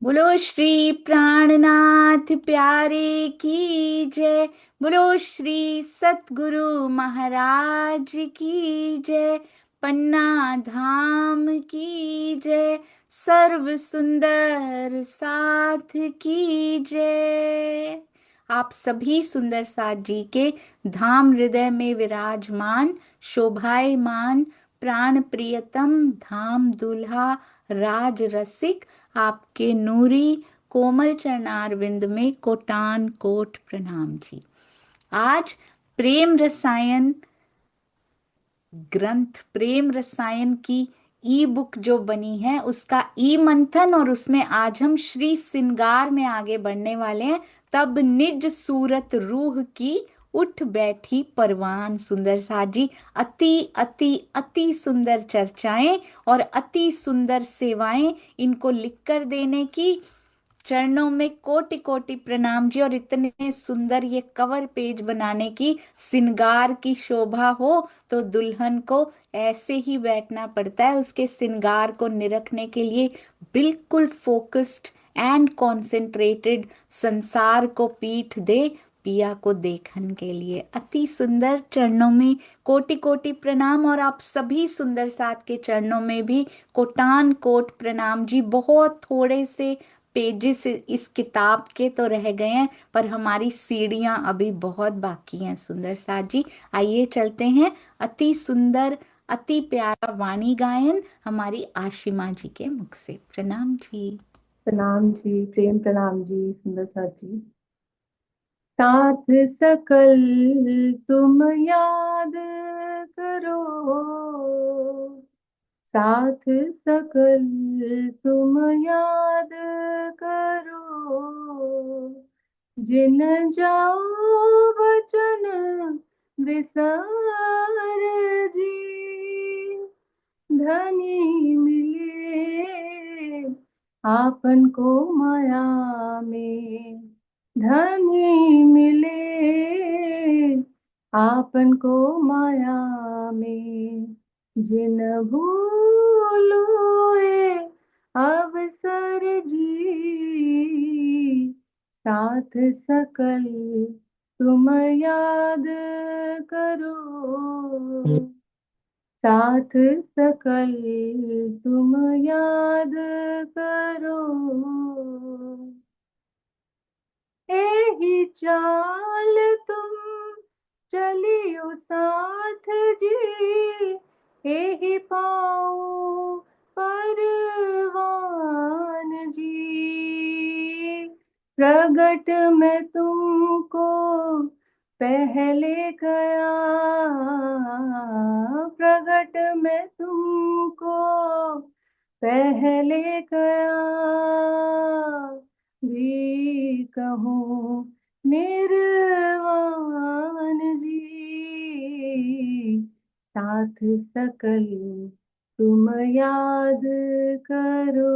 बोलो श्री प्राणनाथ प्यारे की जय। बोलो श्री सतगुरु महाराज की जय। पन्ना धाम की जय। सर्व सुंदर साथ की जय। आप सभी सुंदर साथ जी के धाम हृदय में विराजमान शोभायमान प्राण प्रियतम धाम दुल्हा राज रसिक आपके नूरी कोमल चरणारविंद में कोटान कोट प्रणाम जी। आज प्रेम रसायन ग्रंथ प्रेम रसायन की ई बुक जो बनी है उसका ई मंथन, और उसमें आज हम श्री सिंगार में आगे बढ़ने वाले हैं। तब निज सूरत रूह की उठ बैठी परवान। सुंदर साथ जी, अति अति अति सुंदर चर्चाएं और अति सुंदर सेवाएं इनको लिखकर देने की चरणों में कोटि कोटि प्रणाम जी। और इतने सुंदर ये कवर पेज बनाने की, सिंगार की शोभा हो तो दुल्हन को ऐसे ही बैठना पड़ता है उसके सिंगार को निरखने के लिए। बिल्कुल फोकस्ड एंड कॉन्सेंट्रेटेड, संसार को पीठ दे पिया को देखन के लिए। अति सुंदर चरणों में कोटि कोटि प्रणाम, और आप सभी सुंदर साथ के चरणों में भी कोटान कोट प्रणाम जी। बहुत थोड़े से पेजेस इस किताब के तो रह गए हैं, पर हमारी सीढ़ियां अभी बहुत बाकी हैं। सुंदर साथ जी, आइए चलते हैं। अति सुंदर अति प्यारा वाणी गायन हमारी आशिमा जी के मुख से। प्रणाम जी। प्रणाम जी। प्रेम प्रणाम जी। सुंदर साथ जी। साथ सकल तुम याद करो। साथ सकल तुम याद करो। जिन जाओ बचन विसार जी। धनी मिले आपन को माया में। धनी मिले आपन को माया में। जिन भूलोए अवसर जी। साथ सकल तुम याद करो। साथ सकल तुम याद करो। एही चाल तुम चलियो साथ जी। एही पाओ परवान जी। प्रगट में तुमको पहले गया। प्रगट में तुमको पहले गया। भी कहूँ निर्वाण जी। साथ सकल तुम याद करो।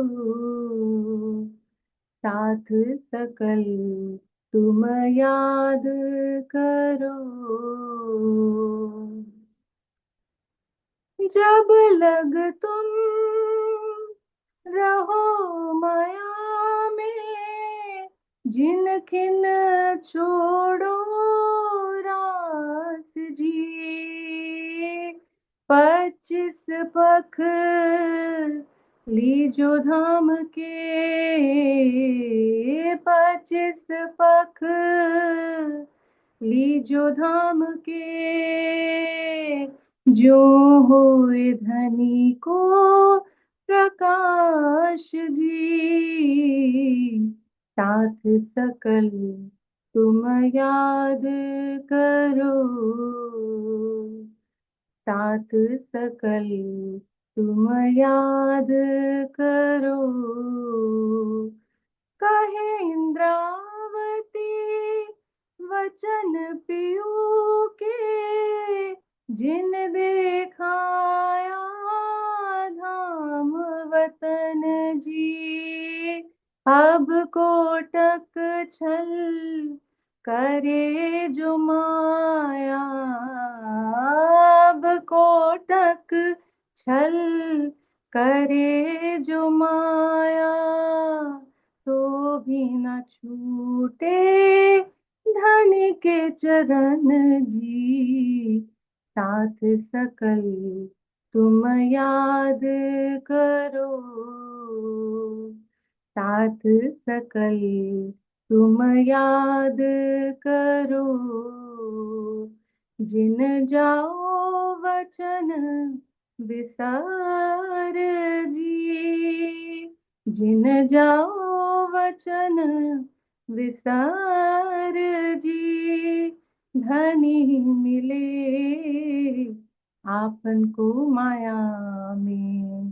साथ सकल तुम याद करो। जब लग तुम रहो माया में। जिन खिन छोड़ो रास जी। 25 पख लीजो धाम के। 25 पख लीजो धाम के। जो होए धनी को प्रकाश जी। साथ सकल तुम याद करो। साथ सकल तुम याद करो। कहे इंद्रावती वचन पियो के। जिन देखाया धाम वतन जी। अब कोटक छल करे जो माया। अब कोटक छल करे जो माया। भी न छूटे धन के चरण जी। साथ सकल तुम याद करो, साथ सकल तुम याद करो। जिन जाओ वचन विसार जी, जिन जाओ वचन विसार जी। धनी मिले आपन को माया में,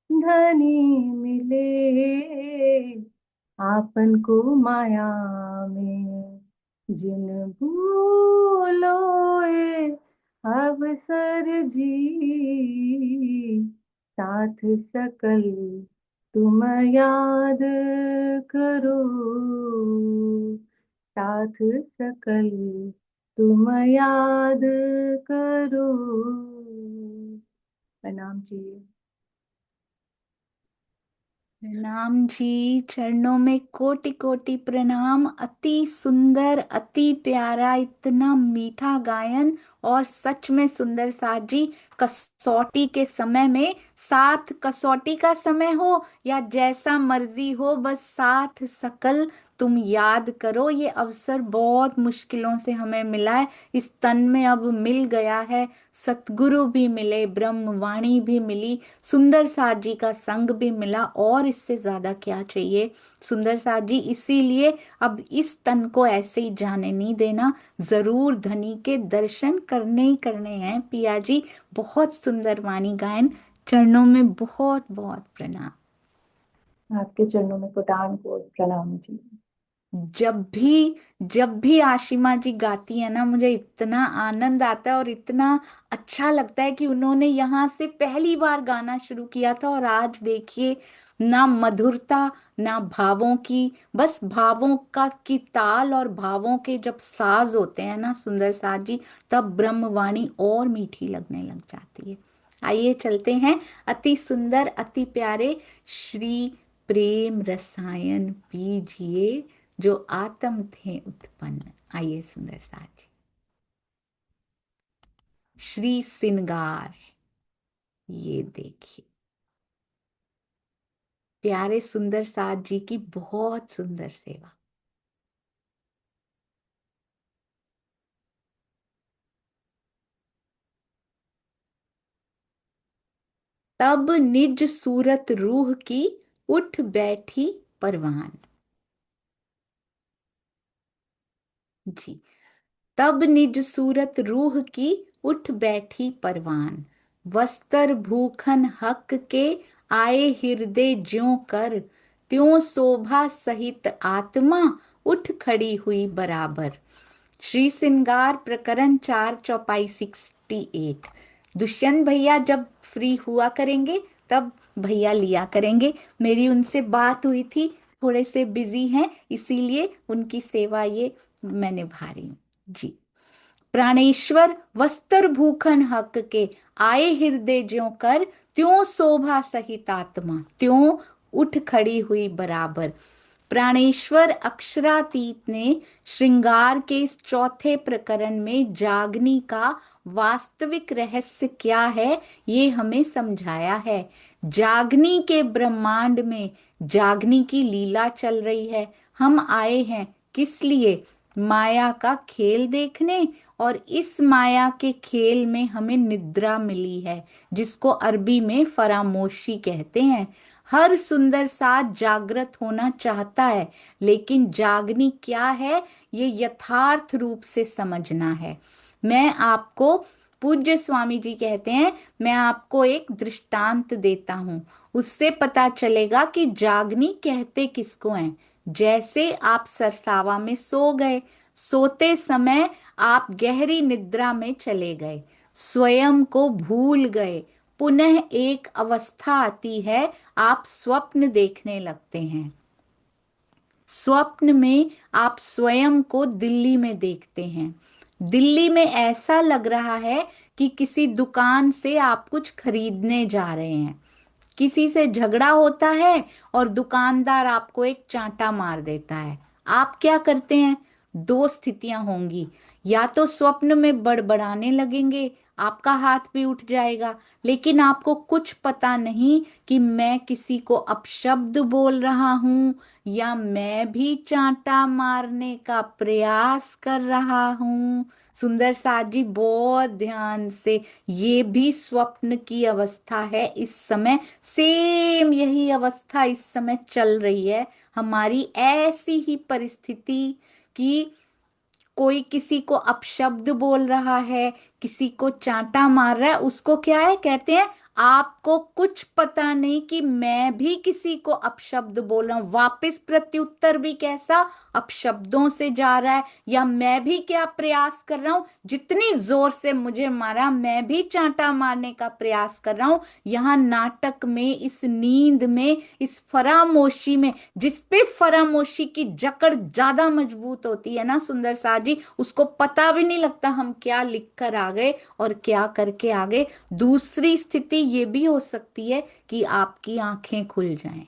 धनी मिले आपन को माया में। जिन भूलोए अवसर जी, साथ सकल तुम याद करो, साथ सकल तुम याद करो। प्रणाम जी। प्रणाम जी, चरणों में कोटि कोटि प्रणाम। अति सुंदर, अति प्यारा, इतना मीठा गायन। और सच में सुंदर साथ जी, कसौटी के समय में, साथ कसौटी का समय हो या जैसा मर्जी हो, बस साथ सकल तुम याद करो। ये अवसर बहुत मुश्किलों से हमें मिला है, इस तन में अब मिल गया है। सतगुरु भी मिले, ब्रह्मवाणी भी मिली, सुंदर साथ जी का संग भी मिला, और इससे ज्यादा क्या चाहिए। सुंदर साथ जी, इसीलिए अब इस तन को ऐसे ही जाने नहीं देना, जरूर धनी के दर्शन करने ही करने हैं पिया जी। बहुत सुंदर वाणी गायन, चरणों में बहुत बहुत प्रणाम। आपके चरणों में कोटान कोट प्रणाम जी। जब भी आशिमा जी गाती है ना, मुझे इतना आनंद आता है और इतना अच्छा लगता है कि उन्होंने यहाँ से पहली बार गाना शुरू किया था, और आज देखिए, ना मधुरता, ना भावों की, बस भावों का की ताल और भावों के जब साज होते हैं ना सुंदर साज जी, तब ब्रह्मवाणी और मीठी लगने लग जाती है। आइए चलते हैं, अति सुंदर, अति प्यारे श्री प्रेम रसायन पीजिए, जो आत्म थे उत्पन्न। आइए सुंदर साज जी, श्री सिनगार, ये देखिए, प्यारे सुंदर साज जी की बहुत सुंदर सेवा। तब निज सूरत रूह की उठ बैठी परवान जी। तब निज सूरत रूह की उठ बैठी परवान, वस्त्र भूखन हक के आए हृदय ज्यों कर, त्यों शोभा सहित आत्मा उठ खड़ी हुई बराबर। श्री सिंगार प्रकरण 4 चौपाई 68। दुष्यंत भैया जब फ्री हुआ करेंगे तब भैया लिया करेंगे। मेरी उनसे बात हुई थी, थोड़े से बिजी हैं, इसीलिए उनकी सेवा ये मैं निभा रही हूँ जी। प्राणेश्वर वस्त्र भूखन हक के आए हृदय ज्यों कर, त्यों शोभा सहित आत्मा, त्यों उठ खड़ी हुई बराबर। प्राणेश्वर अक्षरातीत ने श्रृंगार के इस चौथे प्रकरण में जागनी का वास्तविक रहस्य क्या है, ये हमें समझाया है। जागनी के ब्रह्मांड में जागनी की लीला चल रही है। हम आए हैं किस लिए? माया का खेल देखने, और इस माया के खेल में हमें निद्रा मिली है, जिसको अरबी में फरामोशी कहते हैं। हर सुंदर साथ जागृत होना चाहता है, लेकिन जागनी क्या है, ये यथार्थ रूप से समझना है। मैं आपको, पूज्य स्वामी जी कहते हैं, मैं आपको एक दृष्टांत देता हूं, उससे पता चलेगा कि जागनी कहते किसको हैं। जैसे आप सरसावा में सो गए, सोते समय आप गहरी निद्रा में चले गए, स्वयं को भूल गए, पुनः एक अवस्था आती है, आप स्वप्न देखने लगते हैं। स्वप्न में आप स्वयं को दिल्ली में देखते हैं। दिल्ली में ऐसा लग रहा है कि किसी दुकान से आप कुछ खरीदने जा रहे हैं। किसी से झगड़ा होता है और दुकानदार आपको एक चांटा मार देता है, आप क्या करते हैं? दो स्थितियां होंगी, या तो स्वप्न में बड़बड़ाने लगेंगे, आपका हाथ भी उठ जाएगा, लेकिन आपको कुछ पता नहीं कि मैं किसी को अपशब्द बोल रहा हूं या मैं भी चांटा मारने का प्रयास कर रहा हूं। सुंदर साथ जी बहुत ध्यान से, ये भी स्वप्न की अवस्था है इस समय, सेम यही अवस्था इस समय चल रही है हमारी। ऐसी ही परिस्थिति कि कोई किसी को अपशब्द बोल रहा है, किसी को चांटा मार रहा है, उसको क्या है कहते हैं, आपको कुछ पता नहीं कि मैं भी किसी को अपशब्द बोल रहा हूं, वापस प्रत्युत्तर भी कैसा, अपशब्दों से जा रहा है। या मैं भी क्या प्रयास कर रहा हूं, जितनी जोर से मुझे मारा मैं भी चांटा मारने का प्रयास कर रहा हूं। यहाँ नाटक में, इस नींद में, इस फरामोशी में, जिसपे फरामोशी की जकड़ ज्यादा मजबूत होती है ना सुंदर सा जी, उसको पता भी नहीं लगता हम क्या लिख कर आ गए और क्या करके आ गए। दूसरी स्थिति ये भी हो सकती है कि आपकी आंखें खुल जाएं,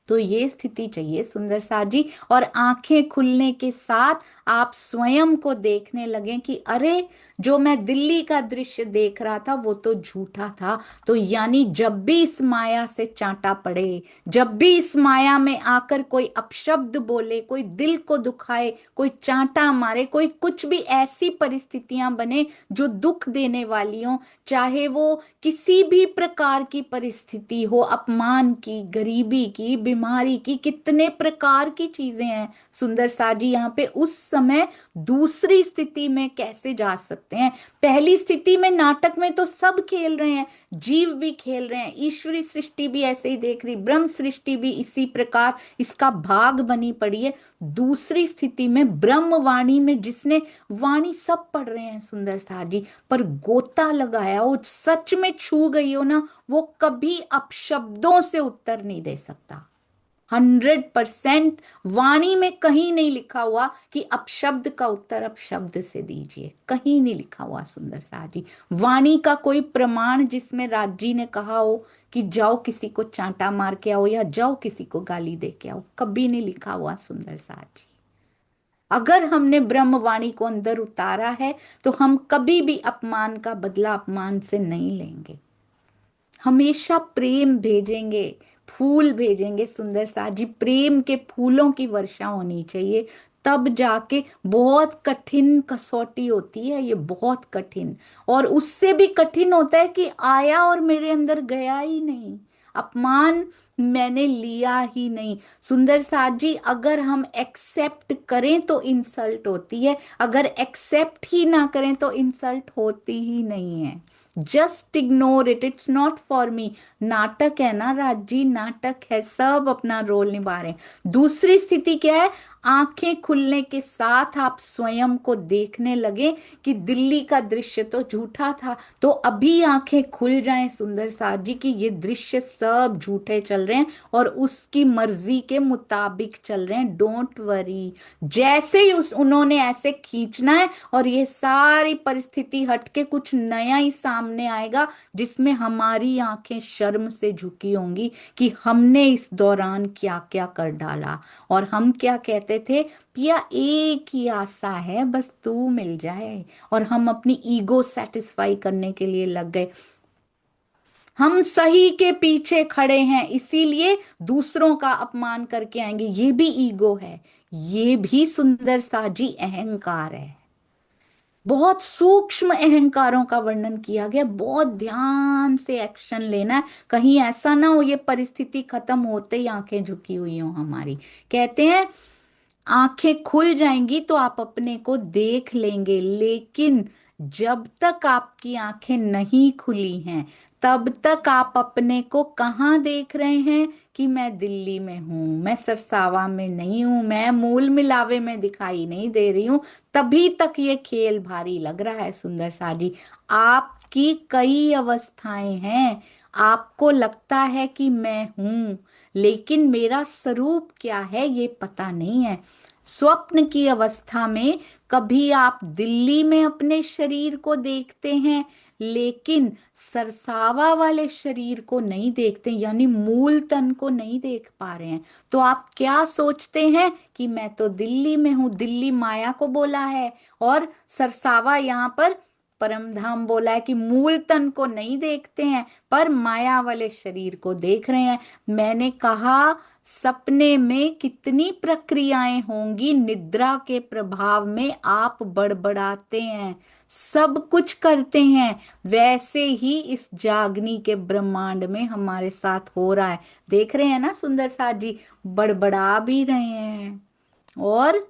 तो ये स्थिति चाहिए सुंदर सा जी। और आंखें खुलने के साथ आप स्वयं को देखने लगें कि अरे, जो मैं दिल्ली का दृश्य देख रहा था वो तो झूठा था। तो यानी जब भी इस माया से चांटा पड़े, जब भी इस माया में आकर कोई अपशब्द बोले, कोई दिल को दुखाए, कोई चांटा मारे, कोई कुछ भी ऐसी परिस्थितियां बने जो दुख देने वाली हो, चाहे वो किसी भी प्रकार की परिस्थिति हो, अपमान की, गरीबी की, बीमारी की, कितने प्रकार की चीजें हैं सुंदर सा जी यहाँ पे, उस समय दूसरी स्थिति में कैसे जा सकते हैं। पहली स्थिति में नाटक में तो सब खेल रहे हैं, जीव भी खेल रहे हैं, ईश्वरी सृष्टि भी ऐसे ही देख रही, ब्रह्म सृष्टि भी इसी प्रकार इसका भाग बनी पड़ी है। दूसरी स्थिति में ब्रह्म वाणी में, जिसने वाणी सब पढ़ रहे हैं सुंदर सा जी, पर गोता लगाया हो, सच में छू गई हो ना, वो कभी अपशब्दों से उत्तर नहीं दे सकता। 100% वाणी में कहीं नहीं लिखा हुआ कि अपशब्द का उत्तर अपशब्द से दीजिए, कहीं नहीं लिखा हुआ सुंदर सा जी। वाणी का कोई प्रमाण जिसमें राजी ने कहा हो कि जाओ किसी को चांटा मार के आओ या जाओ किसी को गाली दे के आओ, कभी नहीं लिखा हुआ सुंदर सा जी। अगर हमने ब्रह्मवाणी को अंदर उतारा है तो हम कभी भी अपमान का बदला अपमान से नहीं लेंगे, हमेशा प्रेम भेजेंगे, फूल भेजेंगे सुंदर सा जी, प्रेम के फूलों की वर्षा होनी चाहिए। तब जाके, बहुत कठिन कसौटी होती है ये, बहुत कठिन, और उससे भी कठिन होता है कि आया और मेरे अंदर गया ही नहीं, अपमान मैंने लिया ही नहीं। सुंदर साथ जी, अगर हम एक्सेप्ट करें तो इंसल्ट होती है, अगर एक्सेप्ट ही ना करें तो इंसल्ट होती ही नहीं है। Just ignore it, it's not for me. नाटक है ना राज जी, नाटक है, सब अपना रोल निभा रहे हैं। दूसरी स्थिति क्या है, आंखें खुलने के साथ आप स्वयं को देखने लगे कि दिल्ली का दृश्य तो झूठा था, तो अभी आंखें खुल जाएं सुंदर साथ जी कि ये दृश्य सब झूठे चल रहे हैं और उसकी मर्जी के मुताबिक चल रहे हैं। डोंट वरी, जैसे ही उस उन्होंने ऐसे खींचना है और ये सारी परिस्थिति हटके कुछ नया ही सामने आएगा, जिसमें हमारी आंखें शर्म से झुकी होंगी कि हमने इस दौरान क्या क्या कर डाला। और हम क्या कहते थे, पिया एक ही आशा है, बस तू मिल जाए, और हम अपनी ईगो सेटिस्फाई करने के लिए लग गए। हम सही के पीछे खड़े हैं इसीलिए दूसरों का अपमान करके आएंगे, ये भी ईगो है, ये भी सुंदर साजी अहंकार है। बहुत सूक्ष्म अहंकारों का वर्णन किया गया, बहुत ध्यान से एक्शन लेना है, कहीं ऐसा ना हो ये परिस्थिति खत्म होते ही आंखें झुकी हुई हो हमारी। कहते हैं आंखें खुल जाएंगी तो आप अपने को देख लेंगे, लेकिन जब तक आपकी आंखें नहीं खुली हैं तब तक आप अपने को कहाँ देख रहे हैं कि मैं दिल्ली में हूं, मैं सरसावा में नहीं हूं, मैं मूल मिलावे में दिखाई नहीं दे रही हूं। तभी तक ये खेल भारी लग रहा है सुंदर सा जी। आपकी कई अवस्थाएं हैं, आपको लगता है कि मैं हूं, लेकिन मेरा स्वरूप क्या है ये पता नहीं है। स्वप्न की अवस्था में कभी आप दिल्ली में अपने शरीर को देखते हैं, लेकिन सरसावा वाले शरीर को नहीं देखते, यानी मूल तन को नहीं देख पा रहे हैं। तो आप क्या सोचते हैं कि मैं तो दिल्ली में हूं, दिल्ली माया को बोला है, और सरसावा यहाँ पर परम धाम बोला है कि मूल तन को नहीं देखते हैं पर माया वाले शरीर को देख रहे हैं। मैंने कहा सपने में कितनी प्रक्रियाएं होंगी, निद्रा के प्रभाव में आप बड़बड़ाते हैं, सब कुछ करते हैं, वैसे ही इस जागनी के ब्रह्मांड में हमारे साथ हो रहा है। देख रहे हैं ना सुंदर साथ जी, बड़बड़ा भी रहे हैं और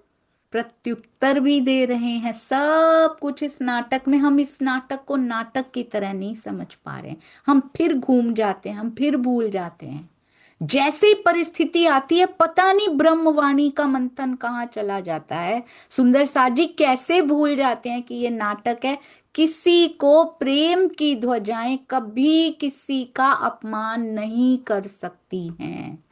प्रत्युत्तर भी दे रहे हैं, सब कुछ इस नाटक में। हम इस नाटक को नाटक की तरह नहीं समझ पा रहे हैं, हम फिर घूम जाते हैं, हम फिर भूल जाते हैं। जैसे ही परिस्थिति आती है पता नहीं ब्रह्मवाणी का मंथन कहाँ चला जाता है। सुंदर साथ जी कैसे भूल जाते हैं कि ये नाटक है। किसी को प्रेम की ध्वजाएं कभी किसी का अपमान नहीं कर सकती हैं।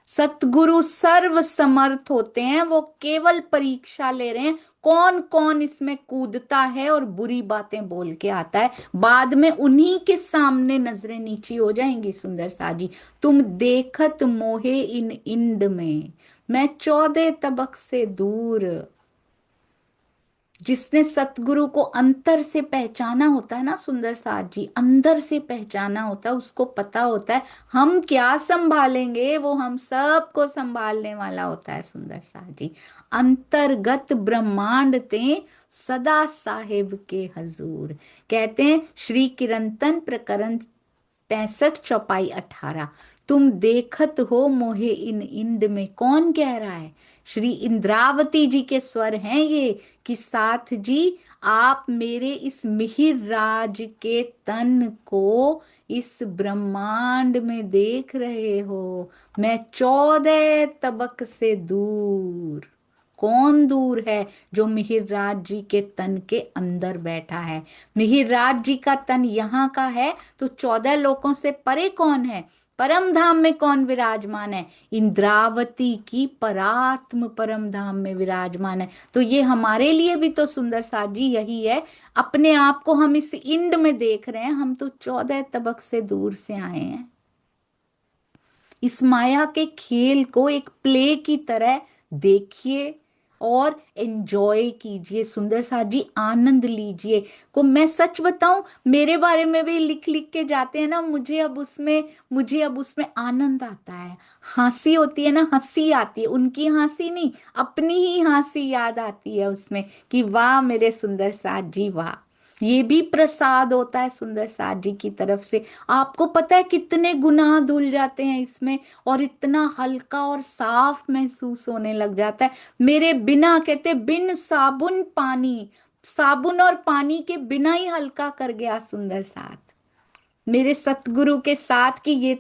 सतगुरु सर्व समर्थ होते हैं, वो केवल परीक्षा ले रहे हैं कौन कौन इसमें कूदता है और बुरी बातें बोल के आता है। बाद में उन्हीं के सामने नजरें नीची हो जाएंगी। सुंदर साजी, तुम देखत मोहे इन इंड में, मैं 14 तबक से दूर। जिसने सतगुरु को अंतर से पहचाना होता है ना सुंदर साथ जी, अंदर से पहचाना होता है, उसको पता होता है हम क्या संभालेंगे, वो हम सबको संभालने वाला होता है। सुंदर साथ जी, अंतर्गत ब्रह्मांड ते सदा साहेब के हजूर, कहते हैं श्री कीर्तन प्रकरण 65 चौपाई 18। तुम देखत हो मोहे इन इंड में, कौन कह रहा है? श्री इंद्रावती जी के स्वर हैं ये, कि साथ जी आप मेरे इस मिहिर राज के तन को इस ब्रह्मांड में देख रहे हो, मैं 14 तबक से दूर। कौन दूर है? जो मिहिर राज जी के तन के अंदर बैठा है। मिहिर राज जी का तन यहाँ का है, तो 14 लोकों से परे कौन है? परम धाम में कौन विराजमान है? इंद्रावती की परात्म परम धाम में विराजमान है। तो ये हमारे लिए भी तो सुंदर साथ जी यही है। अपने आप को हम इस इंड में देख रहे हैं, हम तो 14 तबक से दूर से आए हैं। इस माया के खेल को एक प्ले की तरह देखिए और एंजॉय कीजिए। सुंदर साथ जी आनंद लीजिए। को मैं सच बताऊं, मेरे बारे में भी लिख लिख के जाते हैं ना, मुझे अब उसमें आनंद आता है। हंसी होती है ना, हंसी आती है, उनकी हंसी नहीं, अपनी ही हंसी याद आती है उसमें, कि वाह मेरे सुंदर साथ जी वाह। ये भी प्रसाद होता है सुंदर साथ जी की तरफ से। आपको पता है कितने गुनाह धुल जाते हैं इसमें, और इतना हल्का और साफ महसूस होने लग जाता है। मेरे बिना, कहते बिन साबुन पानी, साबुन और पानी के बिना ही हल्का कर गया सुंदर साथ मेरे सतगुरु के साथ। कि ये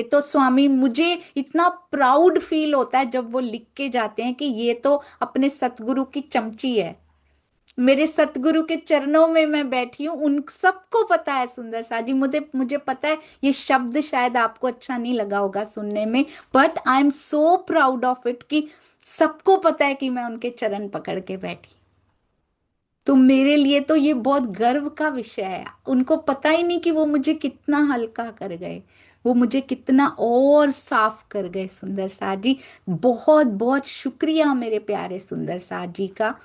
तो स्वामी, मुझे इतना प्राउड फील होता है जब वो लिख के जाते हैं कि ये तो अपने सतगुरु की चमची है। मेरे सतगुरु के चरणों में मैं बैठी हूँ। उन सबको पता है सुंदर सा जी, मुझे मुझे पता है ये शब्द शायद आपको अच्छा नहीं लगा होगा सुनने में, but I am so proud of it कि सबको पता है कि मैं उनके चरण पकड़ के बैठी। तो मेरे लिए तो ये बहुत गर्व का विषय है। उनको पता ही नहीं कि वो मुझे कितना हल्का कर गए, वो मुझे कितना और साफ कर गए। सुंदर साथ जी, बहुत बहुत शुक्रिया मेरे प्यारे सुंदर साथ जी का।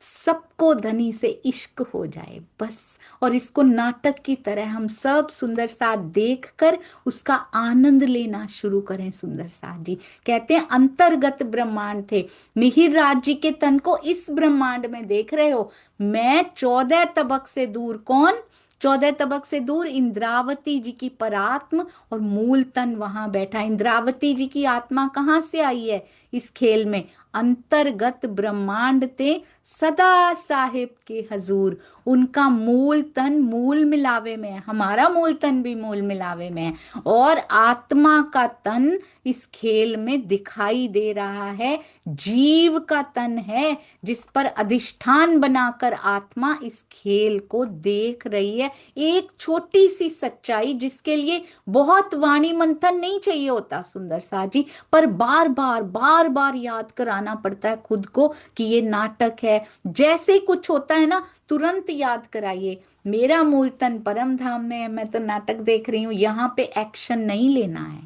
सबको धनी से इश्क हो जाए बस, और इसको नाटक की तरह हम सब सुंदर साथ देखकर उसका आनंद लेना शुरू करें। सुंदर साथ जी कहते हैं अंतर्गत ब्रह्मांड थे, मिहिर राज जी के तन को इस ब्रह्मांड में देख रहे हो, मैं 14 तबक से दूर। कौन 14 तबक से दूर? इंद्रावती जी की परात्म और मूल तन वहां बैठा। इंद्रावती जी की आत्मा कहाँ से आई है इस खेल में? अंतर्गत ब्रह्मांड ते सदा साहिब के हजूर। उनका मूल तन मूल मिलावे में है, हमारा मूल तन भी मूल मिलावे में है, और आत्मा का तन इस खेल में दिखाई दे रहा है। जीव का तन है जिस पर अधिष्ठान बनाकर आत्मा इस खेल को देख रही है। है एक छोटी सी सच्चाई, जिसके लिए बहुत वाणी मंथन नहीं चाहिए होता सुंदर सा जी, पर बार बार याद कराना पड़ता है खुद को कि ये नाटक है। जैसे ही कुछ होता है ना, तुरंत याद कराइए, मेरा मूल तन परम धाम में है, मैं तो नाटक देख रही हूँ, यहाँ पे एक्शन नहीं लेना है,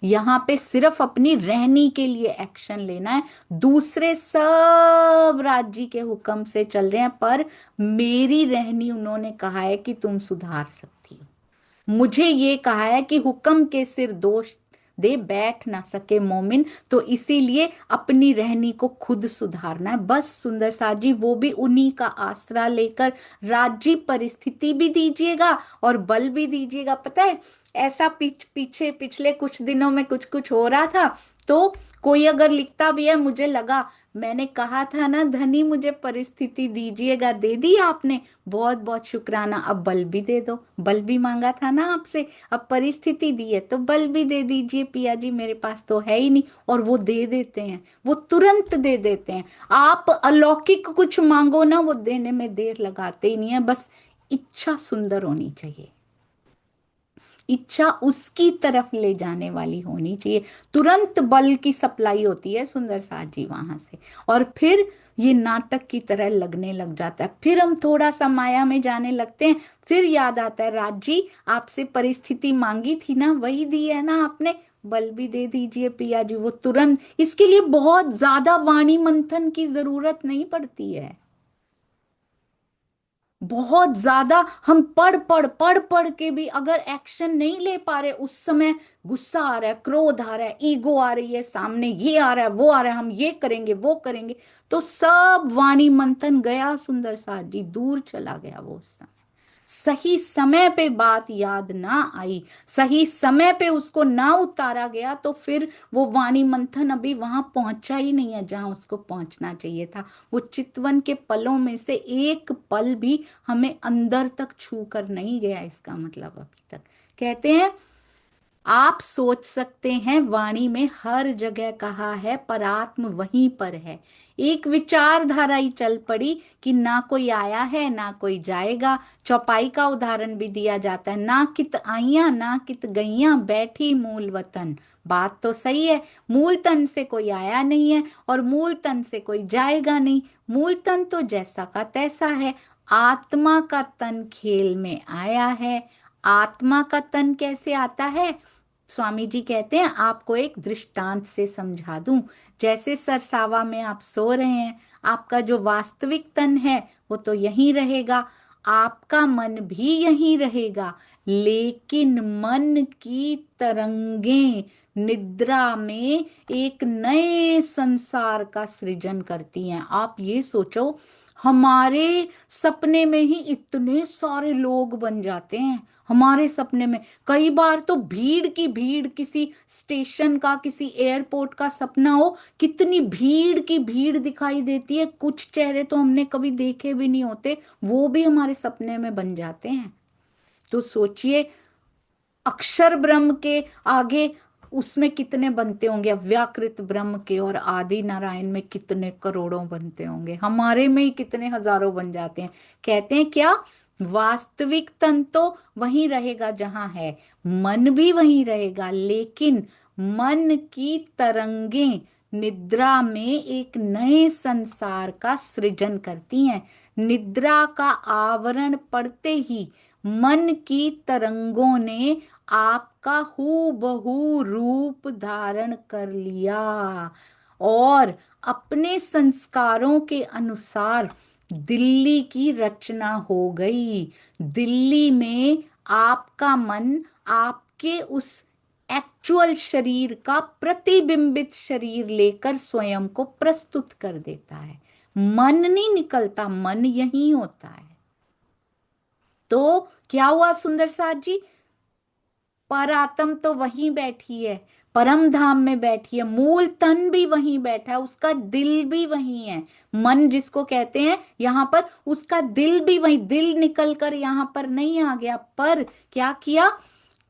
यहाँ पे सिर्फ अपनी रहनी के लिए एक्शन लेना है। दूसरे सब राज्य के हुक्म से चल रहे हैं, पर मेरी रहनी उन्होंने कहा है कि तुम सुधार सकती हो। मुझे ये कहा है कि हुक्म के सिर दोष दे बैठ ना सके मोमिन, तो इसीलिए अपनी रहनी को खुद सुधारना है बस। सुंदर सा जी, वो भी उन्हीं का आसरा लेकर राज्य परिस्थिति भी दीजिएगा और बल भी दीजिएगा। पता है, ऐसा पीछे पिछले कुछ दिनों में कुछ कुछ हो रहा था, तो कोई अगर लिखता भी है, मुझे लगा मैंने कहा था ना धनी मुझे परिस्थिति दीजिएगा, दे दी आपने, बहुत बहुत शुक्राना, अब बल भी दे दो, बल भी मांगा था ना आपसे, अब परिस्थिति दी है तो बल भी दे दीजिए पिया जी, मेरे पास तो है ही नहीं। और वो दे देते हैं, वो तुरंत दे देते हैं। आप अलौकिक कुछ मांगो ना, वो देने में देर लगाते ही नहीं है, बस इच्छा सुंदर होनी चाहिए, इच्छा उसकी तरफ ले जाने वाली होनी चाहिए, तुरंत बल की सप्लाई होती है सुंदर साथ जी वहां से। और फिर ये नाटक की तरह लगने लग जाता है, फिर हम थोड़ा सा माया में जाने लगते हैं, फिर याद आता है राज जी आपसे परिस्थिति मांगी थी ना, वही दी है ना आपने, बल भी दे दीजिए पिया जी। वो तुरंत, इसके लिए बहुत ज्यादा वाणी मंथन की जरूरत नहीं पड़ती है, बहुत ज्यादा हम पढ़ के भी अगर एक्शन नहीं ले पा रहे, उस समय गुस्सा आ रहा है, क्रोध आ रहा है, ईगो आ रही है, सामने ये आ रहा है, वो आ रहा है, हम ये करेंगे वो करेंगे, तो सब वाणी मंथन गया सुंदर साथ जी, दूर चला गया वो उस समय। सही समय पे बात याद ना आई, सही समय पे उसको ना उतारा गया, तो फिर वो वाणी मंथन अभी वहां पहुंचा ही नहीं है जहां उसको पहुंचना चाहिए था। वो चितवन के पलों में से एक पल भी हमें अंदर तक छू कर नहीं गया, इसका मतलब अभी तक। कहते हैं आप सोच सकते हैं वाणी में हर जगह कहा है, पर आत्म वहीं पर है। एक विचारधारा ही चल पड़ी कि ना कोई आया है ना कोई जाएगा। चौपाई का उदाहरण भी दिया जाता है, ना कित आइयां ना कित गईयां बैठी मूल वतन। बात तो सही है, मूल तन से कोई आया नहीं है और मूल तन से कोई जाएगा नहीं। मूल तन तो जैसा का तैसा है, आत्मा का तन खेल में आया है। आत्मा का तन कैसे आता है? स्वामी जी कहते हैं आपको एक दृष्टांत से समझा दूं। जैसे सरसावा में आप सो रहे हैं, आपका जो वास्तविक तन है वो तो यहीं रहेगा, आपका मन भी यहीं रहेगा, लेकिन मन की तरंगें निद्रा में एक नए संसार का सृजन करती हैं। आप ये सोचो, हमारे सपने में ही इतने सारे लोग बन जाते हैं, हमारे सपने में कई बार तो भीड़ की भीड़, किसी स्टेशन का किसी एयरपोर्ट का सपना हो, कितनी भीड़ की भीड़ दिखाई देती है, कुछ चेहरे तो हमने कभी देखे भी नहीं होते, वो भी हमारे सपने में बन जाते हैं। तो सोचिए, अक्षर ब्रह्म के आगे उसमें कितने बनते होंगे, अव्याकृत ब्रह्म के और आदि नारायण में कितने करोड़ों बनते होंगे, हमारे में ही कितने हजारों बन जाते हैं। कहते हैं क्या, वास्तविक तन तो वहीं रहेगा जहां है, मन भी वहीं रहेगा, लेकिन मन की तरंगें निद्रा में एक नए संसार का सृजन करती हैं। निद्रा का आवरण पड़ते ही मन की तरंगों ने आपका हूबहू रूप धारण कर लिया और अपने संस्कारों के अनुसार दिल्ली की रचना हो गई। दिल्ली में आपका मन आपके उस एक्चुअल शरीर का प्रतिबिंबित शरीर लेकर स्वयं को प्रस्तुत कर देता है। मन नहीं निकलता, मन यही होता है। तो क्या हुआ सुंदर साथ जी, पर आत्म तो वहीं बैठी है, परम धाम में बैठी है, मूल तन भी वहीं बैठा है, उसका दिल भी वहीं है। मन जिसको कहते हैं यहां पर, उसका दिल भी वहीं, दिल निकल कर यहां पर नहीं आ गया, पर क्या किया,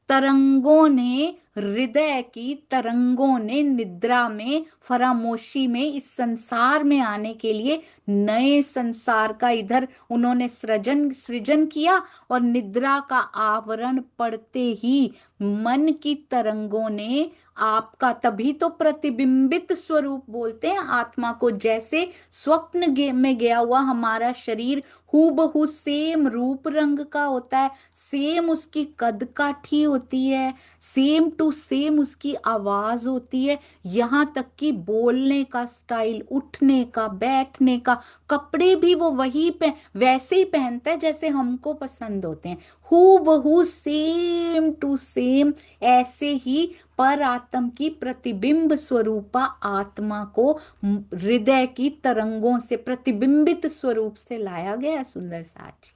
तरंगों ने हृदय की तरंगों ने निद्रा में, फरामोशी में, इस संसार में आने के लिए नए संसार का इधर उन्होंने सृजन सृजन किया। और निद्रा का आवरण पड़ते ही मन की तरंगों ने आपका, तभी तो प्रतिबिंबित स्वरूप बोलते हैं आत्मा को, जैसे स्वप्न में गया हुआ हमारा शरीर हूबहू सेम रूप रंग का होता है, सेम उसकी कद काठी होती है, सेम टू सेम उसकी आवाज होती है, यहाँ तक कि बोलने का स्टाइल, उठने का, बैठने का, कपड़े भी वो वही वैसे ही पहनता है जैसे हमको पसंद होते हैं, हूबहू सेम टू सेम। ऐसे ही पर आत्म की प्रतिबिंब स्वरूपा आत्मा को हृदय की तरंगों से, प्रतिबिंबित स्वरूप से लाया गया सुंदर साज,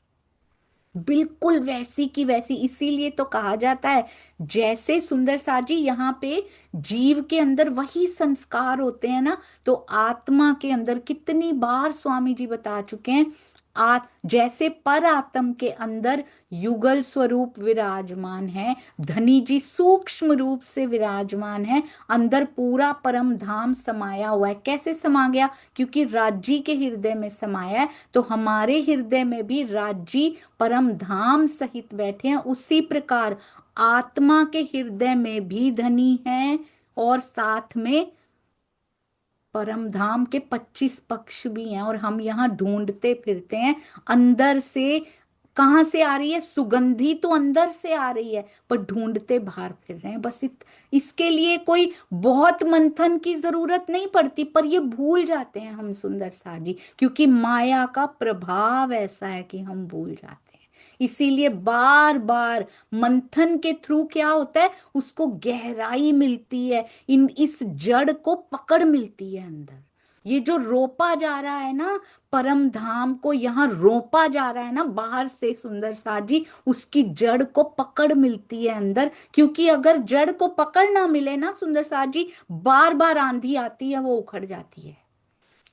बिल्कुल वैसी की वैसी। इसीलिए तो कहा जाता है, जैसे सुंदर साजी यहाँ पे जीव के अंदर वही संस्कार होते हैं ना, तो आत्मा के अंदर कितनी बार स्वामी जी बता चुके हैं, जैसे पर आत्म के अंदर युगल स्वरूप विराजमान है, धनी जी सूक्ष्म रूप से विराजमान है, अंदर पूरा परम धाम समाया हुआ है। कैसे समा गया? क्योंकि राज्जी के हृदय में समाया है, तो हमारे हृदय में भी राज्जी परम धाम सहित बैठे हैं। उसी प्रकार आत्मा के हृदय में भी धनी है, और साथ में परम धाम के 25 पक्ष भी हैं, और हम यहाँ ढूंढते फिरते हैं अंदर से। कहाँ से आ रही है सुगंधी? तो अंदर से आ रही है, पर ढूंढते बाहर फिर रहे हैं। बस इसके लिए कोई बहुत मंथन की जरूरत नहीं पड़ती, पर ये भूल जाते हैं हम सुंदर साजी, क्योंकि माया का प्रभाव ऐसा है कि हम भूल जाते हैं। इसीलिए बार बार मंथन के थ्रू क्या होता है, उसको गहराई मिलती है, इस जड़ को पकड़ मिलती है अंदर। ये जो रोपा जा रहा है ना, परम धाम को यहाँ रोपा जा रहा है ना बाहर से सुंदर साजी, उसकी जड़ को पकड़ मिलती है अंदर। क्योंकि अगर जड़ को पकड़ ना मिले ना सुंदर साजी, बार बार आंधी आती है वो उखड़ जाती है।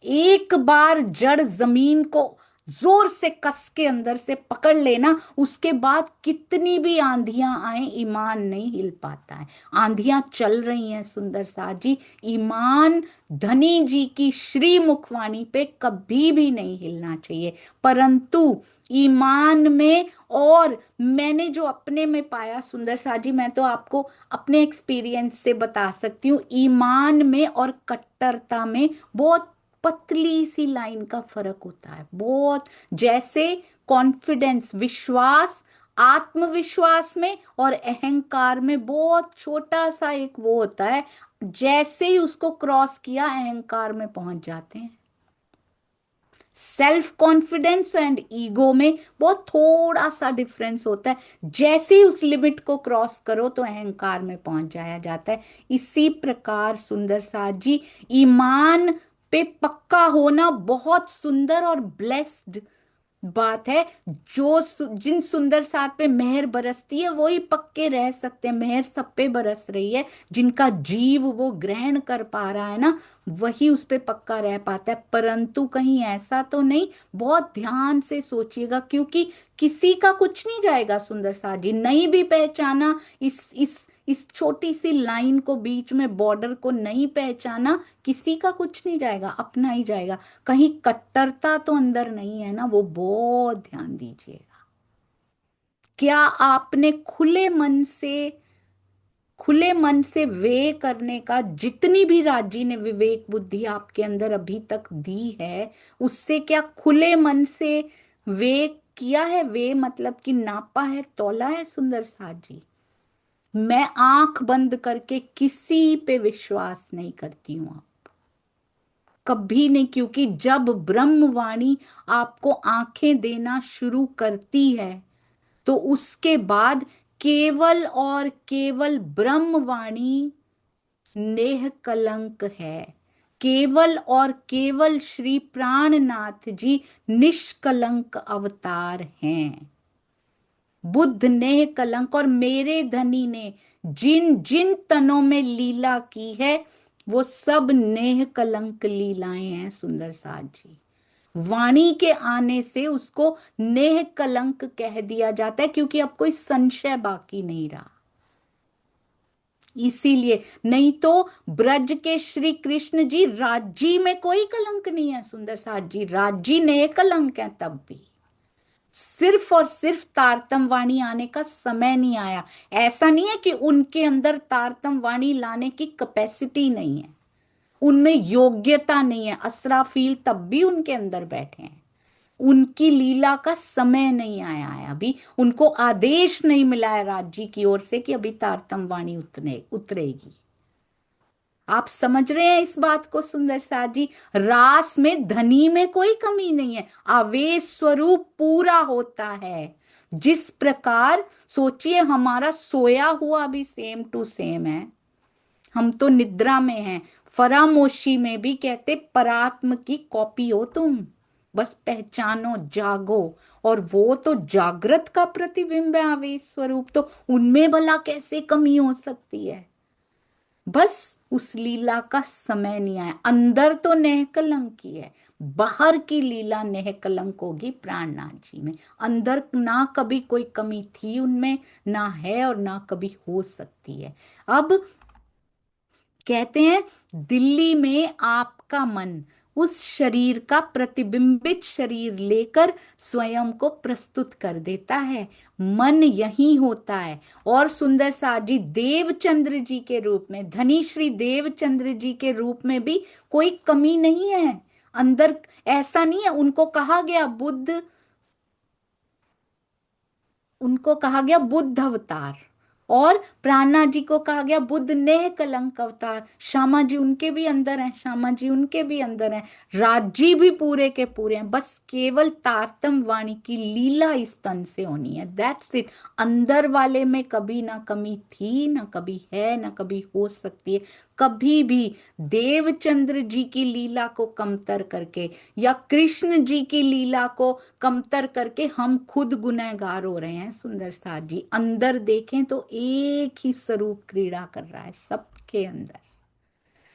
एक बार जड़ जमीन को जोर से कस के अंदर से पकड़ लेना, उसके बाद कितनी भी आंधियां आए ईमान नहीं हिल पाता है। आंधियां चल रही हैं सुंदर साजी, ईमान धनी जी की श्री मुखवाणी पे कभी भी नहीं हिलना चाहिए। परंतु ईमान में, और मैंने जो अपने में पाया सुंदर साजी, मैं तो आपको अपने एक्सपीरियंस से बता सकती हूँ, ईमान में और कट्टरता में बहुत पतली सी लाइन का फर्क होता है बहुत। जैसे कॉन्फिडेंस, विश्वास, आत्मविश्वास में और अहंकार में बहुत छोटा सा एक वो होता है, जैसे ही उसको क्रॉस किया अहंकार में पहुंच जाते हैं। सेल्फ कॉन्फिडेंस एंड ईगो में बहुत थोड़ा सा डिफरेंस होता है, जैसे ही उस लिमिट को क्रॉस करो तो अहंकार में पहुंच जाया जाता है। इसी प्रकार सुंदर साथ जी, ईमान पे पक्का होना बहुत सुंदर और ब्लेस्ड बात है। जिन सुंदर साथ पे मेहर बरसती है वही पक्के रह सकते हैं। मेहर सब पे बरस रही है, जिनका जीव वो ग्रहण कर पा रहा है ना, वही उस पे पक्का रह पाता है। परंतु कहीं ऐसा तो नहीं, बहुत ध्यान से सोचिएगा, क्योंकि किसी का कुछ नहीं जाएगा सुंदर साथ जी। नहीं भी पहचाना, इस छोटी सी लाइन को, बीच में बॉर्डर को नहीं पहचाना, किसी का कुछ नहीं जाएगा, अपना ही जाएगा। कहीं कट्टरता तो अंदर नहीं है ना, वो बहुत ध्यान दीजिएगा। क्या आपने खुले मन से वे करने का, जितनी भी राजी ने विवेक बुद्धि आपके अंदर अभी तक दी है, उससे क्या खुले मन से वे किया है? वे मतलब कि नापा है, तौला है सुंदर साथ जी। मैं आंख बंद करके किसी पे विश्वास नहीं करती हूं, कभी नहीं। क्योंकि जब ब्रह्मवाणी आपको आंखें देना शुरू करती है, तो उसके बाद केवल और केवल ब्रह्मवाणी नेह कलंक है। केवल और केवल श्री प्राणनाथ जी निष्कलंक अवतार हैं। बुद्ध ने कलंक, और मेरे धनी ने जिन जिन तनों में लीला की है, वो सब नेह कलंक लीलाएं हैं सुंदर साथ जी। वाणी के आने से उसको नेह कलंक कह दिया जाता है, क्योंकि अब कोई संशय बाकी नहीं रहा। इसीलिए, नहीं तो ब्रज के श्री कृष्ण जी राज्जी में कोई कलंक नहीं है सुंदर साथ जी, राज्जी ने कलंक है तब भी, सिर्फ और सिर्फ तारतम वाणी आने का समय नहीं आया। ऐसा नहीं है कि उनके अंदर तारतम वाणी लाने की कैपेसिटी नहीं है, उनमें योग्यता नहीं है, असराफील तब भी उनके अंदर बैठे हैं, उनकी लीला का समय नहीं आया है अभी, उनको आदेश नहीं मिला है राज्य की ओर से कि अभी तारतम वाणी उतरेगी। आप समझ रहे हैं इस बात को सुंदर साथ जी, रास में धनी में कोई कमी नहीं है, आवेश स्वरूप पूरा होता है। जिस प्रकार सोचिए हमारा सोया हुआ भी सेम टू सेम है, हम तो निद्रा में हैं, फरामोशी में भी कहते परात्म की कॉपी हो तुम, बस पहचानो जागो। और वो तो जागृत का प्रतिबिंब है आवेश स्वरूप, तो उनमें भला कैसे कमी हो सकती है। बस उस लीला का समय नहीं आया, अंदर तो नेह कलंक की है, बाहर की लीला नेह कलंक होगी प्राणनाथ जी में। अंदर ना कभी कोई कमी थी उनमें, ना है और ना कभी हो सकती है। अब कहते हैं दिल्ली में आपका मन उस शरीर का प्रतिबिंबित शरीर लेकर स्वयं को प्रस्तुत कर देता है, मन यही होता है। और सुंदर साथ जी देवचंद्र जी के रूप में, धनी श्री देवचंद्र जी के रूप में भी कोई कमी नहीं है अंदर, ऐसा नहीं है। उनको कहा गया बुद्ध, उनको कहा गया बुद्ध अवतार, और प्राणनाथ जी को कहा गया बुद्ध नेह कलंक अवतार। श्यामा जी उनके भी अंदर हैं, श्यामा जी उनके भी अंदर हैं, राजी भी पूरे के पूरे हैं, बस केवल तारतम वाणी की लीला इस तन से होनी है, दैट्स इट। अंदर वाले में कभी ना कमी थी, ना कभी है, ना कभी हो सकती है, कभी भी देवचंद्र जी की लीला को कमतर करके या कृष्ण जी की लीला को कमतर करके हम खुद गुनहगार हो रहे हैं सुंदर साथ जी। अंदर देखें तो एक ही स्वरूप क्रीड़ा कर रहा है सबके अंदर,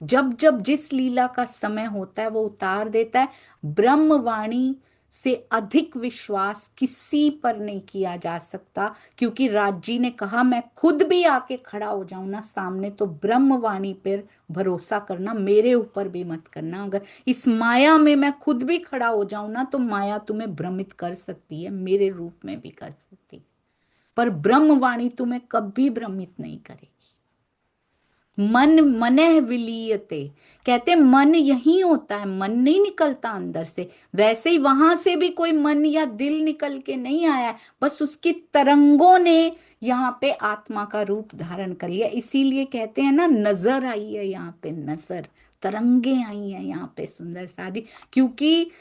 जब जब जिस लीला का समय होता है वो उतार देता है। ब्रह्मवाणी से अधिक विश्वास किसी पर नहीं किया जा सकता, क्योंकि राजी ने कहा मैं खुद भी आके खड़ा हो जाऊं ना सामने, तो ब्रह्मवाणी पर भरोसा करना, मेरे ऊपर भी मत करना। अगर इस माया में मैं खुद भी खड़ा हो जाऊं ना, तो माया तुम्हें भ्रमित कर सकती है, मेरे रूप में भी कर सकती है, पर ब्रह्मवाणी तुम्हें कभी भ्रमित नहीं करेगी। मन मनह विलीयते, कहते मन यही होता है, मन नहीं निकलता अंदर से। वैसे ही वहां से भी कोई मन या दिल निकल के नहीं आया है, बस उसकी तरंगों ने यहाँ पे आत्मा का रूप धारण कर लिया। इसीलिए कहते हैं ना नजर आई है यहाँ पे, नजर तरंगे आई हैं यहाँ पे सुंदर सारी, क्योंकि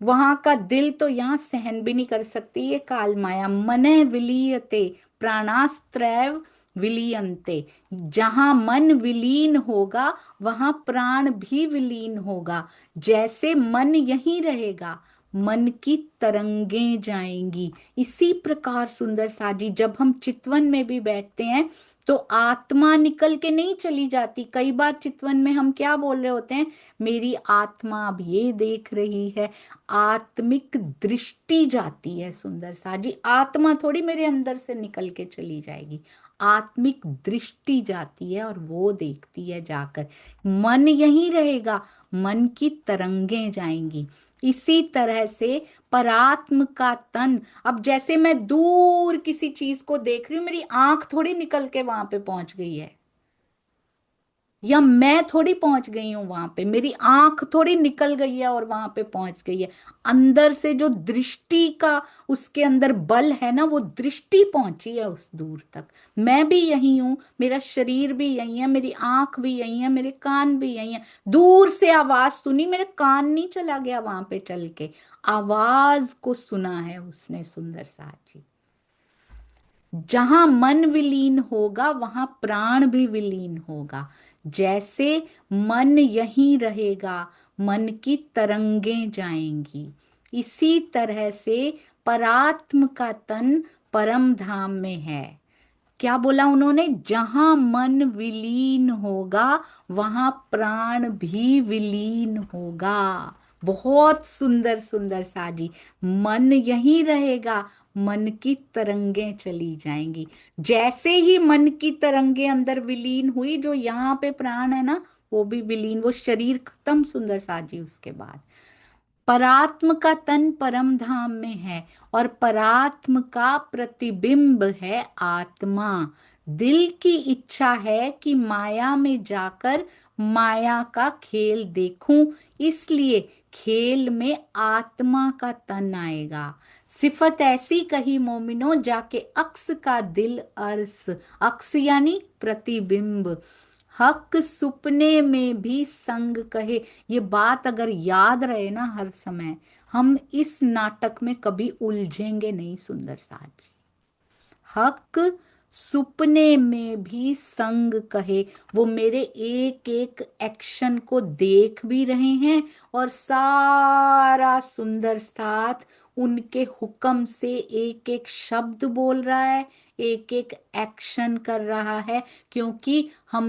वहां का दिल तो यहाँ सहन भी नहीं कर सकती ये काल माया। मनः विलीयते प्राणास्त्रैव विलीयन्ते, जहां मन विलीन होगा वहां प्राण भी विलीन होगा। जैसे मन यहीं रहेगा, मन की तरंगें जाएंगी। इसी प्रकार सुंदर साजी जब हम चितवन में भी बैठते हैं तो आत्मा निकल के नहीं चली जाती। कई बार चितवन में हम क्या बोल रहे होते हैं, मेरी आत्मा अब ये देख रही है, आत्मिक दृष्टि जाती है सुंदर साजी, आत्मा थोड़ी मेरे अंदर से निकल के चली जाएगी, आत्मिक दृष्टि जाती है और वो देखती है जाकर। मन यहीं रहेगा, मन की तरंगें जाएंगी। इसी तरह से परात्म का तन, अब जैसे मैं दूर किसी चीज को देख रही हूं, मेरी आंख थोड़ी निकल के वहां पे पहुंच गई है, या मैं थोड़ी पहुंच गई हूं वहां पे, मेरी आंख थोड़ी निकल गई है और वहां पे पहुंच गई है। अंदर से जो दृष्टि का उसके अंदर बल है ना, वो दृष्टि पहुंची है उस दूर तक। मैं भी यही हूं, मेरा शरीर भी यही है, मेरी आंख भी यही है, मेरे कान भी यही है। दूर से आवाज सुनी, मेरे कान नहीं चला गया वहां पे चल के, आवाज को सुना है उसने सुंदर साथ जी। जहां मन विलीन होगा वहां प्राण भी विलीन होगा। जैसे मन यहीं रहेगा, मन की तरंगें जाएंगी। इसी तरह से परात्म का तन परम धाम में है। क्या बोला उन्होंने, जहां मन विलीन होगा वहां प्राण भी विलीन होगा। बहुत सुंदर सुंदर साजी। मन यहीं रहेगा, मन की तरंगें चली जाएंगी। जैसे ही मन की तरंगें अंदर विलीन हुई, जो यहाँ पे प्राण है ना, वो भी विलीन, वो शरीर खत्म, सुंदर साजी। उसके बाद परात्म का तन परम धाम में है, और परात्म का प्रतिबिंब है आत्मा। दिल की इच्छा है कि माया में जाकर माया का खेल देखूं, इसलिए खेल में आत्मा का तन आएगा। सिफत ऐसी कही मोमिनो, जाके अक्स का दिल अर्स। अक्स यानी प्रतिबिंब। हक सुपने में भी संग कहे। ये बात अगर याद रहे ना हर समय, हम इस नाटक में कभी उलझेंगे नहीं, सुंदर साज। हक सुपने में भी संग कहे। वो मेरे एक एक एक्शन को देख भी रहे हैं, और सारा सुंदर साथ उनके हुक्म से एक एक शब्द बोल रहा है, एक एक एक्शन कर रहा है। क्योंकि हम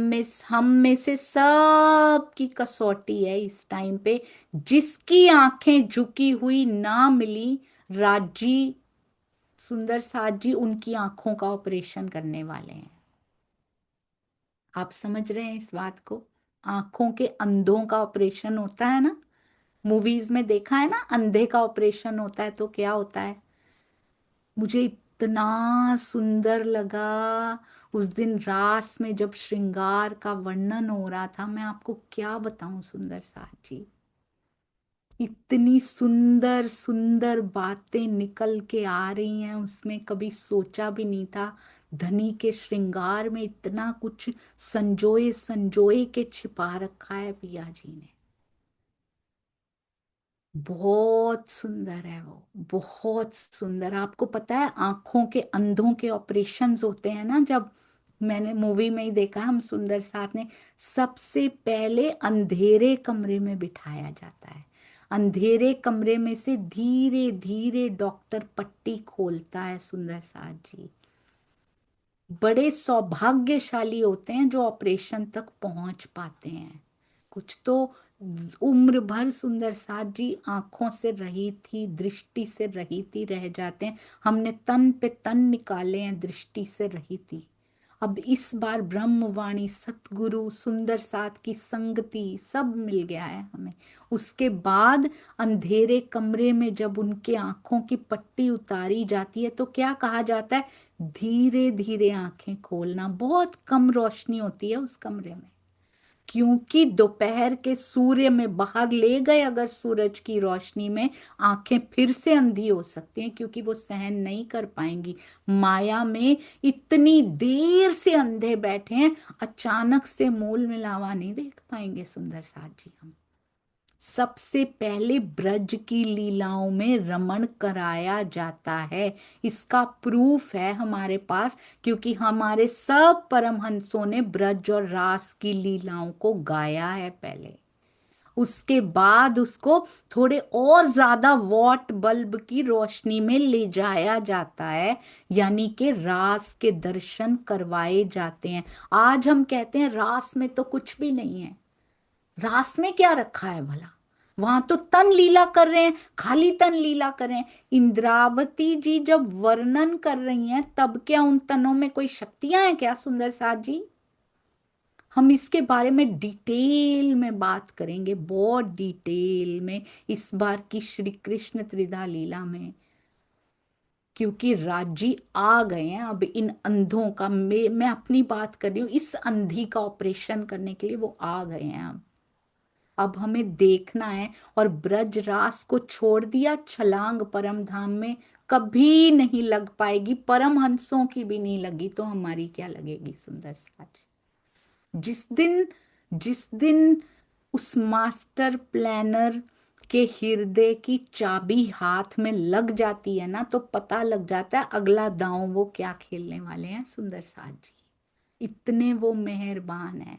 में से सब की कसौटी है इस टाइम पे। जिसकी आंखें झुकी हुई ना मिली, राजी सुंदर साथ जी उनकी आंखों का ऑपरेशन करने वाले हैं। आप समझ रहे हैं इस बात को? आंखों के अंधों का ऑपरेशन होता है ना, मूवीज में देखा है ना, अंधे का ऑपरेशन होता है तो क्या होता है। मुझे इतना सुंदर लगा उस दिन रास में जब श्रृंगार का वर्णन हो रहा था, मैं आपको क्या बताऊं सुंदर साथ जी। इतनी सुंदर सुंदर बातें निकल के आ रही हैं उसमें, कभी सोचा भी नहीं था। धनी के श्रृंगार में इतना कुछ संजोए संजोए के छिपा रखा है पिया जी ने। बहुत सुंदर है वो, बहुत सुंदर। आपको पता है आंखों के अंधों के ऑपरेशंस होते हैं ना, जब मैंने मूवी में ही देखा, हम सुंदर साथ ने सबसे पहले अंधेरे कमरे में बिठाया जाता है। अंधेरे कमरे में से धीरे धीरे डॉक्टर पट्टी खोलता है, सुंदर साथ जी। बड़े सौभाग्यशाली होते हैं जो ऑपरेशन तक पहुंच पाते हैं। कुछ तो उम्र भर सुंदर साथ जी आंखों से रही थी, दृष्टि से रही थी, रह जाते हैं। हमने तन पे तन निकाले हैं, दृष्टि से रही थी। अब इस बार ब्रह्मवाणी, सतगुरु, सुंदर साथ की संगति सब मिल गया है हमें। उसके बाद अंधेरे कमरे में जब उनके आंखों की पट्टी उतारी जाती है तो क्या कहा जाता है, धीरे धीरे आंखें खोलना। बहुत कम रोशनी होती है उस कमरे में, क्योंकि दोपहर के सूर्य में बाहर ले गए अगर सूरज की रोशनी में, आंखें फिर से अंधी हो सकती हैं, क्योंकि वो सहन नहीं कर पाएंगी। माया में इतनी देर से अंधे बैठे हैं, अचानक से मोल मिलावा नहीं देख पाएंगे सुंदर साथ जी हम। सबसे पहले ब्रज की लीलाओं में रमण कराया जाता है। इसका प्रूफ है हमारे पास, क्योंकि हमारे सब परमहंसों ने ब्रज और रास की लीलाओं को गाया है पहले। उसके बाद उसको थोड़े और ज्यादा वॉट बल्ब की रोशनी में ले जाया जाता है, यानी कि रास के दर्शन करवाए जाते हैं। आज हम कहते हैं रास में तो कुछ भी नहीं है। रास में क्या रखा है भला? वहां तो तन लीला कर रहे हैं, खाली तन लीला कर रहे हैं। इंद्रावती जी जब वर्णन कर रही हैं, तब क्या उन तनों में कोई शक्तियां हैं क्या सुंदर साथ जी? हम इसके बारे में डिटेल में बात करेंगे, बहुत डिटेल में, इस बार की श्री कृष्ण त्रिधा लीला में। क्योंकि राजी आ गए हैं अब इन अंधों का, मैं अपनी बात कर रही हूँ, इस अंधी का ऑपरेशन करने के लिए वो आ गए हैं अब हमें देखना है। और ब्रज रास को छोड़ दिया, छलांग परम धाम में कभी नहीं लग पाएगी। परम हंसों की भी नहीं लगी तो हमारी क्या लगेगी सुंदर साज। जिस दिन उस मास्टर प्लानर के हृदय की चाबी हाथ में लग जाती है ना, तो पता लग जाता है अगला दांव वो क्या खेलने वाले हैं सुंदर साज जी। इतने वो मेहरबान है,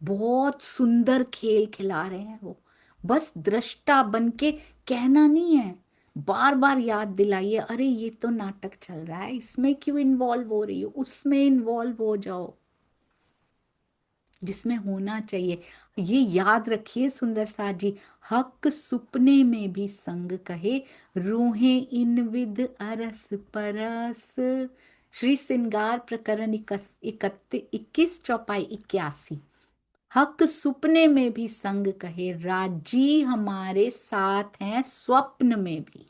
बहुत सुंदर खेल खिला रहे हैं वो। बस दृष्टा बन के कहना नहीं है, बार बार याद दिलाइए, अरे ये तो नाटक चल रहा है, इसमें क्यों इन्वॉल्व हो रही हो, उसमें इन्वॉल्व हो जाओ। जिसमें होना चाहिए। ये याद रखिए सुंदर साथ जी, हक सुपने में भी संग कहे, रूहें इन विद अरस परस। श्री श्रृंगार प्रकरण 21 चौपाई 81। हक सुपने में भी संग कहे, राजी हमारे साथ हैं स्वप्न में भी।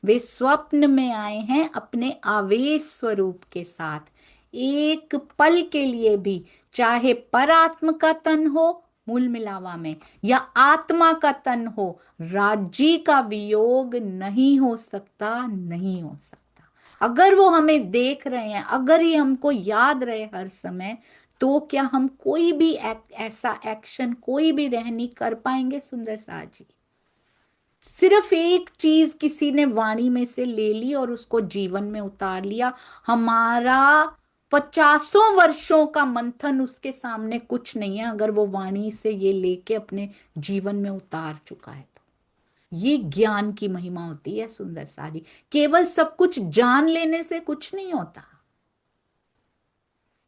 वे स्वप्न में आए हैं अपने आवेश स्वरूप के साथ। एक पल के लिए भी, चाहे परात्म का तन हो मूल मिलावा में, या आत्मा का तन हो, राज्य का वियोग नहीं हो सकता, नहीं हो सकता। अगर वो हमें देख रहे हैं, अगर ये हमको याद रहे हर समय, तो क्या हम कोई भी ऐसा एक्शन, कोई भी रहनी कर पाएंगे सुंदर सा जी? सिर्फ एक चीज किसी ने वाणी में से ले ली और उसको जीवन में उतार लिया, हमारा 50 वर्षों का मंथन उसके सामने कुछ नहीं है, अगर वो वाणी से ये लेके अपने जीवन में उतार चुका है तो। ये ज्ञान की महिमा होती है सुंदर सारी। केवल सब कुछ जान लेने से कुछ नहीं होता।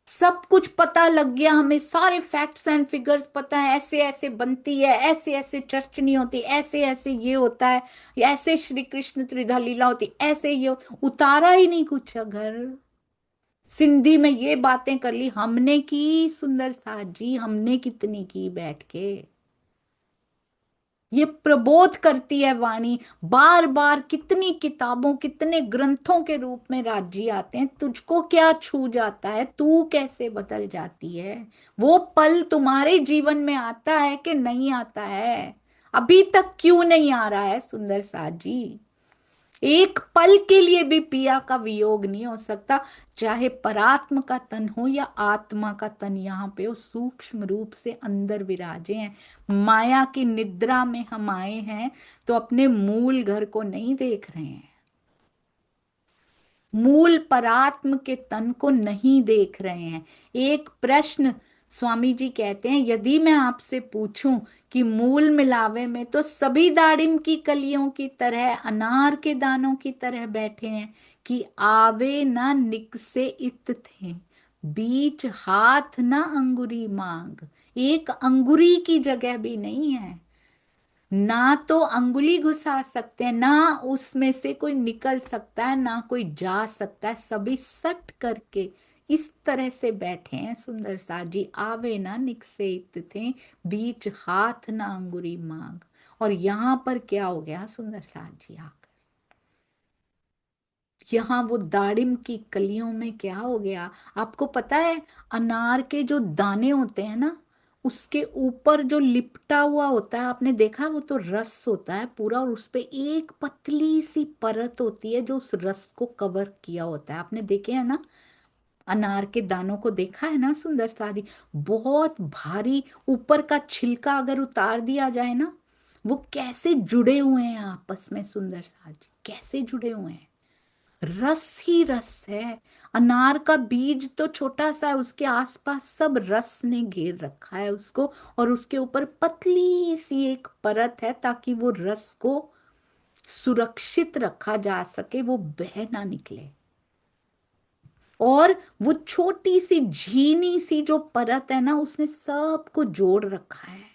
सब कुछ पता लग गया हमें, सारे फैक्ट्स एंड फिगर्स पता है, ऐसे ऐसे बनती है, ऐसे ऐसे चर्चनी होती, ऐसे ऐसे ये होता है, ऐसे श्री कृष्ण त्रिधा लीला होती, ऐसे ये उतारा ही नहीं कुछ। अगर सिंधी में ये बातें कर ली हमने की सुंदर साथ जी, हमने कितनी की बैठ के। ये प्रबोध करती है वाणी बार बार, कितनी किताबों, कितने ग्रंथों के रूप में राज्य आते हैं। तुझको क्या छू जाता है, तू कैसे बदल जाती है? वो पल तुम्हारे जीवन में आता है कि नहीं आता है? अभी तक क्यों नहीं आ रहा है सुंदर साथ जी? एक पल के लिए भी पिया का वियोग नहीं हो सकता, चाहे परात्म का तन हो या आत्मा का तन यहाँ पे वो सूक्ष्म रूप से अंदर विराजे हैं। माया की निद्रा में हम आए हैं तो अपने मूल घर को नहीं देख रहे हैं, मूल परात्म के तन को नहीं देख रहे हैं। एक प्रश्न स्वामी जी कहते हैं, यदि मैं आपसे पूछूं कि मूल मिलावे में तो सभी दाड़िम की कलियों की तरह, अनार के दानों की तरह बैठे हैं, कि आवे ना निकसे इत थे, बीच हाथ ना अंगुरी मांग। एक अंगुरी की जगह भी नहीं है, ना तो अंगुली घुसा सकते हैं, ना उसमें से कोई निकल सकता है, ना कोई जा सकता है। सभी सट करके इस तरह से बैठे हैं सुंदर सा जी, आवे ना निकसे इत थे, बीच हाथ ना अंगुरी मांग। और यहां पर क्या हो गया सुंदर सा जी आकर, यहाँ वो दाड़िम की कलियों में क्या हो गया आपको पता है? अनार के जो दाने होते हैं ना, उसके ऊपर जो लिपटा हुआ होता है, आपने देखा, वो तो रस होता है पूरा, और उस पे एक पतली सी परत होती है जो उस रस को कवर किया होता है। आपने देखे है ना? अनार के दानों को देखा है ना सुंदर सारी? बहुत भारी ऊपर का छिलका अगर उतार दिया जाए ना, वो कैसे जुड़े हुए हैं आपस में सुंदर सारी, कैसे जुड़े हुए हैं। रस ही रस है। अनार का बीज तो छोटा सा है, उसके आसपास सब रस ने घेर रखा है उसको, और उसके ऊपर पतली सी एक परत है ताकि वो रस को सुरक्षित रखा जा सके, वो बह ना निकले। और वो छोटी सी झीनी सी जो परत है ना, उसने सबको जोड़ रखा है।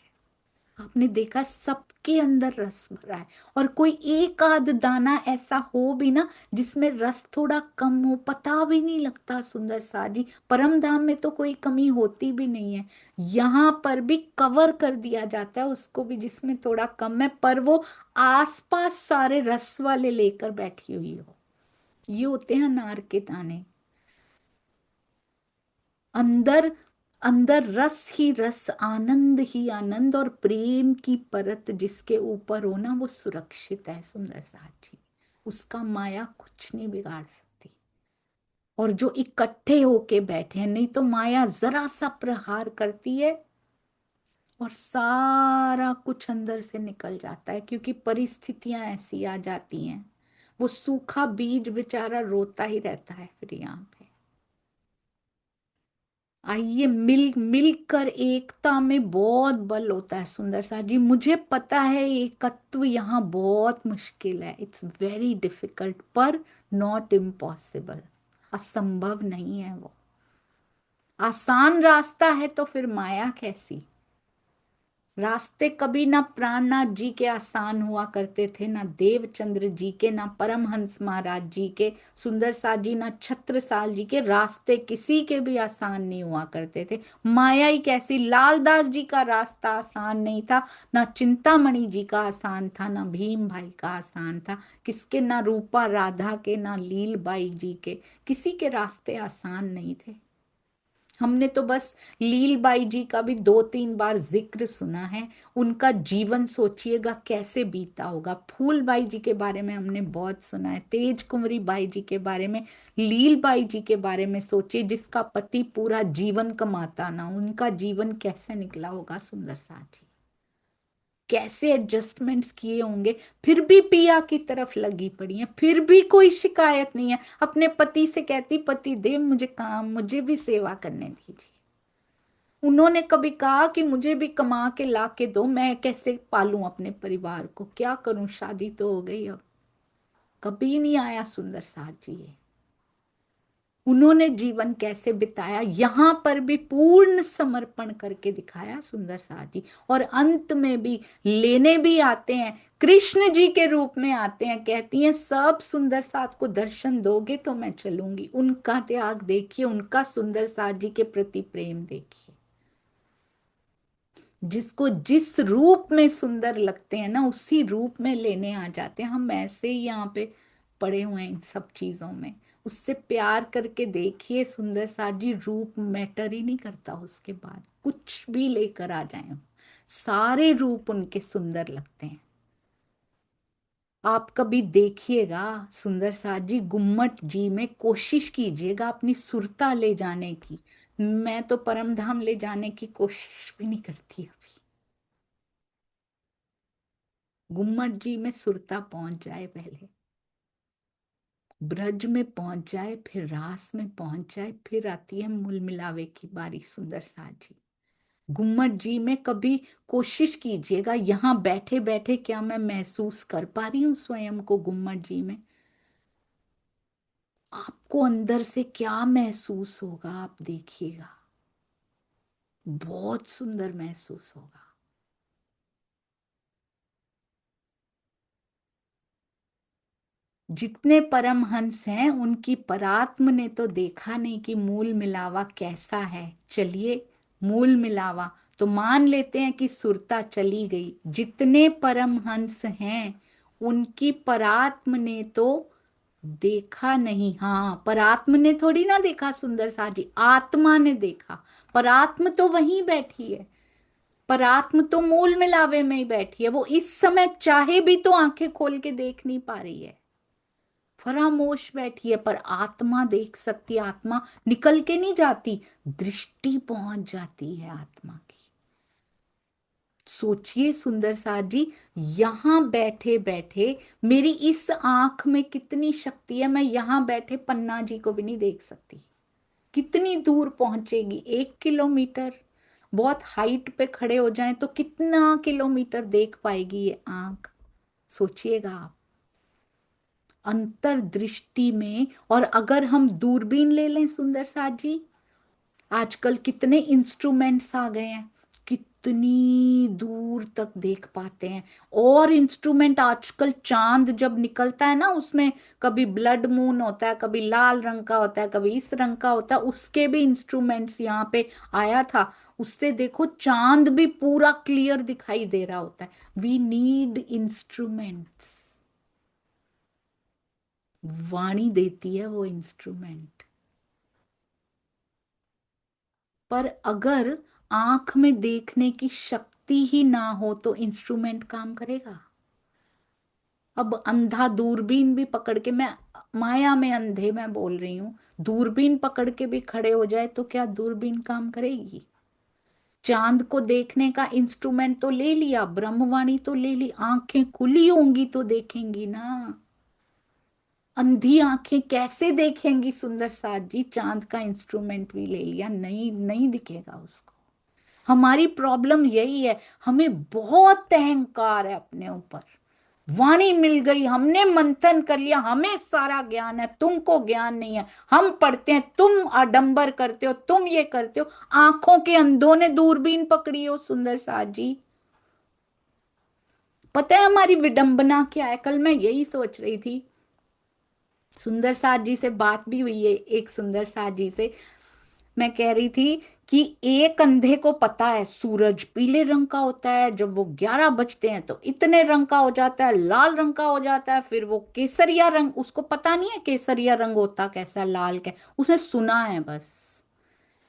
आपने देखा, सबके अंदर रस भरा है, और कोई एक आध दाना ऐसा हो भी ना जिसमें रस थोड़ा कम हो, पता भी नहीं लगता सुंदर सा जी। परम धाम में तो कोई कमी होती भी नहीं है, यहाँ पर भी कवर कर दिया जाता है उसको भी जिसमें थोड़ा कम है, पर वो आसपास सारे रस वाले लेकर बैठी हुई हो। ये होते हैं अनार के दाने। अंदर, अंदर रस ही रस, आनंद ही आनंद, और प्रेम की परत जिसके ऊपर हो ना, वो सुरक्षित है सुंदर साथी। उसका माया कुछ नहीं बिगाड़ सकती। और जो इकट्ठे होके बैठे हैं, नहीं तो माया जरा सा प्रहार करती है और सारा कुछ अंदर से निकल जाता है, क्योंकि परिस्थितियां ऐसी आ जाती हैं। वो सूखा बीज बेचारा रोता ही रहता है फिर यहाँ पे। आइए, मिल मिलकर एकता में बहुत बल होता है सुंदर सा जी। मुझे पता है एकत्व यहाँ बहुत मुश्किल है, इट्स वेरी डिफिकल्ट, पर नॉट इम्पॉसिबल। असंभव नहीं है वो। आसान रास्ता है तो फिर माया कैसी। रास्ते कभी ना प्राणनाथ जी के आसान हुआ करते थे, ना देवचंद्र जी के, ना परमहंस महाराज जी के, सुंदर सा जी, ना छत्रसाल जी के। रास्ते किसी के भी आसान नहीं हुआ करते थे। माया ही कैसी। लालदास जी का रास्ता आसान नहीं था, ना चिंतामणि जी का आसान था, ना भीम भाई का आसान था। किसके? ना रूपा राधा के, ना लीलबाई जी के। किसी के रास्ते आसान नहीं थे। हमने तो बस लीलबाई जी का भी 2-3 बार जिक्र सुना है। उनका जीवन सोचिएगा कैसे बीता होगा। फूलबाई जी के बारे में हमने बहुत सुना है, तेज कुंवरी बाई जी के बारे में, लीलबाई जी के बारे में सोचिए जिसका पति पूरा जीवन कमाता ना, उनका जीवन कैसे निकला होगा। सुंदर सा जी कैसे एडजस्टमेंट्स किए होंगे, फिर भी पिया की तरफ लगी पड़ी है, फिर भी कोई शिकायत नहीं है। अपने पति से कहती, पति देव मुझे काम, मुझे भी सेवा करने दीजिए। उन्होंने कभी कहा कि मुझे भी कमा के ला के दो, मैं कैसे पालूं अपने परिवार को, क्या करूं, शादी तो हो गई अब। कभी नहीं आया सुंदर साथ जी ये। उन्होंने जीवन कैसे बिताया, यहां पर भी पूर्ण समर्पण करके दिखाया सुंदर साथ जी। और अंत में भी लेने भी आते हैं, कृष्ण जी के रूप में आते हैं, कहती हैं सब सुंदर साथ को दर्शन दोगे तो मैं चलूंगी। उनका त्याग देखिए, उनका सुंदर साथ जी के प्रति प्रेम देखिए। जिसको जिस रूप में सुंदर लगते हैं ना, उसी रूप में लेने आ जाते हैं। हम ऐसे ही यहाँ पे पड़े हुए हैं इन सब चीजों में। उससे प्यार करके देखिए सुंदर साथ जी, रूप मैटर ही नहीं करता। उसके बाद कुछ भी लेकर आ जाए, सारे रूप उनके सुंदर लगते हैं। आप कभी देखिएगा सुंदर साथ जी, गुम्मट जी में कोशिश कीजिएगा अपनी सुरता ले जाने की। मैं तो परम धाम ले जाने की कोशिश भी नहीं करती अभी। गुम्मट जी में सुरता पहुंच जाए पहले, ब्रज में पहुंच जाए, फिर रास में पहुंच जाए, फिर आती है मूल मिलावे की बारी सुंदर साथ जी। गुम्मट जी में कभी कोशिश कीजिएगा, यहाँ बैठे बैठे क्या मैं महसूस कर पा रही हूँ स्वयं को गुम्मट जी में। आपको अंदर से क्या महसूस होगा आप देखिएगा, बहुत सुंदर महसूस होगा। जितने परमहंस हैं उनकी परात्म ने तो देखा नहीं कि मूल मिलावा कैसा है। चलिए, मूल मिलावा तो मान लेते हैं कि सुरता चली गई। जितने परमहंस हैं उनकी परात्म ने तो देखा नहीं। हाँ, परात्म ने थोड़ी ना देखा सुंदर सा जी, आत्मा ने देखा। परात्म तो वहीं बैठी है, परात्म तो मूल मिलावे में ही बैठी है। वो इस समय चाहे भी तो आंखें खोल के देख नहीं पा रही है, फरामोश बैठी है, पर आत्मा देख सकती है। आत्मा निकल के नहीं जाती, दृष्टि पहुंच जाती है आत्मा की। सोचिए सुंदर साथ जी, यहां बैठे बैठे मेरी इस आंख में कितनी शक्ति है, मैं यहां बैठे पन्ना जी को भी नहीं देख सकती। कितनी दूर पहुंचेगी? 1 किलोमीटर। बहुत हाइट पे खड़े हो जाएं तो कितना किलोमीटर देख पाएगी ये आंख? सोचिएगा आप, अंतर्दृष्टि में। और अगर हम दूरबीन ले लें सुंदर साथ जी, आजकल कितने इंस्ट्रूमेंट्स आ गए हैं, कितनी दूर तक देख पाते हैं। और इंस्ट्रूमेंट आजकल, चांद जब निकलता है ना, उसमें कभी ब्लड मून होता है, कभी लाल रंग का होता है, कभी इस रंग का होता है, उसके भी इंस्ट्रूमेंट्स यहाँ पे आया था। उससे देखो चांद भी पूरा क्लियर दिखाई दे रहा होता है। We need instruments. वाणी देती है वो इंस्ट्रूमेंट। पर अगर आंख में देखने की शक्ति ही ना हो तो इंस्ट्रूमेंट काम करेगा? अब अंधा दूरबीन भी पकड़ के, मैं माया में अंधे मैं बोल रही हूं, दूरबीन पकड़ के भी खड़े हो जाए तो क्या दूरबीन काम करेगी? चांद को देखने का इंस्ट्रूमेंट तो ले लिया, ब्रह्मवाणी तो ले ली, आंखें खुली होंगी तो देखेंगी ना। अंधी आंखें कैसे देखेंगी सुंदर साथ जी? चांद का इंस्ट्रूमेंट भी ले लिया, नहीं नहीं दिखेगा उसको। हमारी प्रॉब्लम यही है, हमें बहुत अहंकार है अपने ऊपर। वाणी मिल गई, हमने मंथन कर लिया, हमें सारा ज्ञान है, तुमको ज्ञान नहीं है। हम पढ़ते हैं, तुम आडंबर करते हो, तुम ये करते हो। आंखों के अंधों ने दूरबीन पकड़ी हो सुंदर साथ जी। पता है हमारी विडंबना क्या है? कल मैं यही सोच रही थी, सुंदर साथ जी से बात भी हुई है, एक सुंदर साथ जी से मैं कह रही थी कि एक अंधे को पता है सूरज पीले रंग का होता है, जब वो 11 बजते हैं तो इतने रंग का हो जाता है, लाल रंग का हो जाता है, फिर वो केसरिया रंग, उसको पता नहीं है केसरिया रंग होता कैसा, लाल क्या, उसने सुना है बस।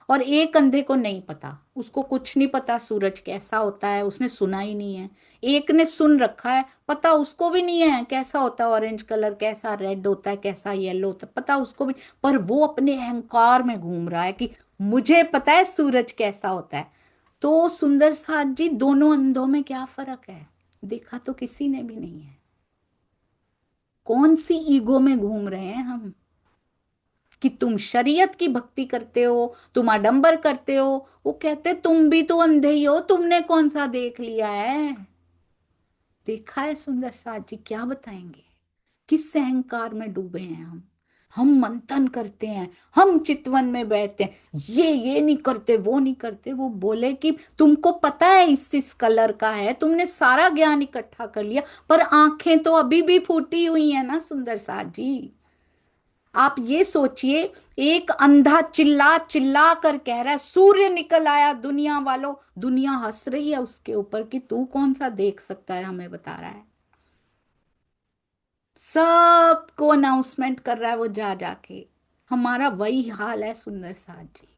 और एक अंधे को नहीं पता, उसको कुछ नहीं पता सूरज कैसा होता है, उसने सुना ही नहीं है। एक ने सुन रखा है, पता उसको भी नहीं है कैसा होता है, ऑरेंज कलर कैसा, रेड होता है कैसा, येलो होता है, पता उसको भी। पर वो अपने अहंकार में घूम रहा है कि मुझे पता है सूरज कैसा होता है। तो सुंदर साथ जी, दोनों अंधों में क्या फर्क है? देखा तो किसी ने भी नहीं है। कौन सी ईगो में घूम रहे हैं हम कि तुम शरीयत की भक्ति करते हो, तुम आडंबर करते हो। वो कहते तुम भी तो अंधे ही हो, तुमने कौन सा देख लिया है? देखा है सुंदर साथ जी, क्या बताएंगे? किस अहंकार में डूबे हैं हम मंथन करते हैं, हम चितवन में बैठते हैं, ये नहीं करते, वो नहीं करते। वो बोले कि तुमको पता है इस कलर का है, तुमने सारा ज्ञान इकट्ठा कर लिया, पर आंखें तो अभी भी फूटी हुई है ना सुंदर साथ जी। आप ये सोचिए, एक अंधा चिल्ला चिल्ला कर कह रहा है सूर्य निकल आया दुनिया वालों, दुनिया हंस रही है उसके ऊपर कि तू कौन सा देख सकता है, हमें बता रहा है। सबको अनाउंसमेंट कर रहा है वो जा जाके। हमारा वही हाल है सुंदर साथ जी।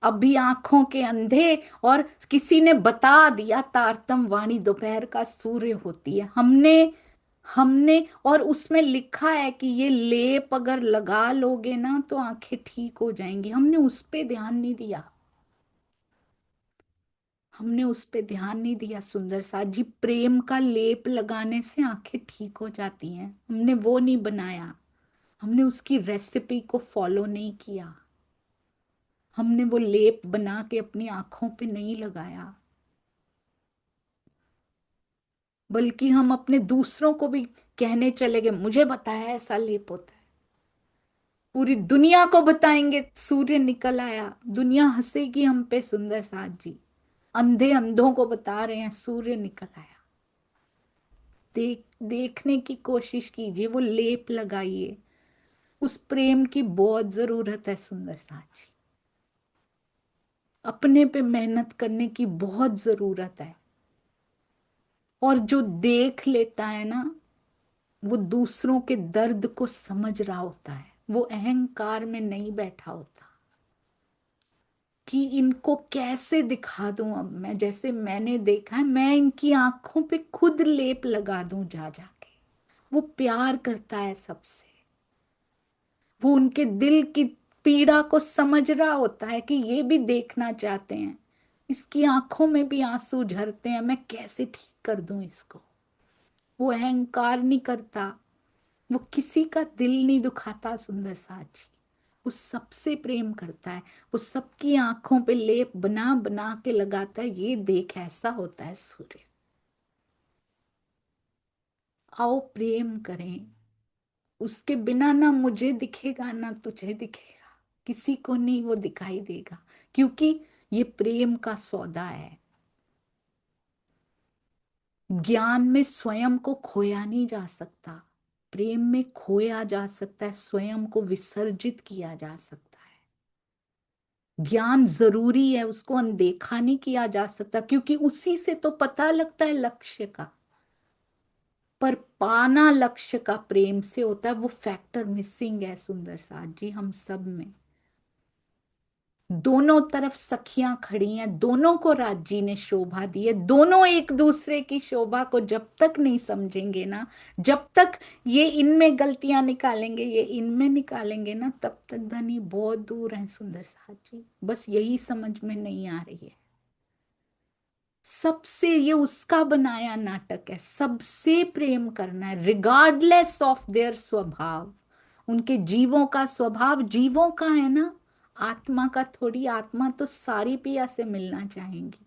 अभी आंखों के अंधे, और किसी ने बता दिया तारतम वाणी दोपहर का सूर्य होती है। हमने हमने और उसमें लिखा है कि ये लेप अगर लगा लोगे ना तो आंखें ठीक हो जाएंगी, हमने उस पे ध्यान नहीं दिया। हमने उस पे ध्यान नहीं दिया सुंदर सा जी। प्रेम का लेप लगाने से आंखें ठीक हो जाती हैं, हमने वो नहीं बनाया। हमने उसकी रेसिपी को फॉलो नहीं किया। हमने वो लेप बना के अपनी आंखों पे नहीं लगाया, बल्कि हम अपने दूसरों को भी कहने चले गए मुझे बताया ऐसा लेप होता है। पूरी दुनिया को बताएंगे सूर्य निकल आया, दुनिया हंसेगी हम पे सुंदर साथ जी। अंधे अंधों को बता रहे हैं सूर्य निकल आया। देखने की कोशिश कीजिए, वो लेप लगाइए। उस प्रेम की बहुत जरूरत है सुंदर साथ जी। अपने पे मेहनत करने की बहुत जरूरत है। और जो देख लेता है ना, वो दूसरों के दर्द को समझ रहा होता है, वो अहंकार में नहीं बैठा होता कि इनको कैसे दिखा दूं। अब मैं, जैसे मैंने देखा है, मैं इनकी आंखों पे खुद लेप लगा दूं जा जाके। वो प्यार करता है सबसे, वो उनके दिल की पीड़ा को समझ रहा होता है कि ये भी देखना चाहते हैं, इसकी आंखों में भी आंसू झरते हैं, मैं कैसे ठीक कर दूं इसको। वो अहंकार नहीं करता, वो किसी का दिल नहीं दुखाता सुंदर साथ जी। वो सबसे प्रेम करता है, वो सबकी आंखों पे लेप बना बना के लगाता है, ये देख ऐसा होता है सूर्य। आओ प्रेम करें, उसके बिना ना मुझे दिखेगा ना तुझे दिखेगा, किसी को नहीं वो दिखाई देगा, क्योंकि ये प्रेम का सौदा है। ज्ञान में स्वयं को खोया नहीं जा सकता, प्रेम में खोया जा सकता है, स्वयं को विसर्जित किया जा सकता है। ज्ञान जरूरी है, उसको अनदेखा नहीं किया जा सकता, क्योंकि उसी से तो पता लगता है लक्ष्य का। पर पाना लक्ष्य का प्रेम से होता है, वो फैक्टर मिसिंग है सुंदर साथ जी हम सब में। दोनों तरफ सखियां खड़ी हैं, दोनों को राज जी ने शोभा दी है, दोनों एक दूसरे की शोभा को जब तक नहीं समझेंगे ना, जब तक ये इनमें गलतियां निकालेंगे, ये इनमें निकालेंगे ना, तब तक धनी बहुत दूर है सुंदर साथ जी। बस यही समझ में नहीं आ रही है। सबसे ये उसका बनाया नाटक है, सबसे प्रेम करना है रिगार्डलेस ऑफ देयर स्वभाव। उनके जीवों का स्वभाव जीवों का है ना, आत्मा का थोड़ी। आत्मा तो सारी पिया से मिलना चाहेंगी।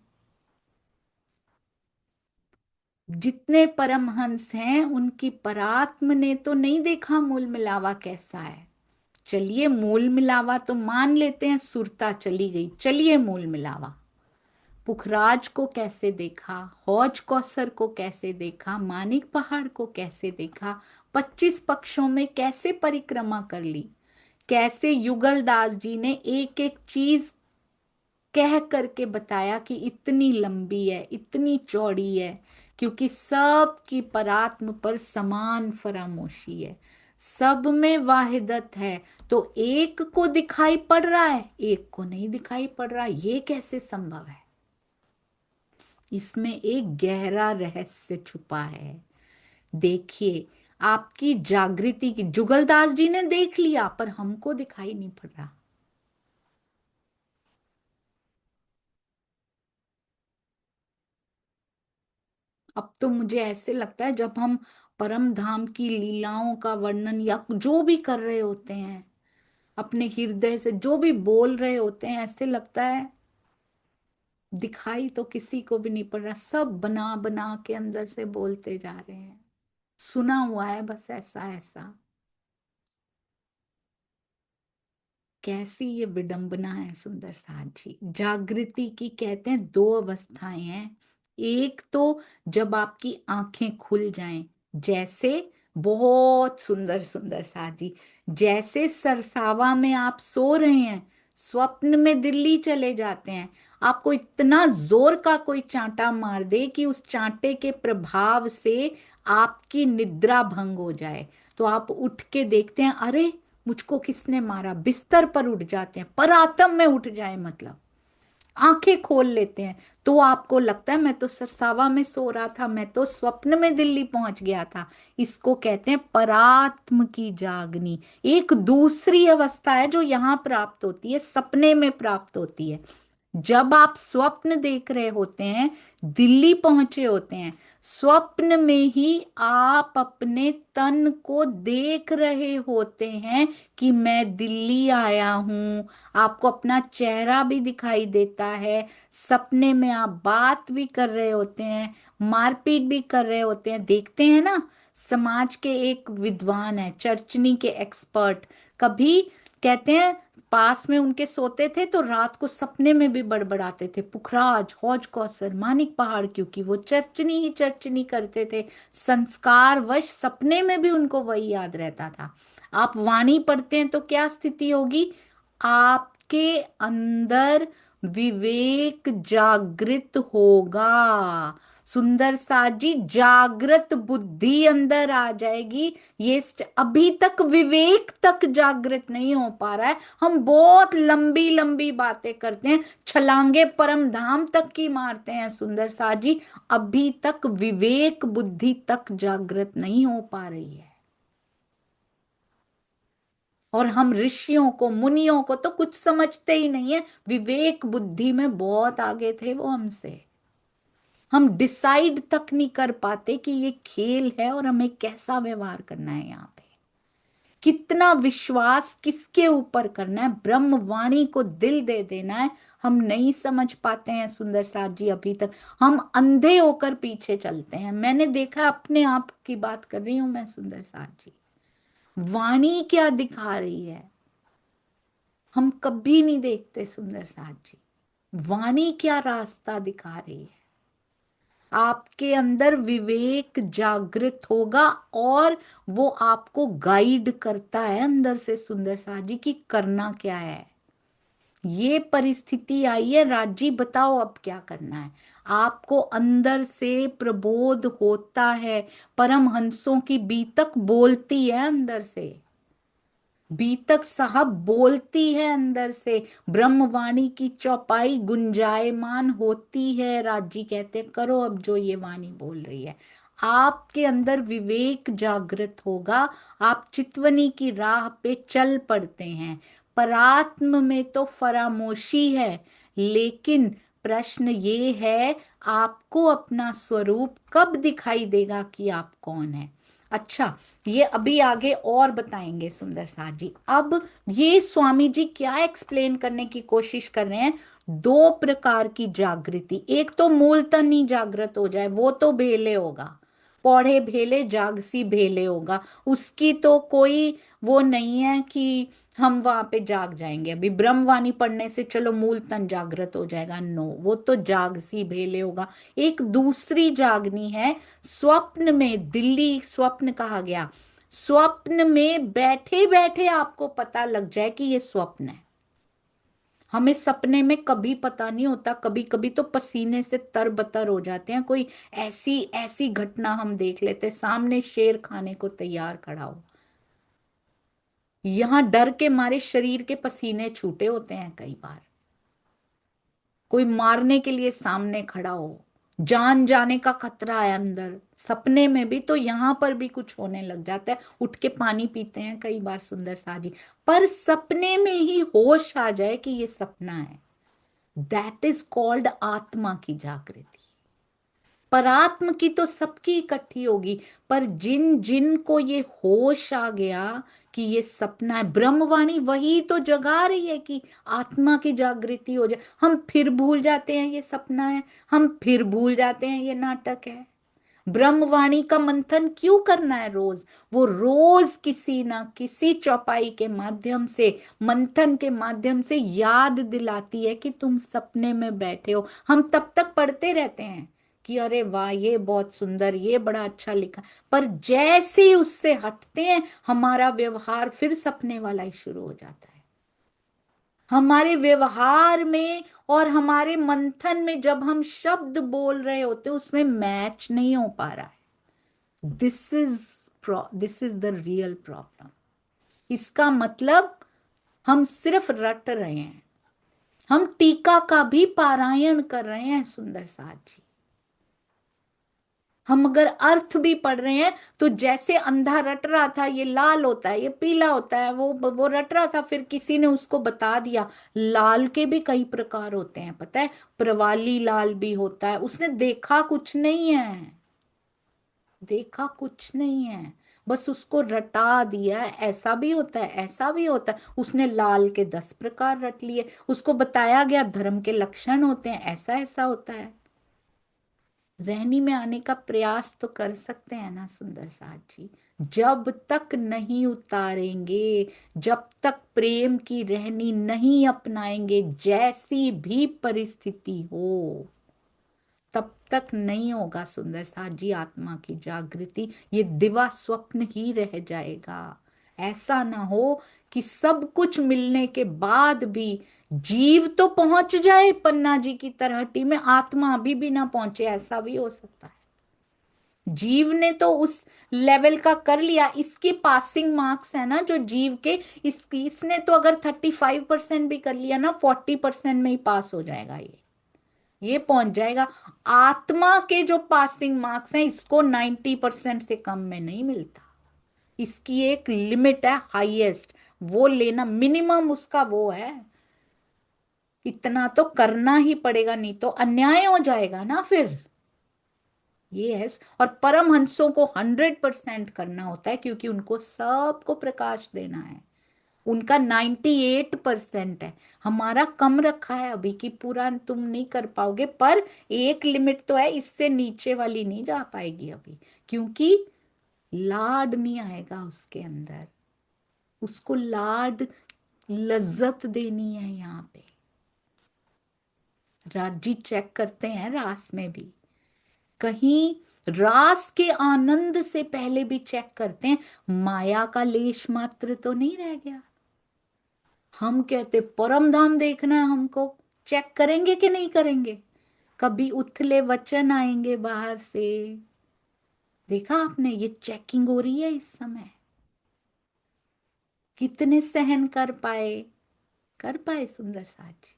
जितने परमहंस हैं उनकी परात्म ने तो नहीं देखा मूल मिलावा कैसा है। चलिए मूल मिलावा तो मान लेते हैं, सुरता चली गई, चलिए मूल मिलावा। पुखराज को कैसे देखा, हौज कौसर को कैसे देखा, मानिक पहाड़ को कैसे देखा, 25 पक्षों में कैसे परिक्रमा कर ली, कैसे युगल दास जी ने एक एक चीज कह करके बताया कि इतनी लंबी है, इतनी चौड़ी है, क्योंकि सब की परात्म पर समान फरामोशी है, सब में वाहिदत है। तो एक को दिखाई पड़ रहा है, एक को नहीं दिखाई पड़ रहा, ये कैसे संभव है? इसमें एक गहरा रहस्य छुपा है। देखिए, आपकी जागृति की, जुगलदास जी ने देख लिया पर हमको दिखाई नहीं पड़ रहा। अब तो मुझे ऐसे लगता है जब हम परम धाम की लीलाओं का वर्णन या जो भी कर रहे होते हैं, अपने हृदय से जो भी बोल रहे होते हैं, ऐसे लगता है दिखाई तो किसी को भी नहीं पड़ रहा, सब बना बना के अंदर से बोलते जा रहे हैं। सुना हुआ है बस ऐसा ऐसा। कैसी ये विडंबना है सुंदर साथ जी। जागृति की कहते हैं दो अवस्थाएं हैं। एक तो जब आपकी आंखें खुल जाएं, जैसे बहुत सुंदर सुंदर साथ जी, जैसे सरसावा में आप सो रहे हैं, स्वप्न में दिल्ली चले जाते हैं, आपको इतना जोर का कोई चांटा मार दे कि उस चांटे के प्रभाव से आपकी निद्रा भंग हो जाए, तो आप उठ के देखते हैं, अरे मुझको किसने मारा, बिस्तर पर उठ जाते हैं, परातम में उठ जाए मतलब आंखें खोल लेते हैं, तो आपको लगता है मैं तो सरसावा में सो रहा था, मैं तो स्वप्न में दिल्ली पहुंच गया था। इसको कहते हैं परात्म की जागनी। एक दूसरी अवस्था है जो यहां प्राप्त होती है, सपने में प्राप्त होती है। जब आप स्वप्न देख रहे होते हैं, दिल्ली पहुंचे होते हैं, स्वप्न में ही आप अपने तन को देख रहे होते हैं कि मैं दिल्ली आया हूं। आपको अपना चेहरा भी दिखाई देता है, सपने में आप बात भी कर रहे होते हैं, मारपीट भी कर रहे होते हैं। देखते हैं ना, समाज के एक विद्वान है, चर्चनी के एक्सपर्ट, कभी कहते हैं पास में उनके सोते थे तो रात को सपने में भी बड़बड़ाते थे, पुखराज, हौज कौसर, मानिक पहाड़, क्योंकि वो चर्चनी ही चर्चनी करते थे। संस्कार वश सपने में भी उनको वही याद रहता था। आप वाणी पढ़ते हैं तो क्या स्थिति होगी? आपके अंदर विवेक जागृत होगा। सुंदर सा जी, जागृत बुद्धि अंदर आ जाएगी। अभी तक विवेक तक जागृत नहीं हो पा रहा है। हम बहुत लंबी लंबी बातें करते हैं, छलांगे परम धाम तक की मारते हैं सुंदर सा जी, अभी तक विवेक बुद्धि तक जागृत नहीं हो पा रही है। और हम ऋषियों को, मुनियों को तो कुछ समझते ही नहीं है, विवेक बुद्धि में बहुत आगे थे वो हमसे। हम डिसाइड तक नहीं कर पाते कि ये खेल है और हमें कैसा व्यवहार करना है यहाँ पे, कितना विश्वास किसके ऊपर करना है, ब्रह्म वाणी को दिल दे देना है, हम नहीं समझ पाते हैं सुंदर साथ जी। अभी तक हम अंधे होकर पीछे चलते हैं। मैंने देखा, अपने आप की बात कर रही हूं मैं सुंदर साथ जी, वाणी क्या दिखा रही है हम कभी नहीं देखते सुंदर साथ जी। वाणी क्या रास्ता दिखा रही है? आपके अंदर विवेक जागृत होगा और वो आपको गाइड करता है अंदर से सुंदर साथ जी कि करना क्या है। ये परिस्थिति आई है, राजी बताओ अब क्या करना है। आपको अंदर से प्रबोध होता है, परमहंसों की बीतक बोलती है अंदर से, बीतक साहब बोलती है अंदर से, ब्रह्मवाणी की चौपाई गुंजायमान होती है। राजी कहते करो अब जो ये वाणी बोल रही है। आपके अंदर विवेक जागृत होगा, आप चितवनी की राह पे चल पड़ते हैं। परात्म में तो फरामोशी है, लेकिन प्रश्न ये है, आपको अपना स्वरूप कब दिखाई देगा कि आप कौन है? अच्छा, ये अभी आगे और बताएंगे सुंदर साथ जी। अब ये स्वामी जी क्या एक्सप्लेन करने की कोशिश कर रहे हैं, दो प्रकार की जागृति। एक तो मूलतन ही जागृत हो जाए, वो तो भेले होगा, पौधे भेले जागसी भेले होगा, उसकी तो कोई वो नहीं है कि हम वहां पे जाग जाएंगे। अभी ब्रह्मवाणी पढ़ने से चलो मूल तन जागृत हो जाएगा, नो, वो तो जागसी भेले होगा। एक दूसरी जागनी है, स्वप्न में, दिल्ली स्वप्न कहा गया, स्वप्न में बैठे बैठे आपको पता लग जाए कि ये स्वप्न है। हमें सपने में कभी पता नहीं होता, कभी कभी तो पसीने से तरबतर हो जाते हैं, कोई ऐसी ऐसी घटना हम देख लेते, सामने शेर खाने को तैयार खड़ा हो, यहां डर के मारे शरीर के पसीने छूटे होते हैं कई बार, कोई मारने के लिए सामने खड़ा हो, जान जाने का खतरा है अंदर, सपने में भी तो यहां पर भी कुछ होने लग जाता है, उठ के पानी पीते हैं कई बार सुंदर साजी। पर सपने में ही होश आ जाए कि ये सपना है, दैट इज कॉल्ड आत्मा की जागृति। परात्म की तो सबकी इकट्ठी होगी, पर जिन जिन को ये होश आ गया कि ये सपना है, ब्रह्मवाणी वही तो जगा रही है कि आत्मा की जागृति हो जाए। हम फिर भूल जाते हैं ये सपना है, हम फिर भूल जाते हैं ये नाटक है। ब्रह्मवाणी का मंथन क्यों करना है रोज? वो रोज किसी ना किसी चौपाई के माध्यम से, मंथन के माध्यम से याद दिलाती है कि तुम सपने में बैठे हो। हम तब तक पढ़ते रहते हैं कि अरे वाह ये बहुत सुंदर, ये बड़ा अच्छा लिखा, पर जैसे ही उससे हटते हैं हमारा व्यवहार फिर सपने वाला ही शुरू हो जाता है। हमारे व्यवहार में और हमारे मंथन में जब हम शब्द बोल रहे होते उसमें मैच नहीं हो पा रहा है। This is this is the real problem. इसका मतलब हम सिर्फ रट रहे हैं, हम टीका का भी पारायण कर रहे हैं सुंदर साथ जी। हम अगर अर्थ भी पढ़ रहे हैं तो जैसे अंधा रट रहा था ये लाल होता है, ये पीला होता है, वो रट रहा था, फिर किसी ने उसको बता दिया लाल के भी कई प्रकार होते हैं, पता है, प्रवाली लाल भी होता है, उसने देखा कुछ नहीं है, देखा कुछ नहीं है, बस उसको रटा दिया है, ऐसा भी होता है, ऐसा भी होता है, उसने लाल के 10 प्रकार रट लिए, उसको बताया गया धर्म के लक्षण होते हैं, ऐसा ऐसा होता है। रहनी में आने का प्रयास तो कर सकते हैं ना सुंदर साथ जी, जब तक नहीं उतारेंगे, जब तक प्रेम की रहनी नहीं अपनाएंगे, जैसी भी परिस्थिति हो तब तक नहीं होगा सुंदर साथ जी आत्मा की जागृति, ये दिवा स्वप्न ही रह जाएगा। ऐसा ना हो कि सब कुछ मिलने के बाद भी जीव तो पहुंच जाए पन्ना जी की तरहटी में, आत्मा अभी भी ना पहुंचे, ऐसा भी हो सकता है। जीव ने तो उस लेवल का कर लिया, इसके पासिंग मार्क्स है ना जो जीव के, इसने तो अगर 35% भी कर लिया ना, 40% में ही पास हो जाएगा, ये पहुंच जाएगा। आत्मा के जो पासिंग मार्क्स हैं इसको 90% से कम में नहीं मिलता, इसकी एक लिमिट है हाईएस्ट, वो लेना मिनिमम उसका वो है, इतना तो करना ही पड़ेगा, नहीं तो अन्याय हो जाएगा ना फिर। ये है, और परमहंसों को 100% करना होता है क्योंकि उनको सबको प्रकाश देना है, उनका 98% है, हमारा कम रखा है अभी कि पूरा तुम नहीं कर पाओगे, पर एक लिमिट तो है, इससे नीचे वाली नहीं जा पाएगी अभी, क्योंकि लाड नहीं आएगा उसके अंदर, उसको लाड लज्जत देनी है यहाँ पे। राजी चेक करते हैं रास में भी, कहीं रास के आनंद से पहले भी चेक करते हैं माया का लेश मात्र तो नहीं रह गया। हम कहते परम धाम देखना है हमको, चेक करेंगे कि नहीं करेंगे? कभी उथले वचन आएंगे बाहर से, देखा आपने, ये चेकिंग हो रही है इस समय, कितने सहन कर पाए, कर पाए सुंदर साज।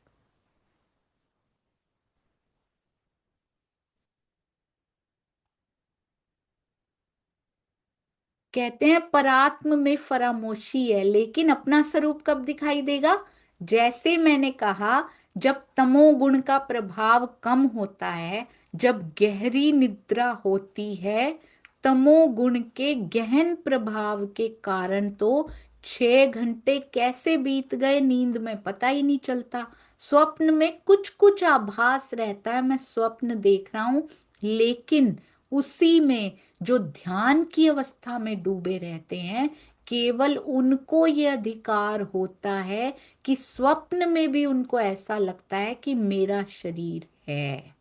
कहते हैं परात्म में फरामोशी है, लेकिन अपना स्वरूप कब दिखाई देगा? जैसे मैंने कहा, जब तमोगुण का प्रभाव कम होता है, जब गहरी निद्रा होती है, तमोगुण के गहन प्रभाव के कारण तो 6 घंटे कैसे बीत गए नींद में पता ही नहीं चलता। स्वप्न में कुछ कुछ आभास रहता है, मैं स्वप्न देख रहा हूं, लेकिन उसी में जो ध्यान की अवस्था में डूबे रहते हैं, केवल उनको ये अधिकार होता है कि स्वप्न में भी उनको ऐसा लगता है कि मेरा शरीर है।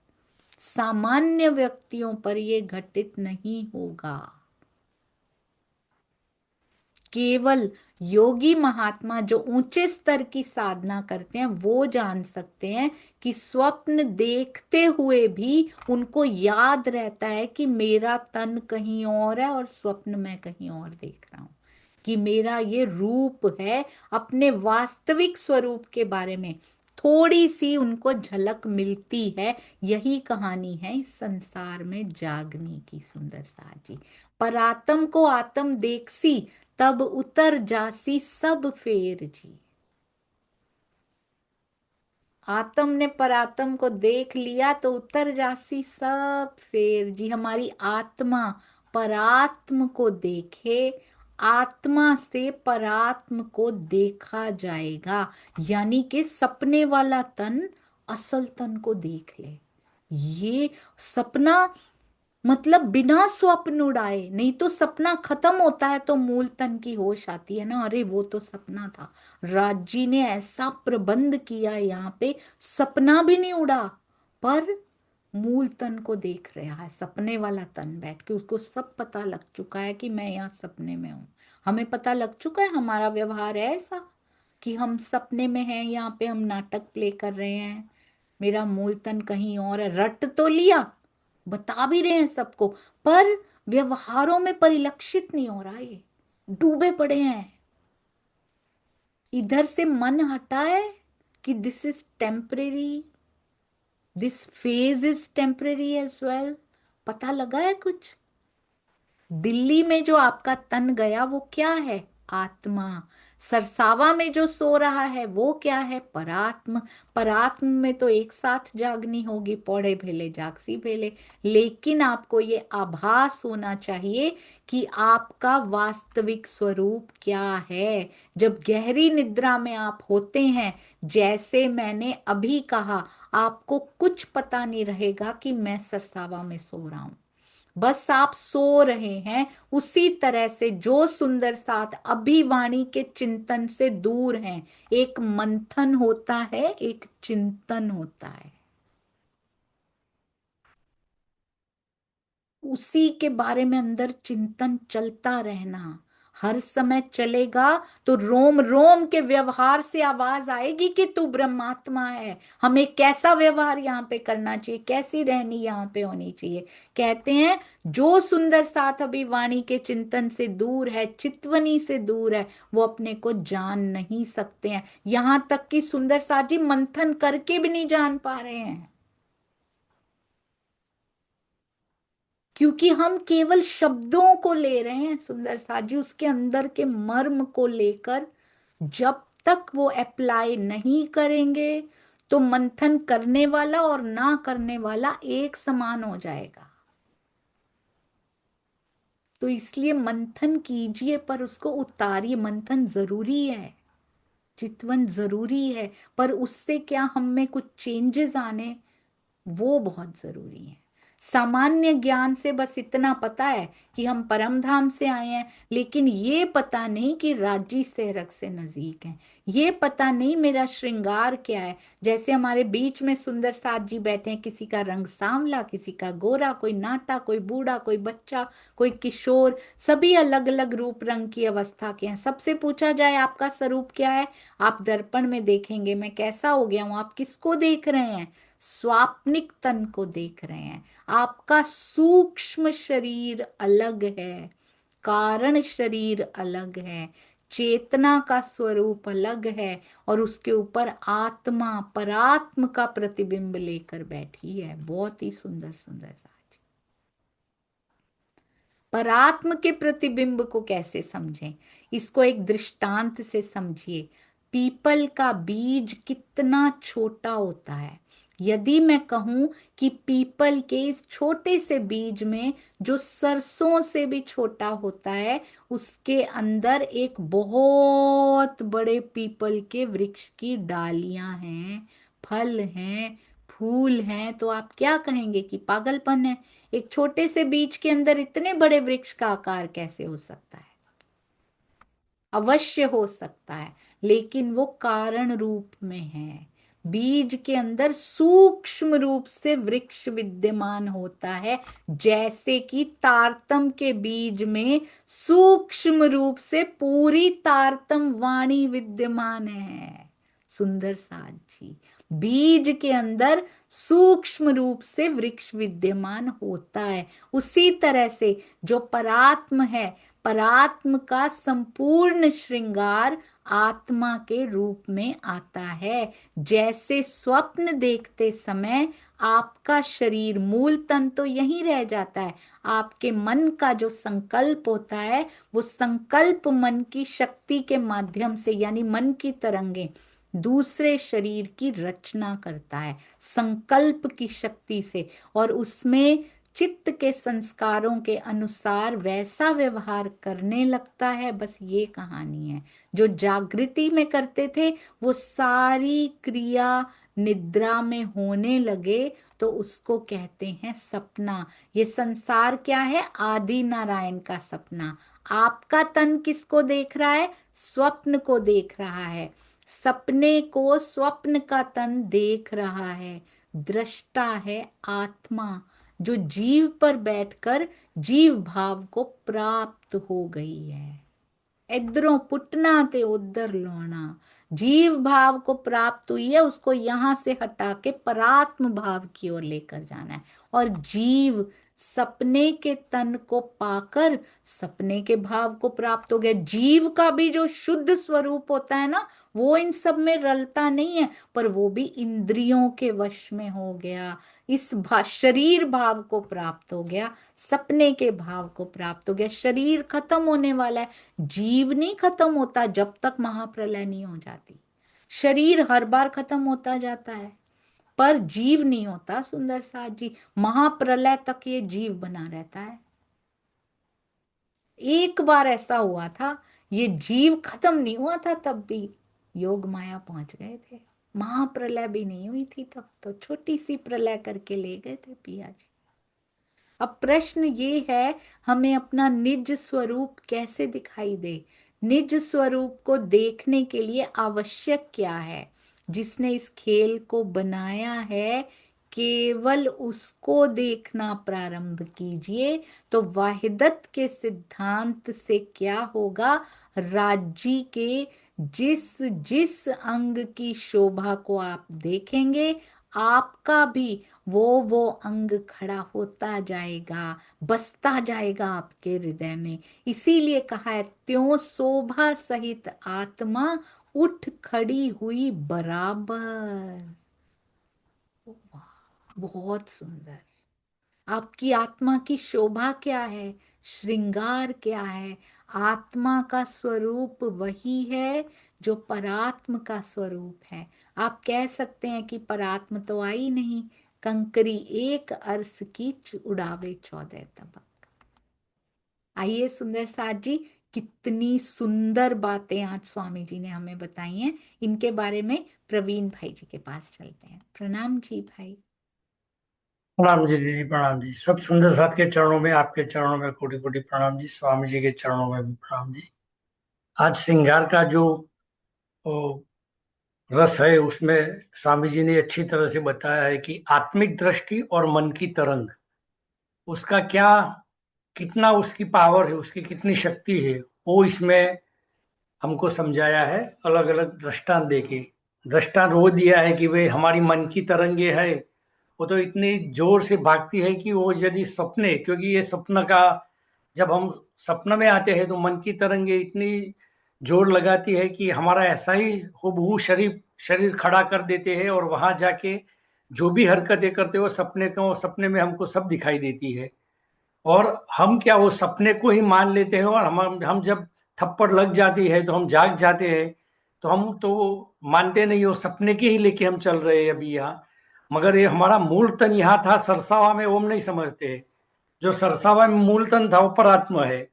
सामान्य व्यक्तियों पर यह घटित नहीं होगा। केवल योगी महात्मा जो ऊंचे स्तर की साधना करते हैं वो जान सकते हैं कि स्वप्न देखते हुए भी उनको याद रहता है कि मेरा तन कहीं और है और स्वप्न में कहीं और देख रहा हूं, कि मेरा ये रूप है। अपने वास्तविक स्वरूप के बारे में थोड़ी सी उनको झलक मिलती है। यही कहानी है इस संसार में जागने की, सुंदर साथ जी। परात्म को आत्म देखसी, तब उतर जासी सब फेर जी। आत्म ने परात्म को देख लिया तो उतर जासी सब फेर जी। हमारी आत्मा परात्म को देखे, आत्मा से परात्म को देखा जाएगा। यानी कि सपने वाला तन असल तन को देख ले। ये सपना मतलब बिना स्वप्न उड़ाए, नहीं तो सपना खत्म होता है तो मूल तन की होश आती है ना, अरे वो तो सपना था। राज जी ने ऐसा प्रबंध किया यहाँ पे, सपना भी नहीं उड़ा, पर मूल तन को देख रहा है। सपने वाला तन बैठ के उसको सब पता लग चुका है कि मैं यहाँ सपने में हूँ। हमें पता लग चुका है, हमारा व्यवहार है ऐसा कि हम सपने में हैं, यहाँ पे हम नाटक प्ले कर रहे हैं, मेरा मूल तन कहीं और है। रट तो लिया, बता भी रहे हैं सबको, पर व्यवहारों में परिलक्षित नहीं हो रहा, ये डूबे पड़े हैं। इधर से मन हटा है कि this is temporary, this phase is temporary as well. पता लगा है कुछ? दिल्ली में जो आपका तन गया वो क्या है? आत्मा। सरसावा में जो सो रहा है वो क्या है? परात्म। परात्म में तो एक साथ जागनी होगी, पौड़े भेले जागसी भेले। लेकिन आपको ये आभास होना चाहिए कि आपका वास्तविक स्वरूप क्या है। जब गहरी निद्रा में आप होते हैं, जैसे मैंने अभी कहा, आपको कुछ पता नहीं रहेगा कि मैं सरसावा में सो रहा हूं, बस आप सो रहे हैं। उसी तरह से जो सुंदर साथ अभी वाणी के चिंतन से दूर हैं, एक मंथन होता है, एक चिंतन होता है, उसी के बारे में अंदर चिंतन चलता रहना। हर समय चलेगा तो रोम रोम के व्यवहार से आवाज आएगी कि तू ब्रह्मात्मा है। हमें कैसा व्यवहार यहाँ पे करना चाहिए, कैसी रहनी यहाँ पे होनी चाहिए। कहते हैं जो सुंदर साथ अभी वाणी के चिंतन से दूर है, चितवनी से दूर है, वो अपने को जान नहीं सकते हैं। यहां तक कि सुंदर साथ जी मंथन करके भी नहीं जान पा रहे हैं, क्योंकि हम केवल शब्दों को ले रहे हैं सुंदर साथ जी, उसके अंदर के मर्म को लेकर जब तक वो अप्लाई नहीं करेंगे तो मंथन करने वाला और ना करने वाला एक समान हो जाएगा। तो इसलिए मंथन कीजिए, पर उसको उतारिए। मंथन जरूरी है, चितवन जरूरी है, पर उससे क्या हम में कुछ चेंजेस आने, वो बहुत जरूरी है। सामान्य ज्ञान से बस इतना पता है कि हम परम धाम से आए हैं, लेकिन ये पता नहीं कि राजी सेहरग से नजदीक हैं। ये पता नहीं मेरा श्रृंगार क्या है। जैसे हमारे बीच में सुंदर साथ जी बैठे हैं, किसी का रंग सांवला, किसी का गोरा, कोई नाटा, कोई बूढ़ा, कोई बच्चा, कोई किशोर, सभी अलग अलग रूप रंग की अवस्था के हैं। सबसे पूछा जाए आपका स्वरूप क्या है, आप दर्पण में देखेंगे मैं कैसा हो गया हूं, आप किसको देख रहे हैं? स्वाप्निक तन को देख रहे हैं। आपका सूक्ष्म शरीर अलग है, कारण शरीर अलग है, चेतना का स्वरूप अलग है, और उसके ऊपर आत्मा परात्म का प्रतिबिंब लेकर बैठी है। बहुत ही सुंदर सुंदर सा। परात्म के प्रतिबिंब को कैसे समझें, इसको एक दृष्टांत से समझिए। पीपल का बीज कितना छोटा होता है, यदि मैं कहूं कि पीपल के इस छोटे से बीज में, जो सरसों से भी छोटा होता है, उसके अंदर एक बहुत बड़े पीपल के वृक्ष की डालियां हैं, फल हैं, फूल हैं, तो आप क्या कहेंगे कि पागलपन है? एक छोटे से बीज के अंदर इतने बड़े वृक्ष का आकार कैसे हो सकता है? अवश्य हो सकता है, लेकिन वो कारण रूप में है। बीज के अंदर सूक्ष्म रूप से वृक्ष विद्यमान होता है, जैसे कि तारतम के बीज में सूक्ष्म रूप से पूरी तारतम वाणी विद्यमान है। सुंदर साज जी, बीज के अंदर सूक्ष्म रूप से वृक्ष विद्यमान होता है। उसी तरह से जो परात्म है, परात्म का संपूर्ण श्रृंगार आत्मा के रूप में आता है। जैसे स्वप्न देखते समय आपका शरीर, मूल तन तो यहीं रह जाता है, आपके मन का जो संकल्प होता है, वो संकल्प मन की शक्ति के माध्यम से, यानी मन की तरंगे दूसरे शरीर की रचना करता है संकल्प की शक्ति से, और उसमें चित्त के संस्कारों के अनुसार वैसा व्यवहार करने लगता है। बस ये कहानी है। जो जागृति में करते थे वो सारी क्रिया निद्रा में होने लगे, तो उसको कहते हैं सपना। ये संसार क्या है? आदि नारायण का सपना। आपका तन किसको देख रहा है? स्वप्न को देख रहा है। सपने को स्वप्न का तन देख रहा है। दृष्टा है आत्मा, जो जीव पर बैठकर जीव भाव को प्राप्त हो गई है। इधरों पुटना ते उधर लौना, जीव भाव को प्राप्त हुई है, उसको यहां से हटा के परात्म भाव की ओर लेकर जाना है। और जीव सपने के तन को पाकर सपने के भाव को प्राप्त हो गया। जीव का भी जो शुद्ध स्वरूप होता है ना, वो इन सब में रलता नहीं है, पर वो भी इंद्रियों के वश में हो गया। इस शरीर भाव को प्राप्त हो गया, सपने के भाव को प्राप्त हो गया। शरीर खत्म होने वाला है, जीव नहीं खत्म होता जब तक महाप्रलय नहीं हो जाती। शरीर हर बार खत्म होता जाता है, पर जीव नहीं होता। सुंदर साथ जी, महाप्रलय तक ये जीव बना रहता है। एक बार ऐसा हुआ था, ये जीव खत्म नहीं हुआ था, तब भी योग माया पहुंच गए थे। महाप्रलय भी नहीं हुई थी तब, तो छोटी सी प्रलय करके ले गए थे पिया जी। अब प्रश्न ये है, हमें अपना निज स्वरूप कैसे दिखाई दे? निज स्वरूप को देखने के लिए आवश्यक क्या है? जिसने इस खेल को बनाया है, केवल उसको देखना प्रारंभ कीजिए, तो वाहिदत के सिद्धांत से क्या होगा? राज्य के जिस जिस अंग की शोभा को आप देखेंगे, आपका भी वो अंग खड़ा होता जाएगा, बसता जाएगा आपके हृदय में। इसीलिए कहा है, त्यों शोभा सहित आत्मा उठ खड़ी हुई बराबर। वाह, बहुत सुंदर। आपकी आत्मा की शोभा क्या है? श्रृंगार क्या है? आत्मा का स्वरूप वही है जो परात्म का स्वरूप है। आप कह सकते हैं कि परात्म तो आई नहीं, कंकरी एक अर्श की उड़ावे 14 तबक। आइए सुंदर साथ जी, कितनी सुंदर बातें आज स्वामी जी ने हमें बताई हैं। इनके बारे में प्रवीण भाई जी के पास चलते हैं। प्रणाम जी भाई। प्रणाम जी दीदी, प्रणाम जी। सब सुंदर साथ के चरणों में, आपके चरणों में कोटि कोटि प्रणाम जी। स्वामी जी के चरणों में भी प्रणाम जी। आज श्रृंगार का जो ओ, रस है, उसमें स्वामी जी ने अच्छी तरह से बताया है कि आत्मिक दृष्टि और मन की तरंग, उसका क्या, कितना उसकी पावर है, उसकी कितनी शक्ति है, वो इसमें हमको समझाया है अलग अलग दृष्टांत देके। दृष्टांत वो दिया है कि वे हमारी मन की तरंगे है, वो तो इतनी जोर से भागती है कि वो यदि सपने, क्योंकि ये सपन का, जब हम सपन में आते हैं तो मन की तरंगे इतनी जोर लगाती है कि हमारा ऐसा ही हुबहू शरीर शरीर खड़ा कर देते हैं, और वहां जाके जो भी हरकतें करते हो सपने को, सपने में हमको सब दिखाई देती है। और हम क्या वो सपने को ही मान लेते हैं, और हम जब थप्पड़ लग जाती है तो हम जाग जाते हैं, तो हम तो मानते नहीं, वो सपने के ही लेके हम चल रहे हैं अभी यहाँ। मगर ये हमारा मूल तन यहाँ था, सरसावा में ओम नहीं समझते हैं। जो सरसावा में मूल तन था वो परात्मा है,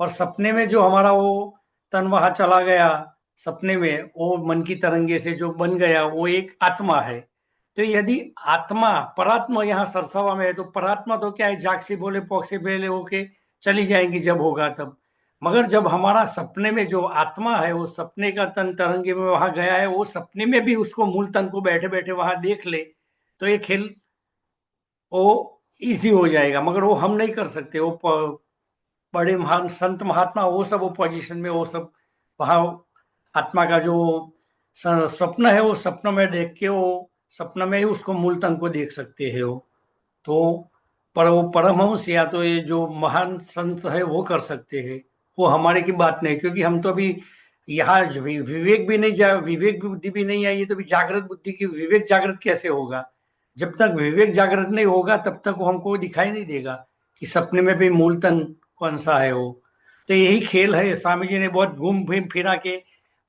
और सपने में जो हमारा वो तन वहां चला गया, सपने में वो मन की तरंगे से जो बन गया वो एक आत्मा है। तो यदि आत्मा परात्मा यहाँ सरसावा में है, तो परात्मा तो क्या है, जाग से बोले पौक से बेले होके चली जाएंगी जब होगा तब। मगर जब हमारा सपने में जो आत्मा है वो सपने का तन तरंगे में वहां गया है, वो सपने में भी उसको मूल तन को बैठे बैठे वहां देख ले, तो ये खेल वो इजी हो जाएगा। मगर वो हम नहीं कर सकते। वो बड़े महान संत महात्मा वो सब वो पोजीशन में वो सब वहां आत्मा का जो स्वप्न है वो सपनों में देख के वो सपन में ही उसको मूल तन को देख सकते हैं वो। तो पर वो परमहंस या तो ये जो महान संत है वो कर सकते हैं। वो हमारे की बात नहीं, क्योंकि हम तो अभी यहाँ विवेक भी नहीं जा विवेक बुद्धि भी नहीं आई है, तो अभी जागृत बुद्धि की विवेक जागृत कैसे होगा। जब तक विवेक जागृत नहीं होगा तब तक वो हमको दिखाई नहीं देगा कि सपने में भी मूल तन कौन सा है वो। तो यही खेल है, स्वामी जी ने बहुत घूम घूम फिरा के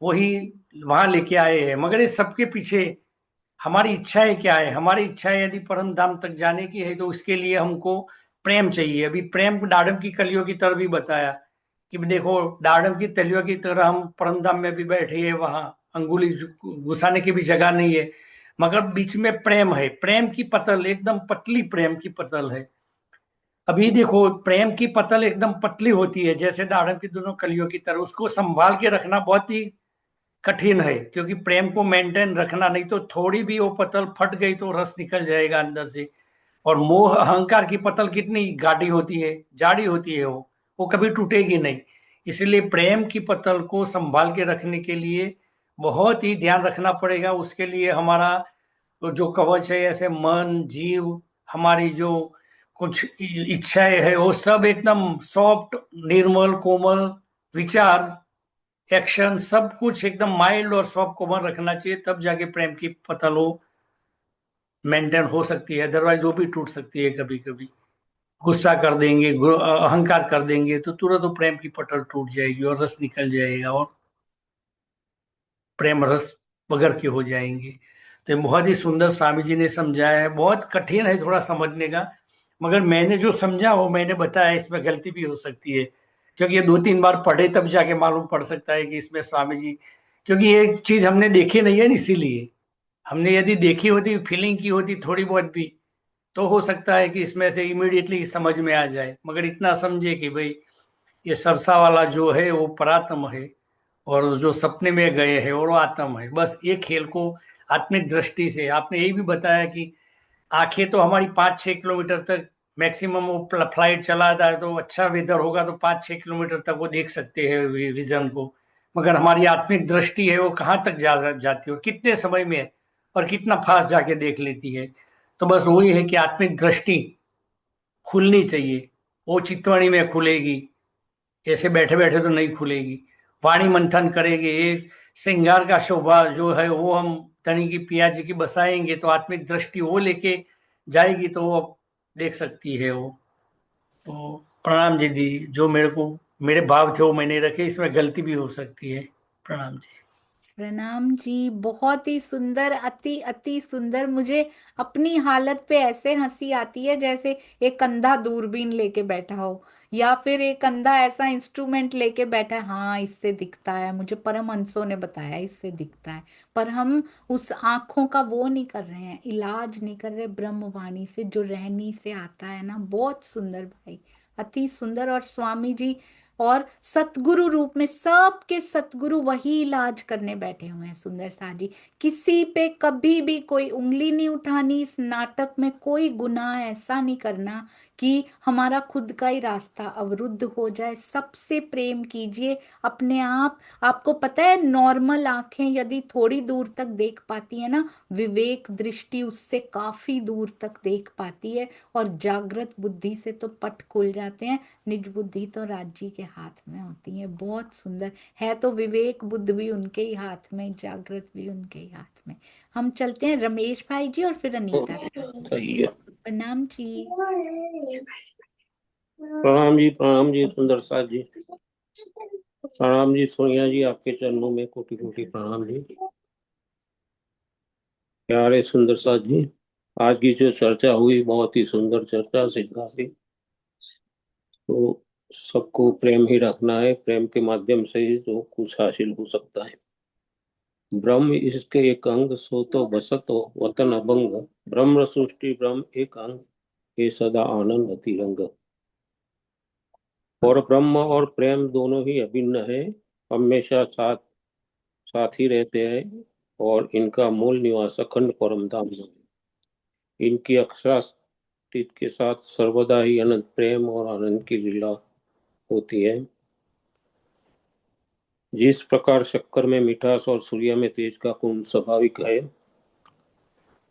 वही वहां लेके आए हैं। मगर इस सबके पीछे हमारी इच्छाएं क्या है। हमारी इच्छाएं यदि परम धाम तक जाने की है तो उसके लिए हमको प्रेम चाहिए। अभी प्रेम को डाढ़म की कलियों की तरह भी बताया कि देखो डाढ़म की तलियों की तरह हम परम धाम में भी बैठे हैं, वहां अंगुली घुसाने की भी जगह नहीं है, मगर बीच में प्रेम है। प्रेम की पतल एकदम पतली, प्रेम की पतल है। अभी देखो प्रेम की पतल एकदम पतली होती है जैसे दाड़म की दोनों कलियों की तरह, उसको संभाल के रखना बहुत ही कठिन है, क्योंकि प्रेम को मेंटेन रखना, नहीं तो थोड़ी भी वो पतल फट गई तो रस निकल जाएगा अंदर से। और मोह अहंकार की पतल कितनी गाढ़ी होती है, जाड़ी होती है, वो कभी टूटेगी नहीं। इसलिए प्रेम की पतल को संभाल के रखने के लिए बहुत ही ध्यान रखना पड़ेगा। उसके लिए हमारा जो कवच है, ऐसे मन जीव हमारी जो कुछ इच्छाएं है वो सब एकदम सॉफ्ट, निर्मल, कोमल विचार, एक्शन सब कुछ एकदम माइल्ड और सॉफ्ट कोमल रखना चाहिए, तब जाके प्रेम की पतल वो मेंटेन हो सकती है। अदरवाइज वो भी टूट सकती है कभी कभी। गुस्सा कर देंगे, अहंकार कर देंगे तो तुरंत वो प्रेम की पटल टूट जाएगी और रस निकल जाएगा और प्रेम रस बगर के हो जाएंगे। तो ये बहुत ही सुंदर स्वामी जी ने समझाया है। बहुत कठिन है थोड़ा समझने का, मगर मैंने जो समझा वो मैंने बताया। इसमें गलती भी हो सकती है, क्योंकि ये 2-3 बार पढ़े तब जाके मालूम पड़ सकता है कि इसमें स्वामी जी, क्योंकि ये चीज हमने देखी नहीं है ना, इसीलिए। हमने यदि देखी होती, फीलिंग की होती थोड़ी बहुत भी, तो हो सकता है कि इसमें से इमीडिएटली समझ में आ जाए। मगर इतना समझे कि भाई ये सरसा वाला जो है वो परात्म है, और जो सपने में गए हैं और वो आत्म है। बस ये खेल को आत्मिक दृष्टि से आपने यही भी बताया कि आंखें तो हमारी 5-6 किलोमीटर तक मैक्सिमम, वो फ्लाइट चलाता है तो अच्छा वेदर होगा तो 5-6 किलोमीटर तक वो देख सकते हैं विजन को। मगर हमारी आत्मिक दृष्टि है वो कहाँ तक जाती है और कितने समय में है और कितना फास्ट जाके देख लेती है। तो बस वही है कि आत्मिक दृष्टि खुलनी चाहिए। वो चित्तवाणी में खुलेगी, ऐसे बैठे बैठे तो नहीं खुलेगी। वाणी मंथन करेंगे, ये श्रृंगार का शोभा जो है वो हम धनी की पिया जी की बसाएंगे तो आत्मिक दृष्टि वो लेके जाएगी, तो वो देख सकती है वो। तो प्रणाम जी दी, जो मेरे को मेरे भाव थे वो मैंने रखे, इसमें गलती भी हो सकती है। प्रणाम जी। प्रणाम जी, बहुत ही सुंदर, अति अति सुंदर। मुझे अपनी हालत पे ऐसे हंसी आती है जैसे एक अंधा दूरबीन लेके बैठा हो, या फिर एक अंधा ऐसा इंस्ट्रूमेंट लेके बैठा है, हाँ इससे दिखता है, मुझे परमहंसों ने बताया इससे दिखता है। पर हम उस आंखों का वो नहीं कर रहे हैं, इलाज नहीं कर रहे ब्रह्मवाणी से जो रहनी से आता है ना। बहुत सुंदर भाई, अति सुंदर। और स्वामी जी और सतगुरु रूप में सबके सतगुरु वही इलाज करने बैठे हुए हैं सुंदर सा जी। किसी पे कभी भी कोई उंगली नहीं उठानी, इस नाटक में कोई गुनाह ऐसा नहीं करना कि हमारा खुद का ही रास्ता अवरुद्ध हो जाए। सबसे प्रेम कीजिए अपने आप। आपको पता है नॉर्मल आंखें यदि थोड़ी दूर तक देख पाती है ना, विवेक दृष्टि उससे काफी दूर तक देख पाती है, और जागृत बुद्धि से तो पट खुल जाते हैं। निज बुद्धि तो राज्य के हाथ में होती है। बहुत सुंदर है। तो विवेक बुद्ध भी उनके ही हाथ में, जागृत भी उनके ही हाथ में। हम चलते हैं रमेश भाई जी और फिर अनीता जी। सही है। प्रणाम जी। प्रणाम जी सुंदर साथ जी। प्रणाम जी सोनिया जी, आपके चरणों में कोटि कोटि प्रणाम जी। प्यारे सुंदर साथ जी। आज की जो चर्चा हुई बहुत ही सुंदर चर्चा सिद्धा सी। तो सबको प्रेम ही रखना है, प्रेम के माध्यम से ही जो कुछ हासिल हो सकता है। ब्रह्म इसके एक अंग, सो तो बसतो वतन अभंग। ब्रह्म सृष्टि ब्रह्म एक अंग, ये सदा आनंद अतिरंग। और ब्रह्म और प्रेम दोनों ही अभिन्न है, हमेशा साथ साथ ही रहते हैं। और इनका मूल निवास अखंड परम धाम में है। इनकी अक्षरास्तित्व के साथ सर्वदा ही अनंत प्रेम और आनंद की लीला होती है। जिस प्रकार शक्कर में मिठास और सूर्य में तेज का गुण स्वाभाविक है,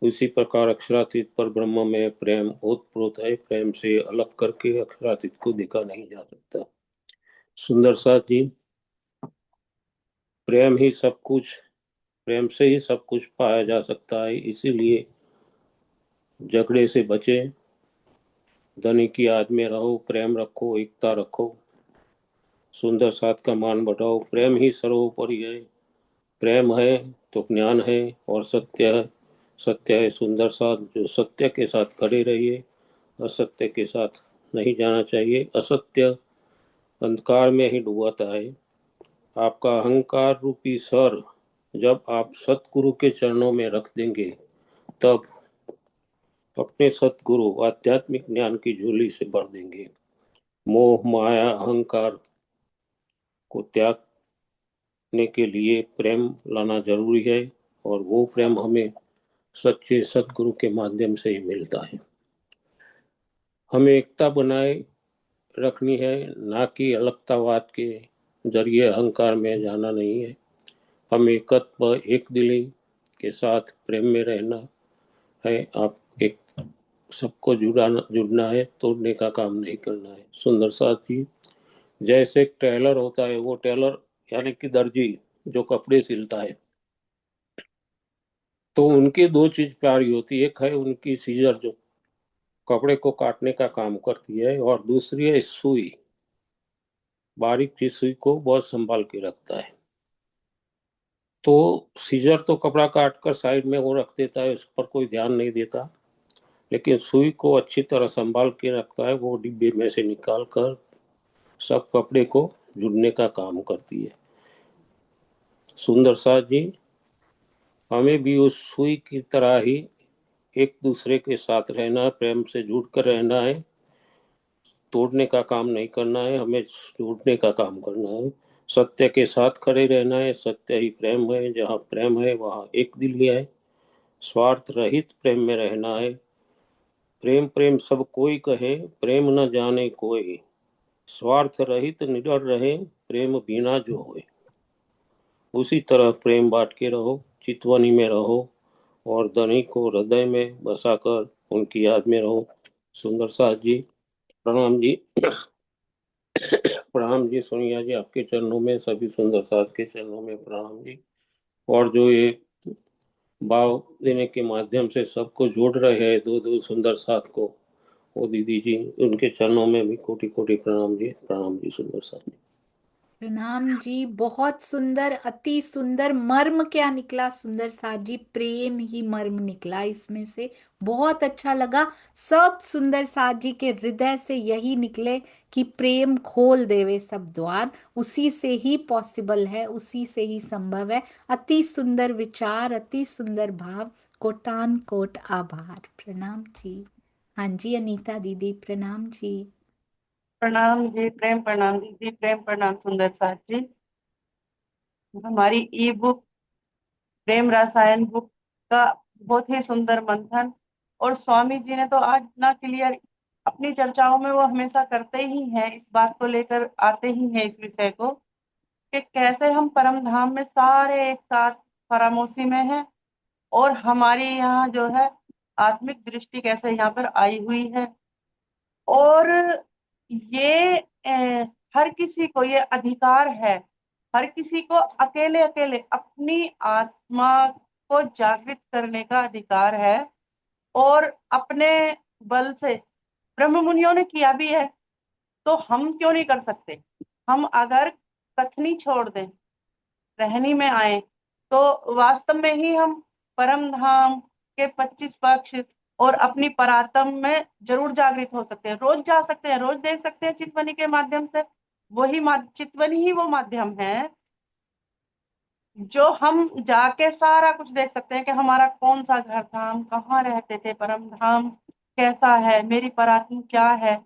उसी प्रकार अक्षरातीत पर ब्रह्म में प्रेम ओतप्रोत है। प्रेम से अलग करके अक्षरातीत को देखा नहीं जा सकता। सुंदर साथ जी, प्रेम ही सब कुछ, प्रेम से ही सब कुछ पाया जा सकता है। इसीलिए झगड़े से बचे, धनी की याद में रहो, प्रेम रखो, एकता रखो, सुंदर साथ का मान बढ़ाओ। प्रेम ही सर्वोपरि है। प्रेम है तो ज्ञान है और सत्य है। सत्य है सुंदर साथ, जो सत्य के साथ खड़े रहिए, असत्य के साथ नहीं जाना चाहिए। असत्य अंधकार में ही डुबाता है। आपका अहंकार रूपी सर जब आप सतगुरु के चरणों में रख देंगे, तब अपने सतगुरु आध्यात्मिक ज्ञान की झोली से भर देंगे। मोह माया अहंकार को त्यागने के लिए प्रेम लाना जरूरी है, और वो प्रेम हमें सच्चे सतगुरु के माध्यम से ही मिलता है। हमें एकता बनाए रखनी है, ना कि अलगतावाद के जरिए अहंकार में जाना नहीं है। हम एकत्व एक दिली के साथ प्रेम में रहना है। आप एक सबको जुड़ना है, तोड़ने का काम नहीं करना है। सुंदर साथ जी, जैसे एक टेलर होता है, वो टेलर यानी कि दर्जी जो कपड़े सिलता है, तो उनकी दो चीज प्यारी होती है। एक है उनकी सीजर जो कपड़े को काटने का काम करती है, और दूसरी है सुई, बारीक सी सुई को बहुत संभाल के रखता है। तो सीजर तो कपड़ा काट कर साइड में वो रख देता है, उस पर कोई ध्यान नहीं देता। लेकिन सुई को अच्छी तरह संभाल के रखता है, वो डिब्बे में से निकाल कर सब कपड़े को जुड़ने का काम करती है। सुंदर साथ जी, हमें भी उस सुई की तरह ही एक दूसरे के साथ रहना है, प्रेम से जुड़ कर रहना है। तोड़ने का काम नहीं करना है, हमें जोड़ने का काम करना है। सत्य के साथ खड़े रहना है। सत्य ही प्रेम है। जहाँ प्रेम है वहाँ एक दिल ही है। स्वार्थ रहित प्रेम में रहना है। प्रेम प्रेम सब कोई कहे, प्रेम न जाने कोई। स्वार्थ रहित निडर रहे, प्रेम बिना जो होए। उसी तरह प्रेम बांट के रहो, चितवनी में रहो, और धनी को हृदय में बसाकर उनकी याद में रहो। सुंदर साथ जी, प्रणाम जी। प्रणाम जी सोनिया जी, आपके चरणों में, सभी सुंदर साथ के चरणों में प्रणाम जी। और जो ये भाव देने के माध्यम से सबको जोड़ रहे हैं, दो दो सुंदर साथ को, वो दीदी जी, उनके चरणों में भी कोटि कोटि प्रणाम जी। प्रणाम जी सुंदर साथ जी। प्रणाम जी, बहुत सुंदर, अति सुंदर। मर्म क्या निकला सुंदर साथ जी, प्रेम ही मर्म निकला इसमें से। बहुत अच्छा लगा। सब सुंदर साथ जी के हृदय से यही निकले कि प्रेम खोल देवे सब द्वार। उसी से ही पॉसिबल है, उसी से ही संभव है। अति सुंदर विचार, अति सुंदर भाव। कोटान कोट आभार। प्रणाम जी। हाँ जी अनीता दीदी, प्रणाम जी। प्रणाम जी, प्रेम प्रणाम दीदी, प्रेम प्रणाम सुंदर साथ जी। हमारी ई बुक प्रेम रसायन बुक का बहुत ही सुंदर मंथन, और स्वामी जी ने तो आज इतना क्लियर अपनी चर्चाओं में वो हमेशा करते ही हैं, इस बात को लेकर आते ही हैं इस विषय को, कि कैसे हम परम धाम में सारे एक साथ फरामोशी में हैं, और हमारी यहाँ जो है आत्मिक दृष्टि कैसे यहाँ पर आई हुई है। और ये हर किसी को ये अधिकार है, हर किसी को अकेले अकेले अपनी आत्मा को जागृत करने का अधिकार है, और अपने बल से ब्रह्म मुनियों ने किया भी है, तो हम क्यों नहीं कर सकते। हम अगर कथनी छोड़ दें, रहनी में आए, तो वास्तव में ही हम परम धाम के 25 पक्ष और अपनी परात्म में जरूर जागृत हो सकते हैं। रोज जा सकते हैं, रोज देख सकते हैं चितवनी के माध्यम से। चितवनी ही वो माध्यम है जो हम जाके सारा कुछ देख सकते हैं कि हमारा कौन सा घर था, हम कहाँ रहते थे, परम धाम कैसा है, मेरी परात्म क्या है।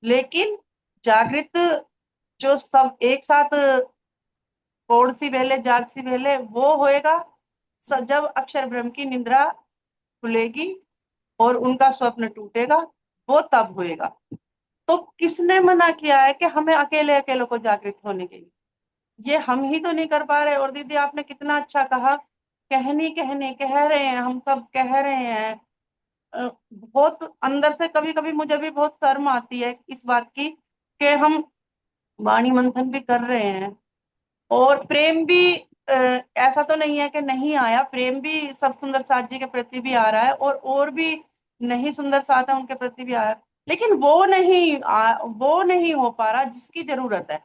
लेकिन जागृत जो सब एक साथ पौड़ सी पहले जाग सी पहले वो होएगा जब अक्षर ब्रह्म की निद्रा खुलेगी और उनका स्वप्न टूटेगा, वो तब होएगा। तो किसने मना किया है कि हमें अकेले अकेले को जागृत होने के लिए? ये हम ही तो नहीं कर पा रहे। और दीदी आपने कितना अच्छा कहा, कहनी कहनी कह रहे हैं, हम सब कह रहे हैं। बहुत अंदर से कभी कभी मुझे भी बहुत शर्म आती है इस बात की कि हम वाणी मंथन भी कर रहे हैं और प्रेम भी ऐसा तो नहीं है कि नहीं आया, प्रेम भी सब सुंदर साथ जी के प्रति भी आ रहा है और भी नहीं सुंदर साथ है उनके प्रति भी आ रहा है। लेकिन वो नहीं हो पा रहा जिसकी जरूरत है।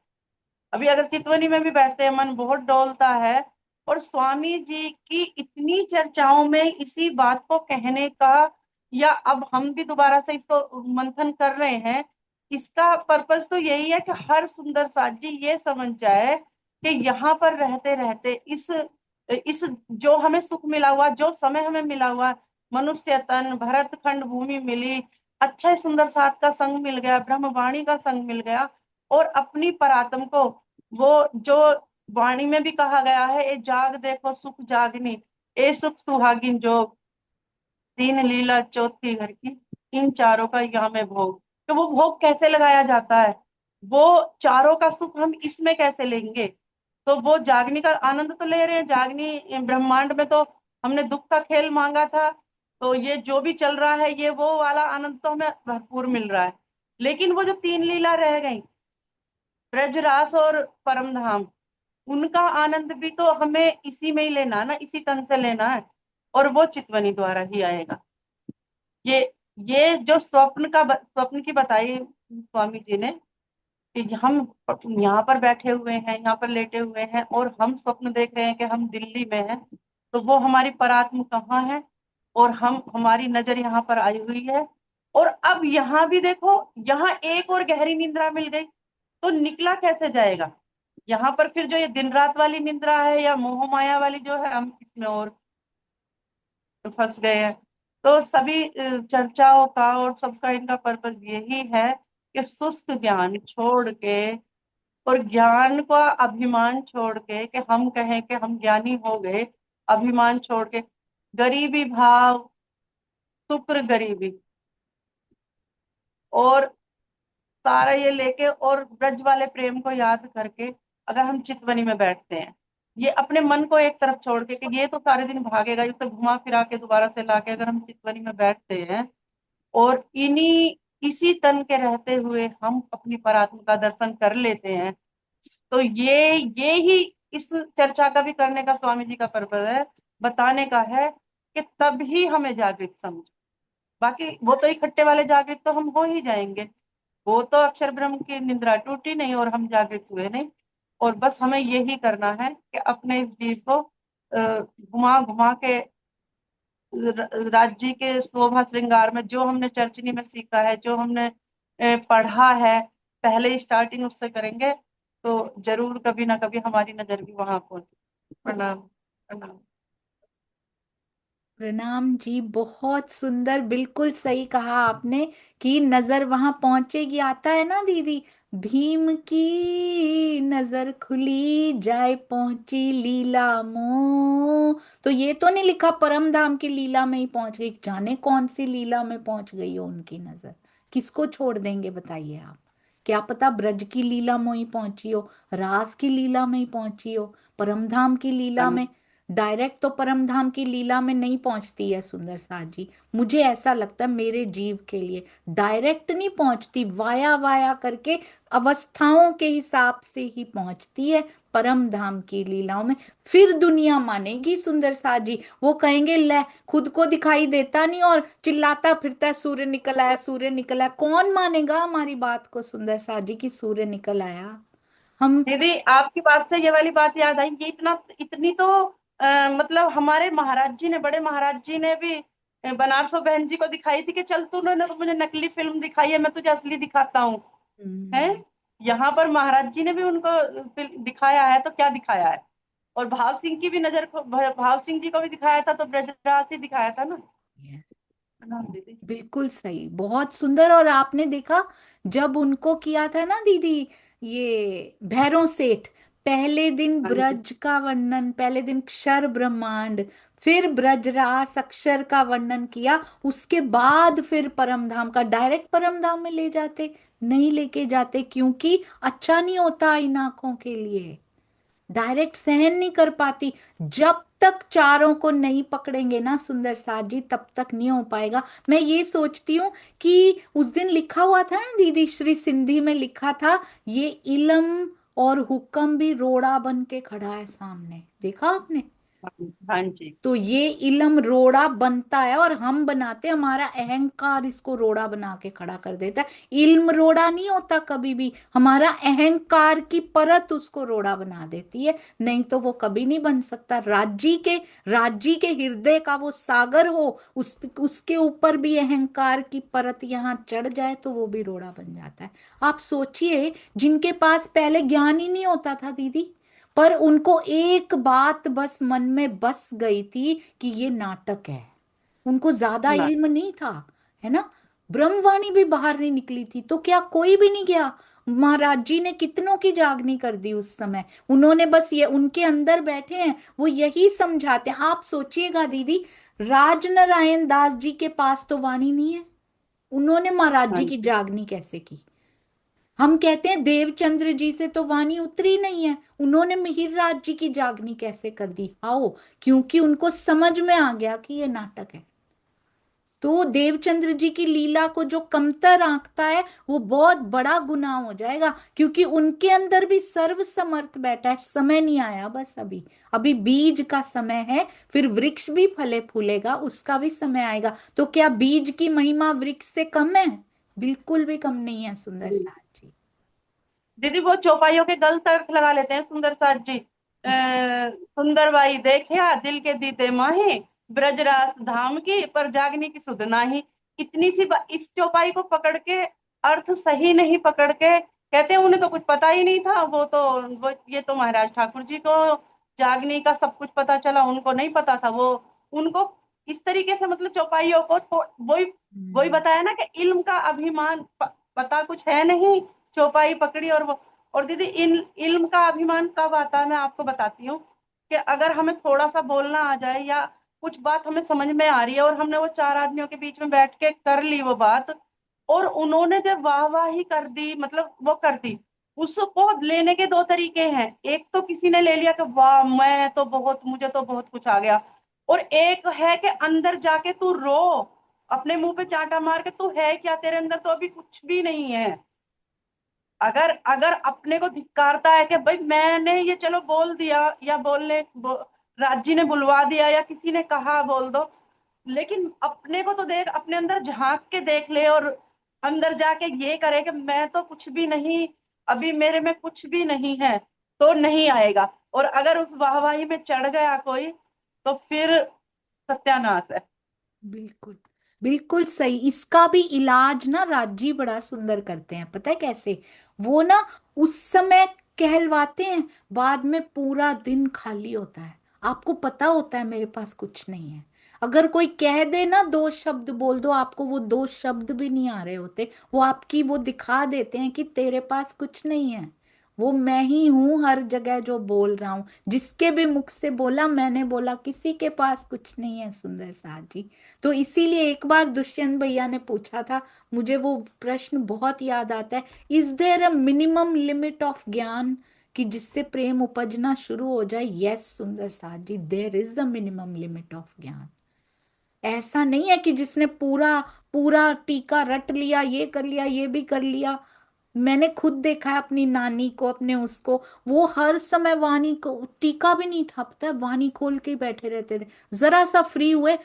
अभी अगर चितवनी में भी बैठते हैं मन बहुत डोलता है। और स्वामी जी की इतनी चर्चाओं में इसी बात को कहने का, या अब हम भी दोबारा से इसको मंथन कर रहे हैं, इसका पर्पस तो यही है कि हर सुंदर साथ जी ये समझ जाए कि यहाँ पर रहते रहते इस जो हमें सुख मिला हुआ, जो समय हमें मिला हुआ, मनुष्य तन भरत खंड भूमि मिली, अच्छा सुंदर साथ का संग मिल गया, ब्रह्मवाणी का संग मिल गया, और अपनी परात्म को वो जो वाणी में भी कहा गया है, ए जाग देखो सुख जागनी, ए सुख सुहागिन जोग, तीन लीला चौथी घर की, इन चारों का यहाँ में भोग। तो वो भोग कैसे लगाया जाता है, वो चारों का सुख हम इसमें कैसे लेंगे? तो वो जागनी का आनंद तो ले रहे हैं। जागनी ब्रह्मांड में तो हमने दुख का खेल मांगा था, तो ये जो भी चल रहा है ये वो वाला आनंद तो हमें भरपूर मिल रहा है। लेकिन वो जो तीन लीला रह गई, ब्रजरास और परम धाम, उनका आनंद भी तो हमें इसी में ही लेना है ना, इसी तन से लेना है, और वो चितवनी द्वारा ही आएगा। ये ये जो स्वप्न की बताई स्वामी जी ने कि हम यहाँ पर बैठे हुए हैं, यहाँ पर लेटे हुए हैं और हम स्वप्न देख रहे हैं कि हम दिल्ली में हैं, तो वो हमारी परात्म कहाँ है और हम हमारी नजर यहाँ पर आई हुई है। और अब यहाँ भी देखो, यहाँ एक और गहरी निंद्रा मिल गई, तो निकला कैसे जाएगा? यहाँ पर फिर जो ये दिन रात वाली निंद्रा है या मोह माया वाली जो है, हम इसमें और फंस गए हैं। तो सभी चर्चाओं का और सबका इनका पर्पस यही है कि सुस्त ज्ञान छोड़ के और ज्ञान का अभिमान छोड़ के, कि हम कहें कि हम ज्ञानी हो गए, अभिमान छोड़ के गरीबी भाव, शुक्र गरीबी और सारा ये लेके और ब्रज वाले प्रेम को याद करके अगर हम चितवनी में बैठते हैं, ये अपने मन को एक तरफ छोड़ के कि ये तो सारे दिन भागेगा, इसे घुमा फिरा के दोबारा से लाके अगर हम चितवनी में बैठते हैं और इन्हीं इसी तन के रहते हुए हम अपनी परात्म का दर्शन कर लेते हैं, तो ये ही इस चर्चा का भी करने का स्वामी जी का पर्पज है, बताने का है कि तभी हमें जागृत समझ। बाकी वो तो इकट्ठे वाले जागृत तो हम हो ही जाएंगे, वो तो अक्षर ब्रह्म की निद्रा टूटी नहीं और हम जागृत हुए नहीं। और बस हमें यही करना है कि अपने इस जीव को घुमा घुमा के राज्य के शोभा श्रृंगार में जो हमने चर्चनी में सीखा है, जो हमने पढ़ा है, पहले ही स्टार्टिंग उससे करेंगे तो जरूर कभी ना कभी हमारी नजर भी वहां पहुंचे। प्रणाम प्रणाम। प्रणाम जी, बहुत सुंदर, बिल्कुल सही कहा आपने कि नजर वहां पहुंचेगी। आता है ना दीदी, भीम की नजर खुली जाए पहुंची लीला मोह। तो ये तो नहीं लिखा परम धाम की लीला में ही पहुंच गई, जाने कौन सी लीला में पहुंच गई हो उनकी नजर। किसको छोड़ देंगे बताइए आप? क्या पता ब्रज की लीला में ही पहुंची हो, रास की लीला में ही पहुंची हो, परम धाम की लीला में। डायरेक्ट तो परम धाम की लीला में नहीं पहुंचती है सुंदर साथ जी, मुझे ऐसा लगता है मेरे जीव के लिए डायरेक्ट नहीं पहुंचती, वाया वाया करके अवस्थाओं के हिसाब से ही पहुंचती है परम धाम की लीलाओं में। फिर दुनिया मानेगी सुंदर साथ जी, वो कहेंगे ले खुद को दिखाई देता नहीं और चिल्लाता फिरता है सूर्य निकल आया, सूर्य निकल आया। कौन मानेगा हमारी बात को सुंदर साथ जी की सूर्य निकल आया? हम दीदी आपकी बात से ये वाली बात याद आई, ये इतनी तो मतलब हमारे महाराज जी ने, बड़े महाराज जी ने भी बनारसो बहन जी को दिखाई थी कि चल तूने तो मुझे नकली फिल्म दिखाई है, मैं तुझे असली दिखाता हूँ। है, हम्म। यहाँ पर महाराज जी ने भी उनको दिखाया है, तो क्या दिखाया है। और भाव सिंह की भी नजर को, भाव सिंह जी को भी दिखाया था, तो ब्रजराज ही दिखाया था ना। Yes, प्रणाम दीदी। बिल्कुल सही, बहुत सुंदर। और आपने देखा जब उनको किया था ना दीदी, ये भैरव सेठ, पहले दिन हाँ जी। ब्रज का वर्णन, पहले दिन क्षर ब्रह्मांड, फिर ब्रजरास अक्षर का वर्णन किया, उसके बाद फिर परमधाम का, डायरेक्ट परमधाम में ले जाते, नहीं लेके जाते, क्योंकि अच्छा नहीं होता इन आंखों के लिए, डायरेक्ट सहन नहीं कर पाती। जब तक चारों को नहीं पकड़ेंगे ना सुंदर साथ जी, तब तक नहीं हो पाएगा। मैं ये सोचती हूँ कि उस दिन लिखा हुआ था ना दीदी, श्री सिंधी में लिखा था, ये इलम और हुक्म भी रोड़ा बन के खड़ा है सामने, देखा आपने? हाँ जी। तो ये इलम रोड़ा बनता है और हम बनाते हैं, हमारा अहंकार इसको रोड़ा बना के खड़ा कर देता है। इल्म रोड़ा नहीं होता कभी भी, हमारा अहंकार की परत उसको रोड़ा बना देती है, नहीं तो वो कभी नहीं बन सकता। राज्य के हृदय का वो सागर हो, उसके ऊपर भी अहंकार की परत यहाँ चढ़ जाए तो वो भी रोड़ा बन जाता है। आप सोचिए, जिनके पास पहले ज्ञान ही नहीं होता था दीदी, पर उनको एक बात बस मन में बस गई थी कि ये नाटक है, उनको ज्यादा ना। इल्म नहीं था, है ना? ब्रह्मवाणी भी बाहर नहीं निकली थी, तो क्या कोई भी नहीं गया? महाराज जी ने कितनों की जागनी कर दी उस समय, उन्होंने बस ये, उनके अंदर बैठे हैं वो यही समझाते हैं। आप सोचिएगा दीदी, राजनारायण दास जी के पास तो वाणी नहीं है, उन्होंने महाराज हाँ जी की जी। जागनी कैसे की? हम कहते हैं देवचंद्र जी से तो वाणी उतरी नहीं है, उन्होंने मिहिर राज जी की जागनी कैसे कर दी? आओ, क्योंकि उनको समझ में आ गया कि ये नाटक है। तो देवचंद्र जी की लीला को जो कमतर आंकता है, वो बहुत बड़ा गुनाह हो जाएगा, क्योंकि उनके अंदर भी सर्व समर्थ बैठा है। समय नहीं आया बस अभी, अभी बीज का समय है, फिर वृक्ष भी फले फूलेगा, उसका भी समय आएगा। तो क्या बीज की महिमा वृक्ष से कम है? बिल्कुल भी कम नहीं है सुंदर साथ जी। दीदी वो चौपाइयों के गलत अर्थ लगा लेते हैं सुंदर साथ जी। सुंदर बाई देखिया दिल के दीते माही, ब्रजरास धाम की पर जागनी की सुध नाही। इतनी सी इस चौपाई को पकड़ के अर्थ सही नहीं पकड़ के कहते हैं उन्हें तो कुछ पता ही नहीं था, वो ये तो महाराज ठाकुर जी को जागनी का सब कुछ पता चला, उनको नहीं पता था। वो उनको इस तरीके से मतलब चौपाइयों को वही वही हम्म। बताया ना कि इल्म का अभिमान पता कुछ है नहीं, चौपाई पकड़ी और वो। और दीदी इन इल्म का अभिमान कब आता है, मैं आपको बताती हूँ कि अगर हमें थोड़ा सा बोलना आ जाए या कुछ बात हमें समझ में आ रही है और हमने वो चार आदमियों के बीच में बैठ के कर ली वो बात, और उन्होंने जब वाहवाही कर दी, मतलब वो कर दी, उसको लेने के दो तरीके हैं। एक तो किसी ने ले लिया कि वाह मैं तो बहुत, मुझे तो बहुत कुछ आ गया। और एक है कि अंदर जाके तू रो, अपने मुंह पे चांटा मार के, तू है क्या, तेरे अंदर तो अभी कुछ भी नहीं है। अगर अगर अपने को धिक्कारता है कि भाई मैंने ये चलो बोल दिया, या राज्य ने बुलवा दिया या किसी ने कहा बोल दो, लेकिन अपने को तो देख, अपने अंदर झांक के देख ले और अंदर जाके ये करे कि मैं तो कुछ भी नहीं, अभी मेरे में कुछ भी नहीं है, तो नहीं आएगा। और अगर उस वाहवाही में चढ़ गया कोई, तो फिर सत्यानाश है। बिल्कुल, बिल्कुल सही। इसका भी इलाज ना राजी बड़ा सुंदर करते हैं, पता है कैसे? वो ना उस समय कहलवाते हैं, बाद में पूरा दिन खाली होता है, आपको पता होता है मेरे पास कुछ नहीं है। अगर कोई कह दे ना दो शब्द बोल दो, आपको वो दो शब्द भी नहीं आ रहे होते, वो आपकी वो दिखा देते हैं कि तेरे पास कुछ नहीं है, वो मैं ही हूं हर जगह जो बोल रहा हूं, जिसके भी मुख से बोला मैंने बोला, किसी के पास कुछ नहीं है सुंदर साथ जी। तो इसीलिए एक बार दुष्यंत भैया ने पूछा था, मुझे वो प्रश्न बहुत याद आता है, is there a minimum limit of ज्ञान, कि जिससे प्रेम उपजना शुरू हो जाए? यस सुंदर साथ जी, there is a minimum limit of gyan. ऐसा नहीं है कि जिसने पूरा पूरा टीका रट लिया, ये कर लिया, ये भी कर लिया। मैंने खुद देखा है अपनी नानी को, अपने उसको, वो हर समय वाणी को टीका भी नहीं था, पता है, वाणी खोल के ही बैठे रहते थे। जरा सा फ्री हुए,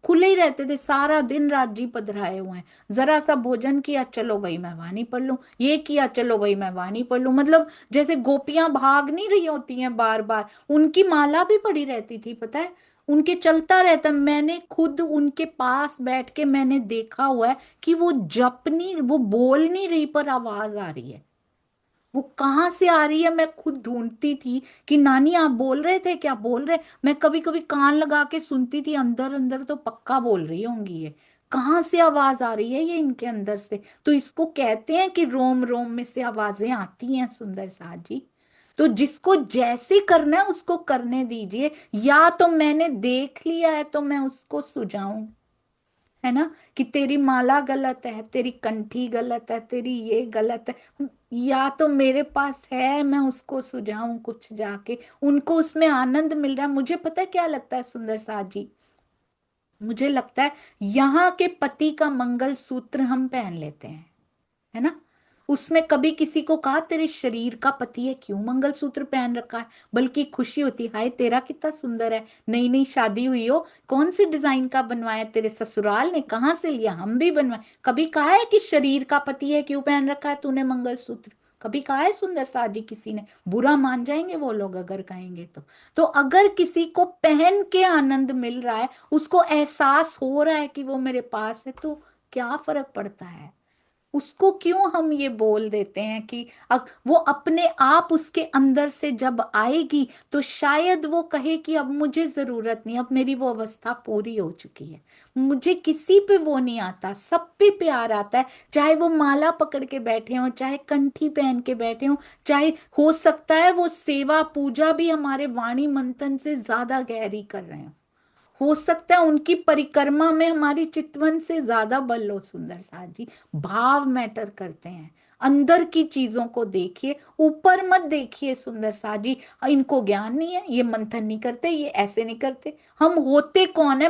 खुले ही रहते थे, सारा दिन राजी पधराए हुए हैं। जरा सा भोजन किया, चलो भाई मैं वाणी पढ़ लूं, ये किया, चलो भाई मैं वाणी पढ़ लूं। मतलब जैसे गोपियां भाग नहीं रही होती हैं बार बार, उनकी माला भी पड़ी रहती थी, पता है? उनके चलता रहता है। मैंने खुद उनके पास बैठ के मैंने देखा हुआ है कि वो जप नहीं, वो बोल नहीं रही पर आवाज आ रही है। वो कहाँ से आ रही है मैं खुद ढूंढती थी कि नानी आप बोल रहे थे क्या, बोल रहे। मैं कभी कभी कान लगा के सुनती थी, अंदर अंदर तो पक्का बोल रही होंगी ये। कहाँ से आवाज आ रही है ये इनके अंदर से। तो इसको कहते हैं कि रोम रोम में से आवाजें आती हैं सुंदर सा जी। तो जिसको जैसे करना है उसको करने दीजिए। या तो मैंने देख लिया है तो मैं उसको सुझाऊं, है ना, कि तेरी माला गलत है, तेरी कंठी गलत है, तेरी ये गलत है। या तो मेरे पास है, मैं उसको सुझाऊं कुछ जाके, उनको उसमें आनंद मिल रहा है। मुझे पता है क्या लगता है सुंदर सा जी, मुझे लगता है यहाँ के पति का मंगल सूत्र हम पहन लेते हैं, है ना। उसमें कभी किसी को कहा तेरे शरीर का पति है, क्यों मंगलसूत्र पहन रखा है, बल्कि खुशी होती, हाय तेरा कितना सुंदर है, नई नई शादी हुई हो, कौन सी डिजाइन का बनवाया, तेरे ससुराल ने कहाँ से लिया, हम भी बनवाए। कभी कहा है कि शरीर का पति है क्यों पहन रखा है तूने मंगलसूत्र, कभी कहा है सुंदर साजी किसी ने। बुरा मान जाएंगे वो लोग अगर कहेंगे तो अगर किसी को पहन के आनंद मिल रहा है, उसको एहसास हो रहा है कि वो मेरे पास है, तो क्या फर्क पड़ता है। उसको क्यों हम ये बोल देते हैं कि वो अपने आप उसके अंदर से जब आएगी तो शायद वो कहे कि अब मुझे जरूरत नहीं, अब मेरी वो अवस्था पूरी हो चुकी है। मुझे किसी पे वो नहीं आता, सब पे प्यार आता है। चाहे वो माला पकड़ के बैठे हो, चाहे कंठी पहन के बैठे हो, चाहे हो सकता है वो सेवा पूजा भी हमारे वाणी मंथन से ज्यादा गहरी कर रहे हो सकता है उनकी परिक्रमा में हमारी चितवन से ज्यादा बल हो। सुंदर साथ जी, भाव मैटर करते हैं। अंदर की चीजों को देखिए, ऊपर मत देखिए सुंदर साथ जी। इनको ज्ञान नहीं है, ये मंथन नहीं करते, ये ऐसे नहीं करते। हम होते कौन है,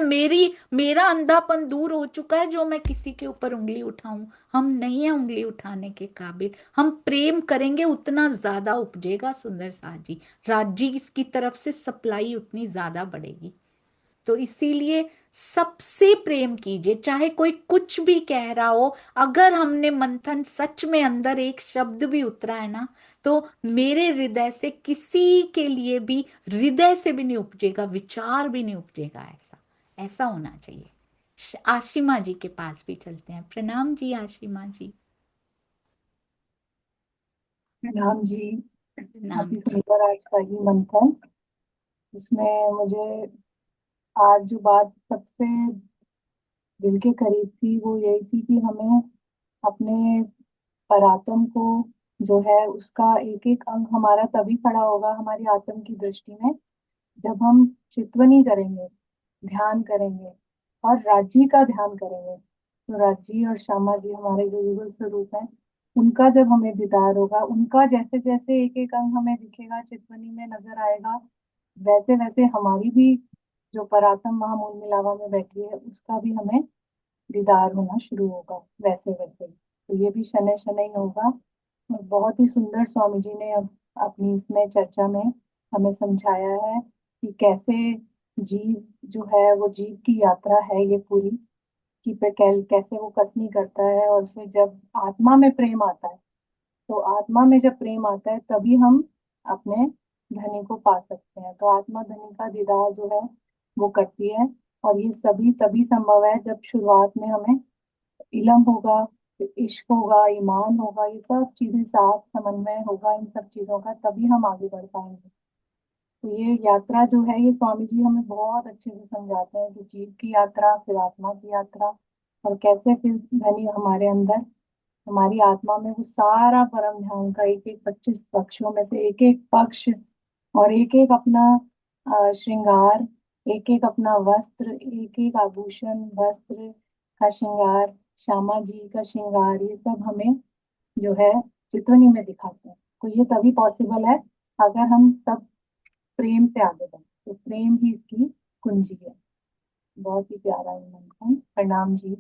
मेरा अंधापन दूर हो चुका है जो मैं किसी के ऊपर उंगली उठाऊं। हम नहीं है उंगली उठाने के काबिल। हम प्रेम करेंगे उतना ज्यादा उपजेगा सुंदर साथ जी। राज्य की तरफ से सप्लाई उतनी ज्यादा बढ़ेगी। तो इसीलिए सबसे प्रेम कीजिए, चाहे कोई कुछ भी कह रहा हो। अगर हमने मंथन सच में अंदर एक शब्द भी उतरा है ना, तो मेरे हृदय से किसी के लिए भी, हृदय से भी नहीं उपजेगा, विचार भी नहीं उपजेगा। ऐसा ऐसा होना चाहिए। आशिमा जी के पास भी चलते हैं। प्रणाम जी आशिमा जी। राम जी। प्रणाम अति जी। सुंदर आज का ही मंथन। इसमें मुझे आज जो बात सबसे दिल के करीब थी वो यही थी कि हमें अपने परात्म को जो है उसका एक एक अंग हमारा तभी खड़ा होगा हमारी आत्म की दृष्टि में जब हम चितवनी करेंगे, ध्यान करेंगे और राजी का ध्यान करेंगे। तो राजी और श्यामा जी हमारे जो युगल स्वरूप हैं, उनका जब हमें दीदार होगा, उनका जैसे जैसे एक एक अंग हमें दिखेगा, चितवनी में नजर आएगा, वैसे वैसे हमारी भी जो परात्म महामूल मिलावा में बैठी है उसका भी हमें दीदार होना शुरू होगा वैसे वैसे। तो ये भी शनै शनै ही होगा। और बहुत ही सुंदर स्वामी जी ने अब अपनी इसमें चर्चा में हमें समझाया है कि कैसे जीव जो है वो जीव की यात्रा है ये पूरी, कि पे कैसे वो कसनी करता है और फिर जब आत्मा में प्रेम आता है, तो आत्मा में जब प्रेम आता है तभी हम अपने धनी को पा सकते हैं। तो आत्मा धनी का दीदार जो है वो करती है। और ये सभी तभी संभव है जब शुरुआत में हमें इलम होगा, फिर इश्क होगा, ईमान होगा, ये सब चीजें साथ समन्वय होगा इन सब चीजों का, तभी हम आगे बढ़ पाएंगे। तो ये यात्रा जो है ये स्वामी जी हमें बहुत अच्छे से समझाते हैं कि जीव की यात्रा, फिर आत्मा की यात्रा, और कैसे फिर धनी हमारे अंदर, हमारी आत्मा में वो सारा परम ध्यान का एक एक 25 पक्षों में से एक एक पक्ष, और एक एक अपना श्रृंगार, एक एक अपना वस्त्र, एक एक आभूषण वस्त्र का श्रृंगार, श्यामा जी का श्रृंगार, ये सब हमें जो है चितवनी में दिखाते हैं। तो ये तभी पॉसिबल है अगर हम सब प्रेम से आगे बढ़े। तो प्रेम ही इसकी कुंजी है। बहुत ही प्यारा है मंथन। प्रणाम जी।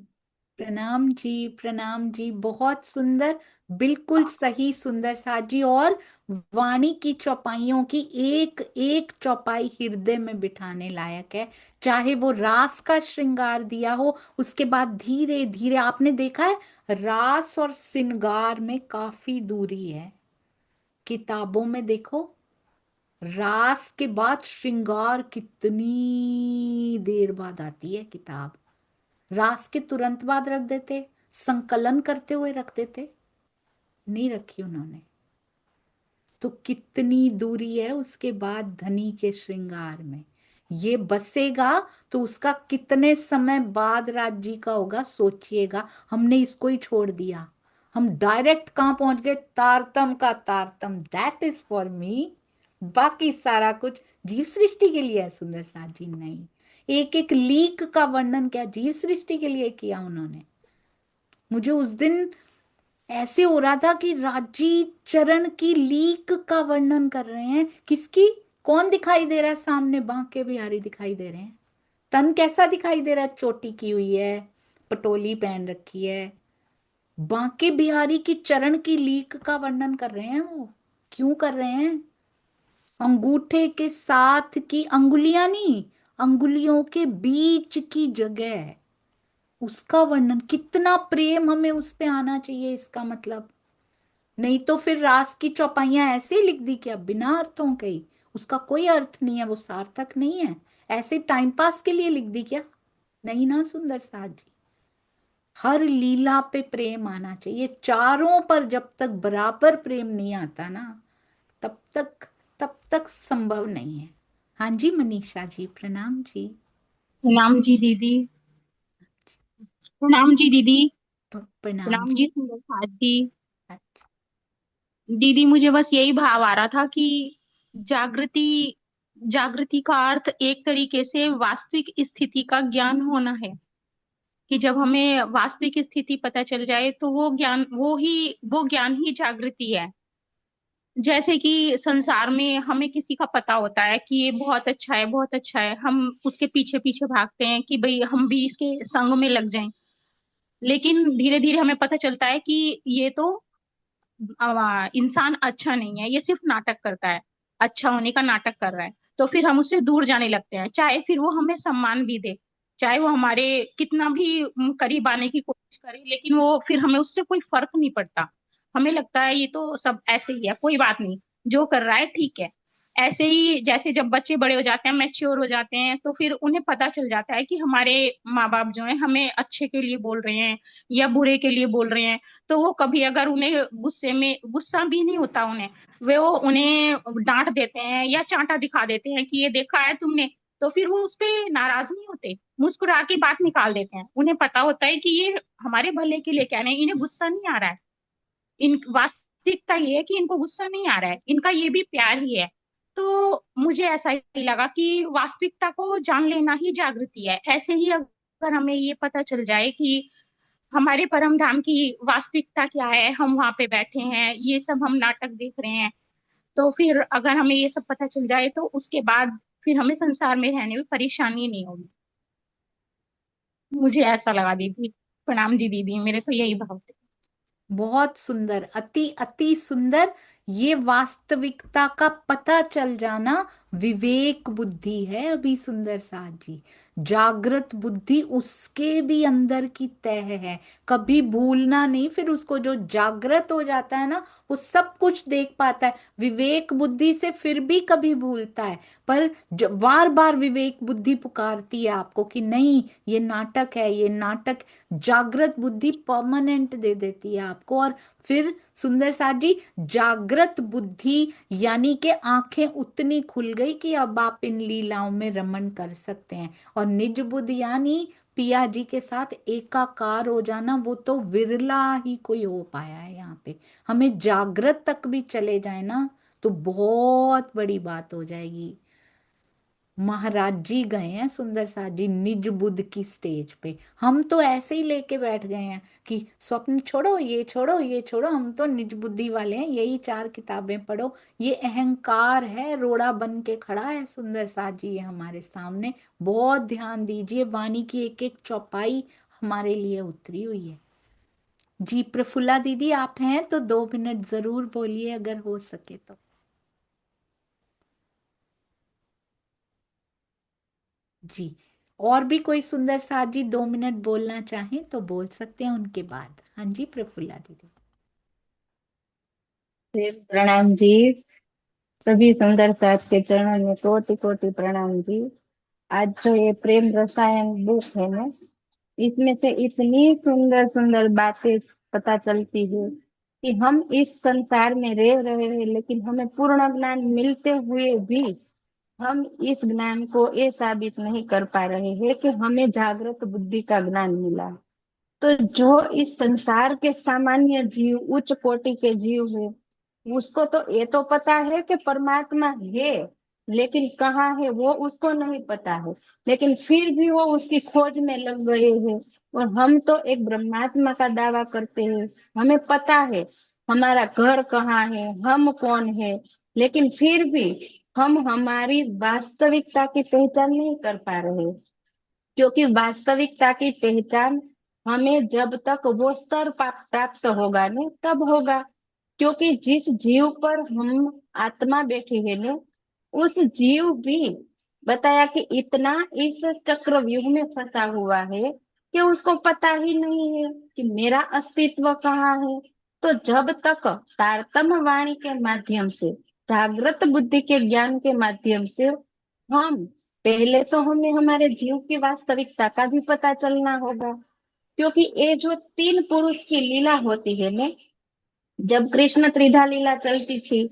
प्रणाम जी। प्रणाम जी, बहुत सुंदर, बिल्कुल सही सुंदर साथ जी। और वाणी की चौपाइयों की एक एक चौपाई हृदय में बिठाने लायक है। चाहे वो रास का श्रृंगार दिया हो, उसके बाद धीरे धीरे आपने देखा है रास और श्रृंगार में काफी दूरी है। किताबों में देखो, रास के बाद श्रृंगार कितनी देर बाद आती है किताब। रास के तुरंत बाद रख देते, संकलन करते हुए रख देते, नहीं रखी उन्होंने। तो कितनी दूरी है उसके बाद धनी के श्रृंगार में। ये बसेगा तो उसका कितने समय बाद राज्य का होगा, सोचिएगा। हमने इसको ही छोड़ दिया, हम डायरेक्ट कहां पहुंच गए, तारतम का तारतम, दैट इज फॉर मी। बाकी सारा कुछ जीव सृष्टि के लिए है सुंदर साथ जी, नहीं। एक एक लीक का वर्णन क्या जीव सृष्टि के लिए किया उन्होंने। मुझे उस दिन ऐसे हो रहा था कि राजी चरण की लीक का वर्णन कर रहे हैं। किसकी? कौन दिखाई दे रहा है सामने? बांके बिहारी दिखाई दे रहे हैं। तन कैसा दिखाई दे रहा है? चोटी की हुई है, पटोली पहन रखी है। बांके बिहारी की चरण की लीक का वर्णन कर रहे हैं वो। क्यों कर रहे हैं? अंगूठे के साथ की अंगुलियां नहीं, अंगुलियों के बीच की जगह, उसका वर्णन। कितना प्रेम हमें उस पे आना चाहिए, इसका मतलब। नहीं तो फिर रास की चौपाइयां ऐसे ही लिख दी क्या, बिना अर्थों के ही? उसका कोई अर्थ नहीं है, वो सार्थक नहीं है। ऐसे टाइम पास के लिए लिख दी क्या? नहीं ना सुंदर साथ जी। हर लीला पे प्रेम आना चाहिए, चारों पर जब तक बराबर प्रेम नहीं आता ना, तब तक संभव नहीं है। हाँ जी मनीषा जी, प्रणाम जी। प्रणाम जी दीदी। प्रणाम जी दीदी। प्रणाम प्रणाम जी। जी सुंदर जी। अच्छा। दीदी मुझे बस यही भाव आ रहा था कि जागृति जागृति का अर्थ एक तरीके से वास्तविक स्थिति का ज्ञान होना है। कि जब हमें वास्तविक स्थिति पता चल जाए तो वो ज्ञान ही जागृति है। जैसे कि संसार में हमें किसी का पता होता है कि ये बहुत अच्छा है, बहुत अच्छा है, हम उसके पीछे पीछे भागते हैं कि भाई हम भी इसके संग में लग जाएं। लेकिन धीरे धीरे हमें पता चलता है कि ये तो इंसान अच्छा नहीं है, ये सिर्फ नाटक करता है, अच्छा होने का नाटक कर रहा है। तो फिर हम उससे दूर जाने लगते हैं, चाहे फिर वो हमें सम्मान भी दे, चाहे वो हमारे कितना भी करीब आने की कोशिश करे, लेकिन वो फिर हमें उससे कोई फर्क नहीं पड़ता। हमें लगता है ये तो सब ऐसे ही है, कोई बात नहीं, जो कर रहा है ठीक है। ऐसे ही जैसे जब बच्चे बड़े हो जाते हैं, मैच्योर हो जाते हैं, तो फिर उन्हें पता चल जाता है कि हमारे माँ बाप जो है हमें अच्छे के लिए बोल रहे हैं या बुरे के लिए बोल रहे हैं। तो वो कभी अगर उन्हें गुस्से में गुस्सा भी नहीं होता उन्हें, वे वो उन्हें डांट देते हैं या चांटा दिखा देते हैं कि ये देखा है तुमने, तो फिर वो उस पे नाराज नहीं होते, मुस्कुरा के बात निकाल देते हैं। उन्हें पता होता है कि ये हमारे भले के लिए कह रहे हैं, इन्हें गुस्सा नहीं आ रहा है। इन वास्तविकता ये है कि इनको गुस्सा नहीं आ रहा है, इनका ये भी प्यार ही है। तो मुझे ऐसा ही लगा कि वास्तविकता को जान लेना ही जागृति है। ऐसे ही अगर हमें ये पता चल जाए कि हमारे परम धाम की वास्तविकता क्या है, हम वहां पे बैठे हैं, ये सब हम नाटक देख रहे हैं, तो फिर अगर हमें ये सब पता चल जाए तो उसके बाद फिर हमें संसार में रहने में परेशानी नहीं होगी। मुझे ऐसा लगा दीदी। प्रणाम जी दीदी, मेरे तो यही भाव थे। बहुत सुंदर, अति अति सुंदर। ये वास्तविकता का पता चल जाना विवेक बुद्धि है अभी सुंदर साथ जी। जागृत बुद्धि उसके भी अंदर की तह है, कभी भूलना नहीं। फिर उसको जो जागृत हो जाता है ना, वो सब कुछ देख पाता है। विवेक बुद्धि से फिर भी कभी भूलता है, पर बार बार विवेक बुद्धि पुकारती है आपको कि नहीं, ये नाटक है, ये नाटक। जागृत बुद्धि परमानेंट दे देती है आपको। और फिर सुंदर साथ जी, जागृत बुद्धि यानी कि आंखें उतनी खुल गई कि अब आप इन लीलाओं में रमण कर सकते हैं। और निज बुद्धि यानी पिया जी के साथ एकाकार हो जाना, वो तो विरला ही कोई हो पाया है यहाँ पे। हमें जागृत तक भी चले जाए ना, तो बहुत बड़ी बात हो जाएगी। महाराज जी गए हैं सुंदर साथ जी निज बुद्ध की स्टेज पे। हम तो ऐसे ही लेके बैठ गए हैं कि स्वप्न छोड़ो, ये छोड़ो, ये छोड़ो, हम तो निज बुद्धि वाले हैं, यही चार किताबें पढ़ो। ये अहंकार है, रोड़ा बन के खड़ा है सुंदर साथ जी ये हमारे सामने। बहुत ध्यान दीजिए, वाणी की एक एक चौपाई हमारे लिए उतरी हुई है। जी प्रफुल्ला दीदी, आप हैं तो 2 मिनट जरूर बोलिए अगर हो सके तो। जी। और भी कोई सुंदर साथ जी 2 मिनट बोलना चाहें तो बोल सकते हैं उनके बाद। हाँ जी प्रफुल्ला दीदी। प्रणाम जी। सभी सुंदर साथ के चरणों में कोटि कोटि प्रणाम जी। आज जो ये प्रेम रसायन बुक है ना, इसमें से इतनी सुंदर सुंदर बातें पता चलती है कि हम इस संसार में रह रहे हैं, लेकिन हमें पूर्ण ज्ञान मिलते हुए भी हम इस ज्ञान को ये साबित नहीं कर पा रहे हैं कि हमें जागृत बुद्धि का ज्ञान मिला। तो जो इस संसार के सामान्य जीव, उच्च कोटि के जीव है, उसको तो ये तो पता है कि परमात्मा है, लेकिन कहाँ है वो उसको नहीं पता है। लेकिन फिर भी वो उसकी खोज में लग गए हैं। और हम तो एक ब्रह्मात्मा का दावा करते हैं, हमें पता है हमारा घर कहाँ है, हम कौन है, लेकिन फिर भी हम हमारी वास्तविकता की पहचान नहीं कर पा रहे। क्योंकि वास्तविकता की पहचान हमें जब तक वो स्तर प्राप्त होगा नहीं तब होगा। क्योंकि जिस जीव पर हम आत्मा बैठी है ना, उस जीव भी बताया कि इतना इस चक्रव्यूह में फंसा हुआ है कि उसको पता ही नहीं है कि मेरा अस्तित्व कहाँ है। तो जब तक तारतम्य वाणी के माध्यम से, जागृत बुद्धि के ज्ञान के माध्यम से हम पहले तो हमें हमारे जीव की वास्तविकता का भी पता चलना होगा। क्योंकि ये जो तीन पुरुष की लीला होती है ना, जब कृष्ण त्रिधा लीला चलती थी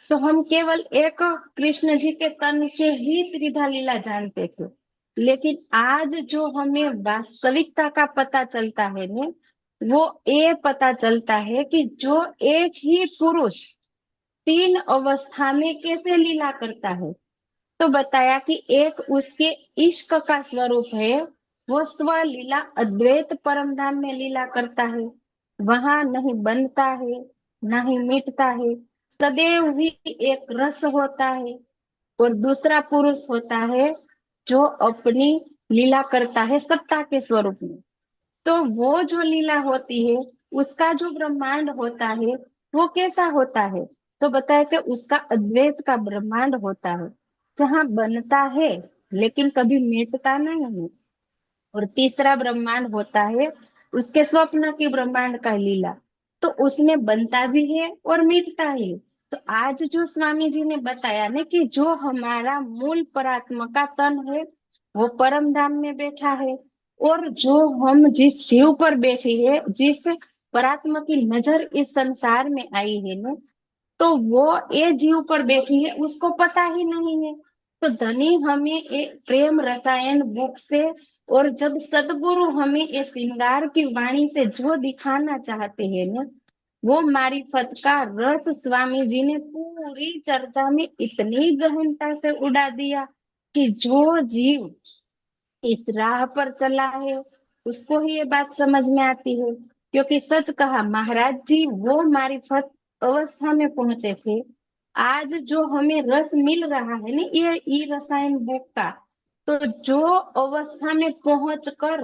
तो हम केवल एक कृष्ण जी के तन के ही त्रिधा लीला जानते थे। लेकिन आज जो हमें वास्तविकता का पता चलता है ना, वो ये पता चलता है कि जो एक ही पुरुष तीन अवस्था में कैसे लीला करता है। तो बताया कि एक उसके इश्क का स्वरूप है, वो स्वलीला अद्वैत परम धाम में लीला करता है। वहां नहीं बनता है, नहीं मिटता है, सदैव ही एक रस होता है। और दूसरा पुरुष होता है जो अपनी लीला करता है सत्ता के स्वरूप में। तो वो जो लीला होती है, उसका जो ब्रह्मांड होता है, वो कैसा होता है। तो बताया कि उसका अद्वैत का ब्रह्मांड होता है, जहाँ बनता है लेकिन कभी मिटता नहीं है। और तीसरा ब्रह्मांड होता है उसके स्वप्न की ब्रह्मांड का लीला, तो उसमें बनता भी है और मिटता है। तो आज जो स्वामी जी ने बताया ना कि जो हमारा मूल परात्मा का तन है वो परम धाम में बैठा है, और जो हम जिस जीव पर बैठे है, जिस परात्मा की नजर इस संसार में आई है ना, तो वो ये जीव पर बैठी है उसको पता ही नहीं है। तो धनी हमें एक प्रेम रसायन बुक से, और जब सदगुरु हमें ये श्रृंगार की वाणी से जो दिखाना चाहते हैं ना, वो मारिफत का रस स्वामी जी ने पूरी चर्चा में इतनी गहनता से उड़ा दिया कि जो जीव इस राह पर चला है उसको ही ये बात समझ में आती है। क्योंकि सच कहा महाराज जी, वो मारिफत अवस्था में पहुंचे थे। आज जो हमें रस मिल रहा है ना ये ई रसायन बुक का, तो जो अवस्था में पहुंच कर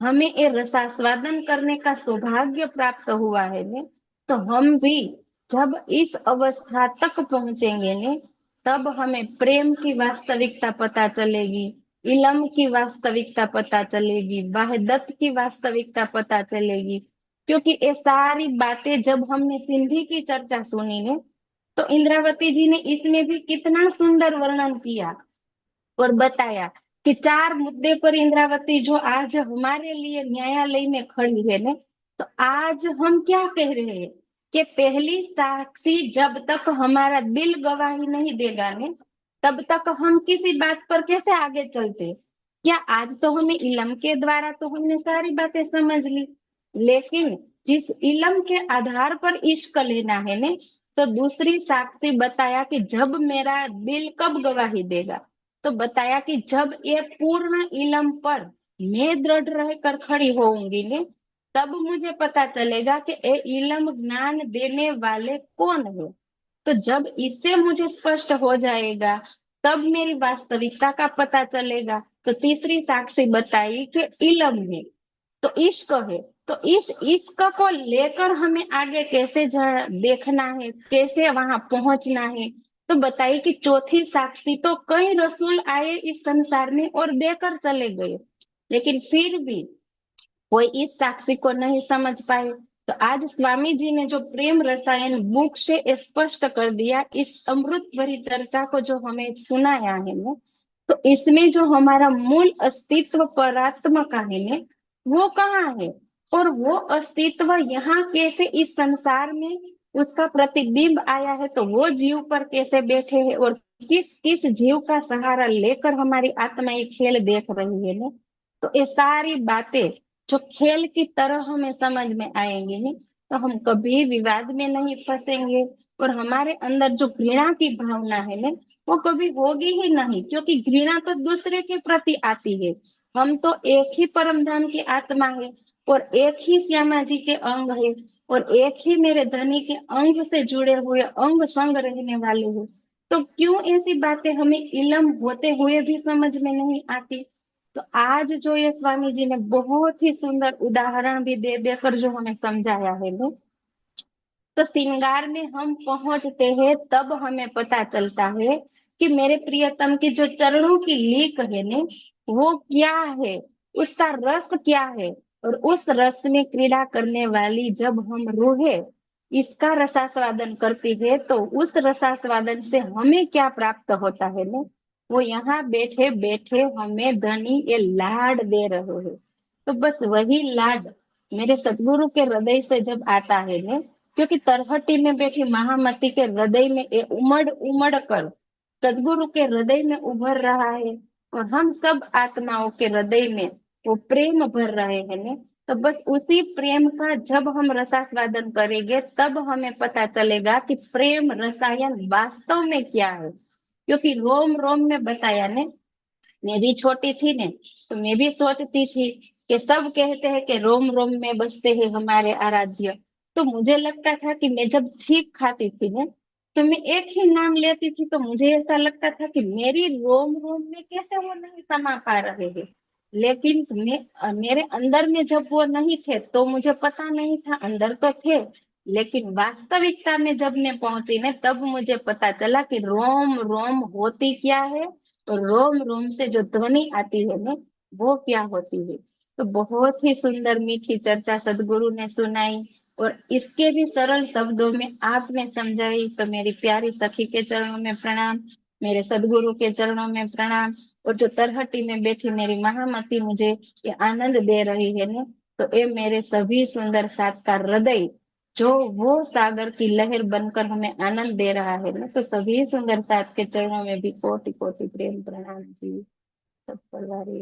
हमें ये रसास्वादन करने का सौभाग्य प्राप्त हुआ है ने, तो हम भी जब इस अवस्था तक पहुंचेंगे ने, तब हमें प्रेम की वास्तविकता पता चलेगी, इलम की वास्तविकता पता चलेगी, वाहदत की वास्तविकता पता चलेगी। क्योंकि ये सारी बातें जब हमने सिंधी की चर्चा सुनी ने, तो इंद्रावती जी ने इसमें भी कितना सुंदर वर्णन किया और बताया कि चार मुद्दे पर इंद्रावती जो आज हमारे लिए न्यायालय में खड़ी है ने, तो आज हम क्या कह रहे हैं कि पहली साक्षी जब तक हमारा दिल गवाही नहीं देगा ने, तब तक हम किसी बात पर कैसे आगे चलते। क्या आज तो हमें इलम के द्वारा तो हमने सारी बातें समझ ली, लेकिन जिस इलम के आधार पर इश्क लेना है ने, तो दूसरी साक्षी बताया कि जब मेरा दिल कब गवाही देगा। तो बताया कि जब ये पूर्ण इलम पर मैं दृढ़ रहकर खड़ी होऊंगी ने, तब मुझे पता चलेगा कि ये इलम ज्ञान देने वाले कौन है। तो जब इससे मुझे स्पष्ट हो जाएगा तब मेरी वास्तविकता का पता चलेगा। तो तीसरी साक्षी बताई कि इलम है तो इश्क है, तो इस इश्क को लेकर हमें आगे कैसे देखना है, कैसे वहां पहुंचना है। तो बताइए कि चौथी साक्षी तो कई रसूल आए इस संसार में और देकर चले गए, लेकिन फिर भी कोई इस साक्षी को नहीं समझ पाए। तो आज स्वामी जी ने जो प्रेम रसायन बुक से स्पष्ट कर दिया, इस अमृत भरी चर्चा को जो हमें सुनाया है ना, तो इसमें जो हमारा मूल अस्तित्व परात्मा का है ना, वो कहाँ है, और वो अस्तित्व यहाँ कैसे इस संसार में उसका प्रतिबिंब आया है, तो वो जीव पर कैसे बैठे हैं, और किस किस जीव का सहारा लेकर हमारी आत्मा ये खेल देख रही है ना, तो ये सारी बातें जो खेल की तरह हमें समझ में आएंगे नहीं, तो हम कभी विवाद में नहीं फंसेंगे, और हमारे अंदर जो घृणा की भावना है ना, वो कभी होगी ही नहीं, क्योंकि घृणा तो दूसरे के प्रति आती है। हम तो एक ही परम धाम की आत्मा है, और एक ही श्यामा जी के अंग है, और एक ही मेरे धनी के अंग से जुड़े हुए अंग संग रहने वाले हैं। तो क्यों ऐसी बातें हमें इलम होते हुए भी समझ में नहीं आती। तो आज जो ये स्वामी जी ने बहुत ही सुंदर उदाहरण भी दे देकर जो हमें समझाया है ना, तो श्रृंगार में हम पहुंचते हैं तब हमें पता चलता है कि मेरे प्रियतम की जो चरणों की लीक है ने, वो क्या है, उसका रस क्या है, और उस रस में क्रीड़ा करने वाली जब हम रूहें इसका रसास्वादन करती है, तो उस रसास्वादन से हमें क्या प्राप्त होता है ने, वो यहाँ बैठे बैठे हमें धनी ये लाड दे रहे हैं। तो बस वही लाड मेरे सतगुरु के हृदय से जब आता है ने, क्योंकि तरहटी में बैठी महामती के हृदय में ये उमड़ उमड़ कर सदगुरु के हृदय में उभर रहा है, और हम सब आत्माओं के हृदय में वो प्रेम भर रहे हैं ने, तो बस उसी प्रेम का जब हम रसास्वादन करेंगे तब हमें पता चलेगा कि प्रेम रसायन वास्तव में क्या है। क्योंकि रोम रोम में बताया ने, मैं भी छोटी थी ने, तो मैं भी सोचती थी कि सब कहते हैं कि रोम रोम में बसते हैं हमारे आराध्य। तो मुझे लगता था कि मैं जब छींक खाती थी ने, तो मैं एक ही नाम लेती थी, तो मुझे ऐसा लगता था कि मेरी रोम रोम में कैसे वो नहीं समा पा रहे हैं। लेकिन मेरे अंदर में जब वो नहीं थे तो मुझे पता नहीं था, अंदर तो थे, लेकिन वास्तविकता में जब मैं पहुंची ने, तब मुझे पता चला कि रोम रोम होती क्या है, और रोम रोम से जो ध्वनि आती है ना, वो क्या होती है। तो बहुत ही सुंदर मीठी चर्चा सदगुरु ने सुनाई, और इसके भी सरल शब्दों में आपने समझाई। तो मेरी प्यारी सखी के चरणों में प्रणाम, मेरे सदगुरु के चरणों में प्रणाम, और जो तरहटी में बैठी मेरी महामती मुझे ये आनंद दे रही है ना, तो ये मेरे सभी सुंदर साथ का हृदय जो वो सागर की लहर बनकर हमें आनंद दे रहा है ना, तो सभी सुंदर साथ के चरणों में भी कोटि कोटि प्रेम प्रणाम जी। सब परिवार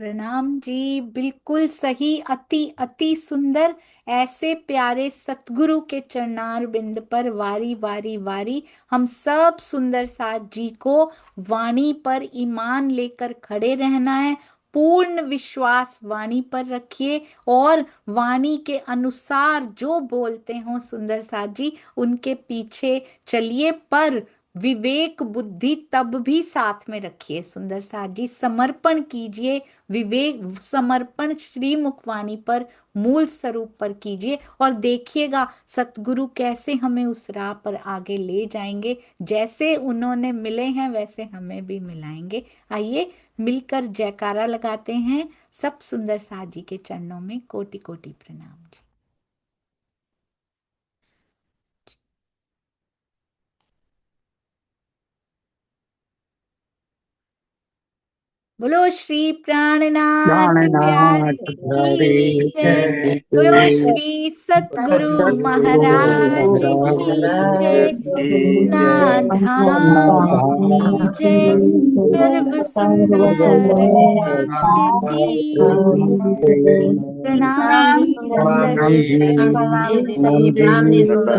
प्रणाम जी, बिल्कुल सही, अति अति सुंदर। ऐसे प्यारे सतगुरु के चरणार बिंद पर वारी वारी वारी हम सब सुंदर साथ जी को वाणी पर ईमान लेकर खड़े रहना है। पूर्ण विश्वास वाणी पर रखिए, और वाणी के अनुसार जो बोलते हो सुंदर साथ जी उनके पीछे चलिए, पर विवेक बुद्धि तब भी साथ में रखिए। सुंदर साथ जी समर्पण कीजिए, विवेक समर्पण श्री मुखवाणी पर, मूल स्वरूप पर कीजिए, और देखिएगा सतगुरु कैसे हमें उस राह पर आगे ले जाएंगे। जैसे उन्होंने मिले हैं वैसे हमें भी मिलाएंगे। आइए मिलकर जयकारा लगाते हैं सब सुंदर साथ जी के चरणों में। कोटि कोटि प्रणाम जी। बोलो श्री प्राणनाथ प्यारे प्राणनाथ प्यारे की जय। जय बोलो जय। श्री सतगुरु सद्गुरु महाराज की जय। महाराज की ना जय। धाम की नाम जय। सर्व सुंदर साथ की जय। प्रणाम जी प्रणाम सुंदर जी। साथ। प्रणाम जी, प्रणाम जी सुंदर